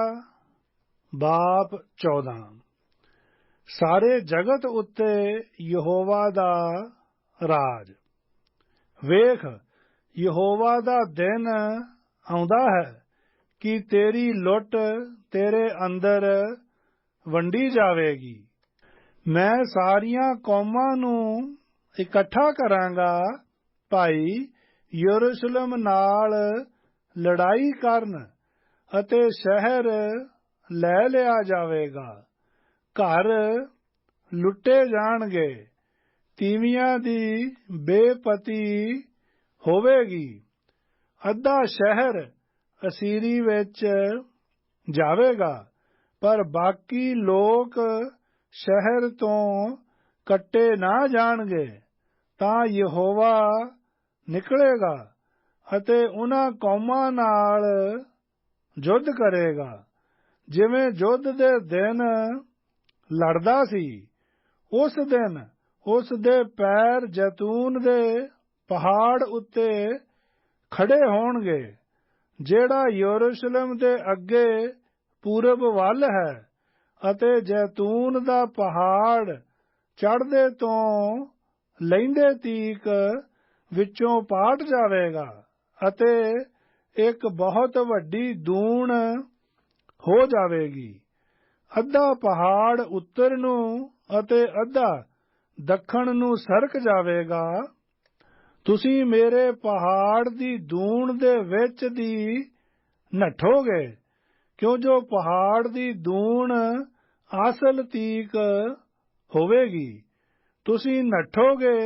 ਬਾਬ 14। ਸਾਰੇ ਜਗਤ ਉੱਤੇ ਯਹੋਵਾ ਦਾ ਰਾਜ। ਵੇਖ, ਯਹੋਵਾ ਦਾ ਦਿਨ ਆਉਂਦਾ ਹੈ ਕਿ ਤੇਰੀ ਲੁੱਟ ਤੇਰੇ ਅੰਦਰ ਵੰਡੀ ਜਾਵੇਗੀ। ਮੈਂ ਸਾਰੀਆਂ ਕੌਮਾਂ ਨੂੰ ਇਕੱਠਾ ਕਰਾਂਗਾ, ਭਾਈ ਯਰੂਸ਼ਲਮ ਨਾਲ ਲੜਾਈ ਕਰਨ, ਅਤੇ ਸ਼ਹਿਰ ਲੈ ਲਿਆ ਜਾਵੇਗਾ। ਘਰ ਲੁੱਟੇ ਜਾਣਗੇ, ਤੀਵੀਆਂ ਦੀ ਬੇਪਤੀ ਹੋਵੇਗੀ। ਅੱਧਾ ਸ਼ਹਿਰ ਅਸੀਰੀ ਵਿੱਚ ਜਾਵੇਗਾ, ਪਰ ਬਾਕੀ ਲੋਕ ਸ਼ਹਿਰ ਤੋਂ ਕੱਟੇ ਨਾ ਜਾਣਗੇ। ਤਾਂ ਯਹੋਵਾ ਨਿਕਲੇਗਾ ਅਤੇ ਉਹਨਾਂ ਕੌਮਾਂ ਨਾਲ ਯੁੱਧ ਕਰੇਗਾ, ਜਿਵੇਂ ਯੁੱਧ ਦੇ ਦਿਨ ਲੜਦਾ ਸੀ। ਉਸ ਦਿਨ ਉਸ ਦੇ ਪੈਰ ਜੈਤੂਨ ਦੇ ਪਹਾੜ ਉੱਤੇ ਖੜੇ ਹੋਣਗੇ, ਜਿਹੜਾ ਯਰੂਸ਼ਲਮ ਦੇ ਅੱਗੇ ਪੂਰਬ ਵੱਲ ਹੈ, ਅਤੇ ਜੈਤੂਨ ਦਾ ਪਹਾੜ ਚੜ੍ਹਦੇ ਤੋਂ ਲੈਂਦੇ ਤੀਕ ਵਿੱਚੋਂ ਪਾਟ ਜਾਵੇਗਾ, ਅਤੇ ਇੱਕ ਬਹੁਤ ਵੱਡੀ ਦੂਣ ਹੋ ਜਾਵੇਗੀ। ਅੱਧਾ ਪਹਾੜ ਉੱਤਰ ਨੂੰ ਅਤੇ ਅੱਧਾ ਦੱਖਣ ਨੂੰ ਸਰਕ ਜਾਵੇਗਾ। ਤੁਸੀਂ ਮੇਰੇ ਪਹਾੜ ਦੀ ਦੂਣ ਦੇ ਵਿੱਚ ਦੀ ਨੱਠੋਗੇ, ਕਿਉਂ ਜੋ ਪਹਾੜ ਦੀ ਦੂਣ ਆਸਲ ਤੀਕ ਹੋਵੇਗੀ। ਤੁਸੀਂ ਨੱਠੋਗੇ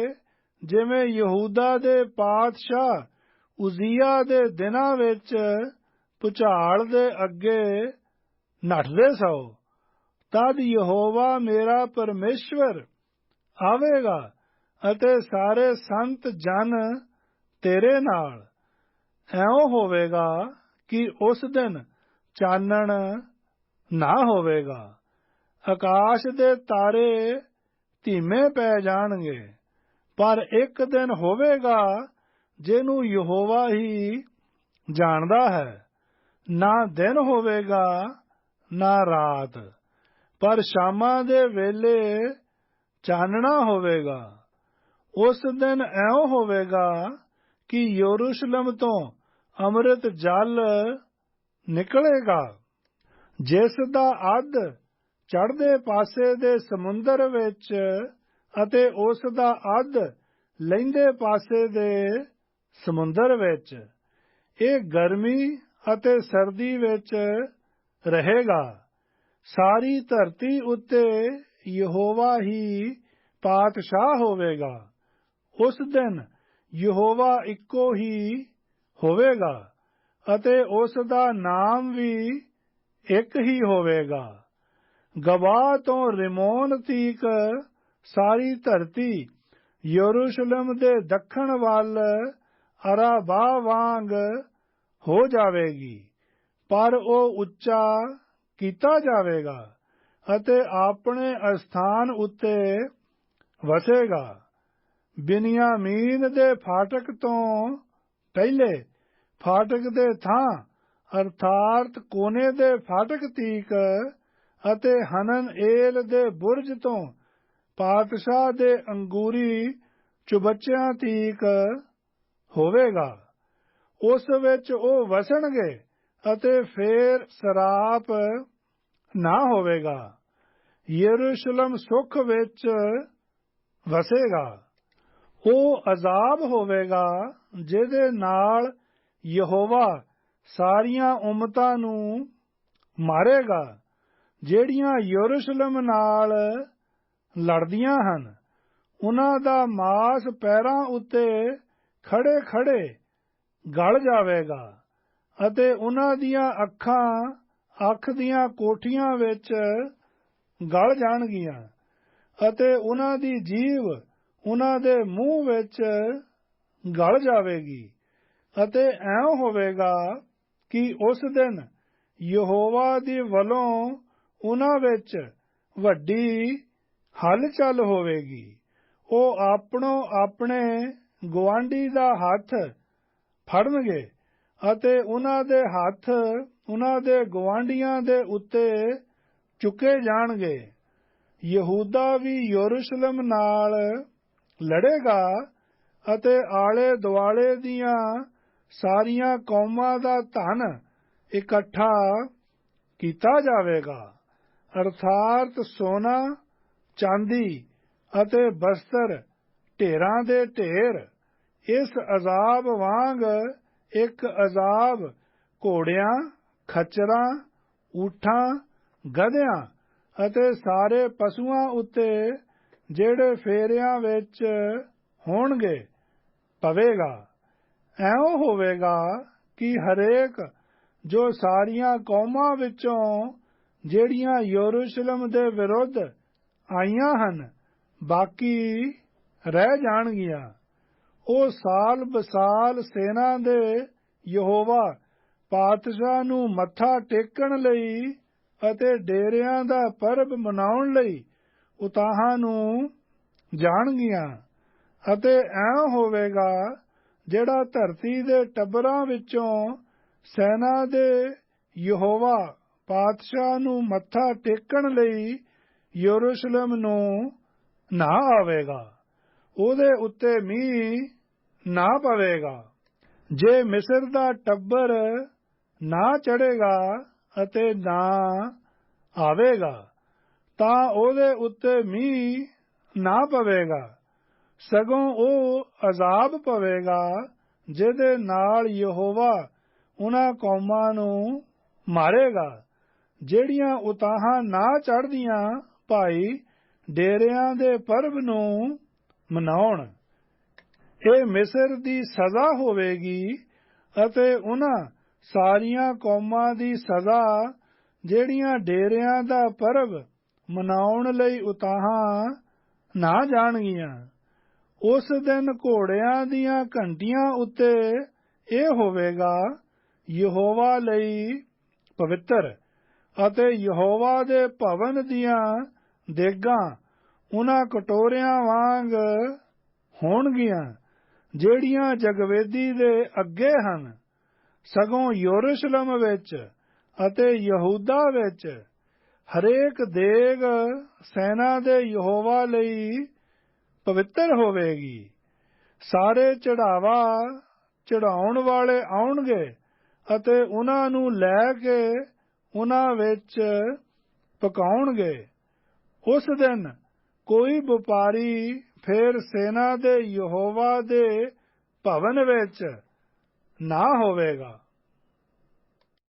ਜਿਵੇਂ ਯਹੂਦਾ ਦੇ ਪਾਤਸ਼ਾਹ ਉਜ਼ੀਆ ਦੇ ਦਿਨਾਂ ਵਿੱਚ ਭੁਚਾਲ ਦੇ ਅੱਗੇ ਨੱਠਦੇ ਸੋ। ਤਦ ਯਹੋਵਾ ਮੇਰਾ ਪਰਮੇਸ਼ਵਰ ਆਵੇਗਾ ਅਤੇ ਸਾਰੇ ਸੰਤ ਜਨ ਤੇਰੇ ਨਾਲ। ਐਉਂ ਹੋਵੇਗਾ ਕਿ ਉਸ ਦਿਨ ਚਾਨਣ ਨਾ ਹੋਵੇਗਾ। ਆਕਾਸ਼ ਦੇ ਤਾਰੇ ਧੀਮੇ ਪੈ ਜਾਣਗੇ, ਪਰ ਇੱਕ ਦਿਨ ਹੋਵੇਗਾ ਜਿਹਨੂੰ ਯਹੋਵਾ ਹੀ ਜਾਣਦਾ ਹੈ। ਨਾ ਦਿਨ ਹੋਵੇਗਾ ਨਾ ਰਾਤ, ਪਰ ਸ਼ਾਮਾਂ ਦੇ ਵੇਲੇ ਚਾਨਣਾ ਹੋਵੇਗਾ। ਉਸ ਦਿਨ ਐਉਂ ਹੋਵੇਗਾ ਕਿ ਯਰੂਸ਼ਲਮ ਤੋਂ ਅੰਮ੍ਰਿਤ ਜਲ ਨਿਕਲੇਗਾ, ਜਿਸ ਦਾ ਅੱਧ ਚੜ੍ਹਦੇ ਪਾਸੇ ਦੇ ਸਮੁੰਦਰ ਵਿੱਚ ਅਤੇ ਉਸ ਦਾ ਅੱਧ ਲਹਿੰਦੇ ਪਾਸੇ ਦੇ ਸਮੁੰਦਰ ਵਿੱਚ। ਇਹ ਗਰਮੀ ਅਤੇ ਸਰਦੀ ਵਿੱਚ ਰਹੇਗਾ। ਸਾਰੀ ਧਰਤੀ ਉੱਤੇ ਯਹੋਵਾ ਹੀ ਪਾਤਸ਼ਾਹ ਹੋਵੇਗਾ। ਉਸ ਦਿਨ ਯਹੋਵਾ ਇੱਕੋ ਹੀ ਹੋਵੇਗਾ, ਅਤੇ ਉਸ ਦਾ ਨਾਮ ਵੀ ਇੱਕ ਹੀ ਹੋਵੇਗਾ। ਗਵਾਹ ਤੋਂ ਰਿਮੋਨ ਤੀਕ ਸਾਰੀ ਧਰਤੀ ਯਰੂਸ਼ਲਮ ਦੇ ਦੱਖਣ ਵੱਲ ਅਰਾਬਾਹ ਵਾਂਗ ਹੋ ਜਾਵੇਗੀ, ਪਰ ਉਹ ਉੱਚਾ ਕੀਤਾ ਜਾਵੇਗਾ ਅਤੇ ਆਪਣੇ ਅਸਥਾਨ ਉੱਤੇ ਵਸੇਗਾ। ਬਿਨਯਾਮੀਨ ਦੇ ਫਾਟਕ ਤੋਂ ਪਹਿਲੇ ਫਾਟਕ ਦੇ ਥਾਂ ਅਰਥਾਤ ਕੋਨੇ ਦੇ ਫਾਟਕ ਤੀਕ ਅਤੇ ਹਨਨਏਲ ਦੇ ਬੁਰਜ ਤੋਂ ਪਾਤਸ਼ਾਹ ਦੇ ਅੰਗੂਰੀ ਚੁਬੱਚਿਆਂ ਤੀਕ ਹੋਵੇਗਾ। ਉਸ ਵਿੱਚ ਉਹ ਵਸਣਗੇ ਅਤੇ ਫੇਰ ਸਰਾਪ ਨਾ ਹੋਵੇਗਾ। ਯਰੂਸ਼ਲਮ ਸੁੱਖ ਵਿੱਚ ਵਸੇਗਾ। ਉਹ ਅਜ਼ਾਬ ਹੋਵੇਗਾ ਜਿਹਦੇ ਨਾਲ ਯਹੋਵਾ ਸਾਰੀਆਂ ਉਮਤਾਂ ਨੂੰ ਮਾਰੇਗਾ, ਜਿਹੜੀਆਂ ਯਰੂਸ਼ਲਮ ਨਾਲ ਲੜਦੀਆਂ ਹਨ। ਉਹਨਾਂ ਦਾ ਮਾਸ ਪੈਰਾਂ ਉੱਤੇ ਖੜੇ ਖੜੇ ਗਲ ਜਾਵੇਗਾ ਅਤੇ ਉਹਨਾਂ ਦੀਆਂ ਅੱਖਾਂ ਅੱਖ ਦੀਆਂ ਕੋਠੀਆਂ ਵਿੱਚ ਗਲ ਜਾਣਗੀਆਂ ਅਤੇ ਉਹਨਾਂ ਦੀ ਜੀਭ ਉਹਨਾਂ ਦੇ ਮੂੰਹ ਵਿੱਚ ਗਲ ਜਾਵੇਗੀ। ਅਤੇ ਐਂ ਹੋਵੇਗਾ ਕਿ ਉਸ ਦਿਨ ਯਹੋਵਾ ਦੀ ਵੱਲੋਂ ਉਹਨਾਂ ਵਿੱਚ ਵੱਡੀ ਹਲਚਲ ਹੋਵੇਗੀ। ਉਹ ਆਪਣੋ ਆਪਣੇ ਗੁਆਂਢੀ ਦਾ ਹੱਥ ਫੜਨਗੇ ਅਤੇ ਉਹਨਾਂ ਦੇ ਹੱਥ ਉਹਨਾਂ ਦੇ ਗੁਆਂਢੀਆਂ ਦੇ ਉੱਤੇ ਚੁੱਕੇ ਜਾਣਗੇ। ਯਹੂਦਾ ਵੀ ਯਰੂਸ਼ਲਮ ਨਾਲ ਲੜੇਗਾ ਅਤੇ ਆਲੇ ਦੁਆਲੇ ਦੀਆਂ ਸਾਰੀਆਂ ਕੌਮਾਂ ਦਾ ਧਨ ਇਕੱਠਾ ਕੀਤਾ ਜਾਵੇਗਾ, ਅਰਥਾਤ ਸੋਨਾ, ਚਾਂਦੀ ਅਤੇ ਬਸਤਰ ਢੇਰਾਂ ਦੇ ਢੇਰ। ਇਸ ਅਜ਼ਾਬ ਵਾਂਗ ਇੱਕ ਅਜ਼ਾਬ ਘੋੜਿਆਂ, ਖੱਚਰਾਂ, ਊਠਾਂ, ਗਧਿਆਂ ਅਤੇ ਸਾਰੇ ਪਸ਼ੂਆਂ ਉੱਤੇ ਜਿਹੜੇ ਫੇਰਿਆਂ ਵਿੱਚ ਹੋਣਗੇ ਪਵੇਗਾ। ਐਂ ਹੋਵੇਗਾ ਕਿ ਹਰੇਕ ਜੋ ਸਾਰੀਆਂ ਕੌਮਾਂ ਵਿੱਚੋਂ ਜਿਹੜੀਆਂ ਯਰੂਸ਼ਲਮ ਦੇ ਵਿਰੁੱਧ ਆਈਆਂ ਹਨ ਬਾਕੀ ਰਹਿ ਜਾਣਗੀਆਂ। ਉਹ ਸਾਲ ਬਸਾਲ ਸੈਨਾ ਦੇ ਯਹੋਵਾ ਪਾਤਸ਼ਾਹ ਨੂੰ ਮੱਥਾ ਟੇਕਣ ਲਈ ਅਤੇ ਡੇਰਿਆਂ ਦਾ ਪਰਬ ਮਨਾਉਣ ਲਈ ਉਤਾਹਾਂ ਨੂੰ ਜਾਣਗੀਆਂ। ਅਤੇ ਐਂ ਹੋਵੇਗਾ ਜਿਹੜਾ ਧਰਤੀ ਦੇ ਟੱਬਰਾਂ ਵਿੱਚੋਂ ਸੈਨਾ ਦੇ ਯਹੋਵਾ ਪਾਤਸ਼ਾਹ ਨੂੰ ਮੱਥਾ ਟੇਕਣ ਲਈ ਯਰੂਸ਼ਲਮ ਨੂੰ ਨਾ ਆਵੇਗਾ, ਉਹਦੇ ਉੱਤੇ ਮੀਂਹ ਨਾ ਪਵੇਗਾ। ਜੇ ਮਿਸਰ ਦਾ ਟੱਬਰ ਨਾ ਚੜ੍ਹੇਗਾ ਅਤੇ ਨਾ ਆਵੇਗਾ ਤਾਂ ਉਹਦੇ ਉੱਤੇ ਮੀਂਹ ਨਾ ਪਵੇਗਾ, ਸਗੋਂ ਉਹ ਅਜ਼ਾਬ ਪਵੇਗਾ ਜਿਹਦੇ ਨਾਲ ਯਹੋਵਾ ਉਹਨਾਂ ਕੌਮਾਂ ਨੂੰ ਮਾਰੇਗਾ ਜਿਹੜੀਆਂ ਉਤਾਹਾਂ ਨਾ ਚੜ੍ਹਦੀਆਂ ਭਾਈ ਡੇਰਿਆਂ ਦੇ ਪਰਬ ਨੂੰ ਮਨਾਉਣ। ਇਹ ਮਿਸਰ ਦੀ ਸਜ਼ਾ ਹੋਵੇਗੀ ਅਤੇ ਉਹਨਾਂ ਸਾਰੀਆਂ ਕੌਮਾਂ ਦੀ ਸਜ਼ਾ ਜਿਹੜੀਆਂ ਡੇਰਿਆਂ ਦਾ ਪਰਬ ਮਨਾਉਣ ਲਈ ਉਤਾਹਾਂ ਨਾ ਜਾਣਗੀਆਂ। ਉਸ ਦਿਨ ਘੋੜਿਆਂ ਦੀਆਂ ਘੰਟੀਆਂ ਉੱਤੇ ਇਹ ਹੋਵੇਗਾ ਯਹੋਵਾ ਲਈ ਪਵਿੱਤਰ, ਅਤੇ ਯਹੋਵਾ ਦੇ ਭਵਨ ਦੀਆਂ ਦੇਗਾਂ ਉਹਨਾਂ ਕਟੋਰਿਆਂ ਵਾਂਗ ਹੋਣਗੀਆਂ ਜਿਹੜੀਆਂ ਜਗਵੇਦੀ ਦੇ ਅੱਗੇ ਹਨ। ਸਗੋਂ ਯਰੂਸ਼ਲਮ ਵਿੱਚ ਅਤੇ ਯਹੂਦਾ ਵਿੱਚ ਹਰੇਕ ਦੇਗ ਸੈਨਾ ਦੇ ਯਹੋਵਾ ਲਈ ਪਵਿੱਤਰ ਹੋਵੇਗੀ। ਸਾਰੇ ਚੜਾਵਾ ਚੜਾਉਣ ਵਾਲੇ ਆਉਣਗੇ ਅਤੇ ਉਹਨਾਂ ਨੂੰ ਲੈ ਕੇ ਉਹਨਾਂ ਵਿੱਚ ਪਕਾਉਣਗੇ। ਉਸ ਦਿਨ ਕੋਈ ਵਪਾਰੀ ਫਿਰ ਸੈਨਾ ਦੇ ਯਹੋਵਾ ਦੇ ਭਵਨ ਵਿੱਚ ਨਾ ਹੋਵੇਗਾ।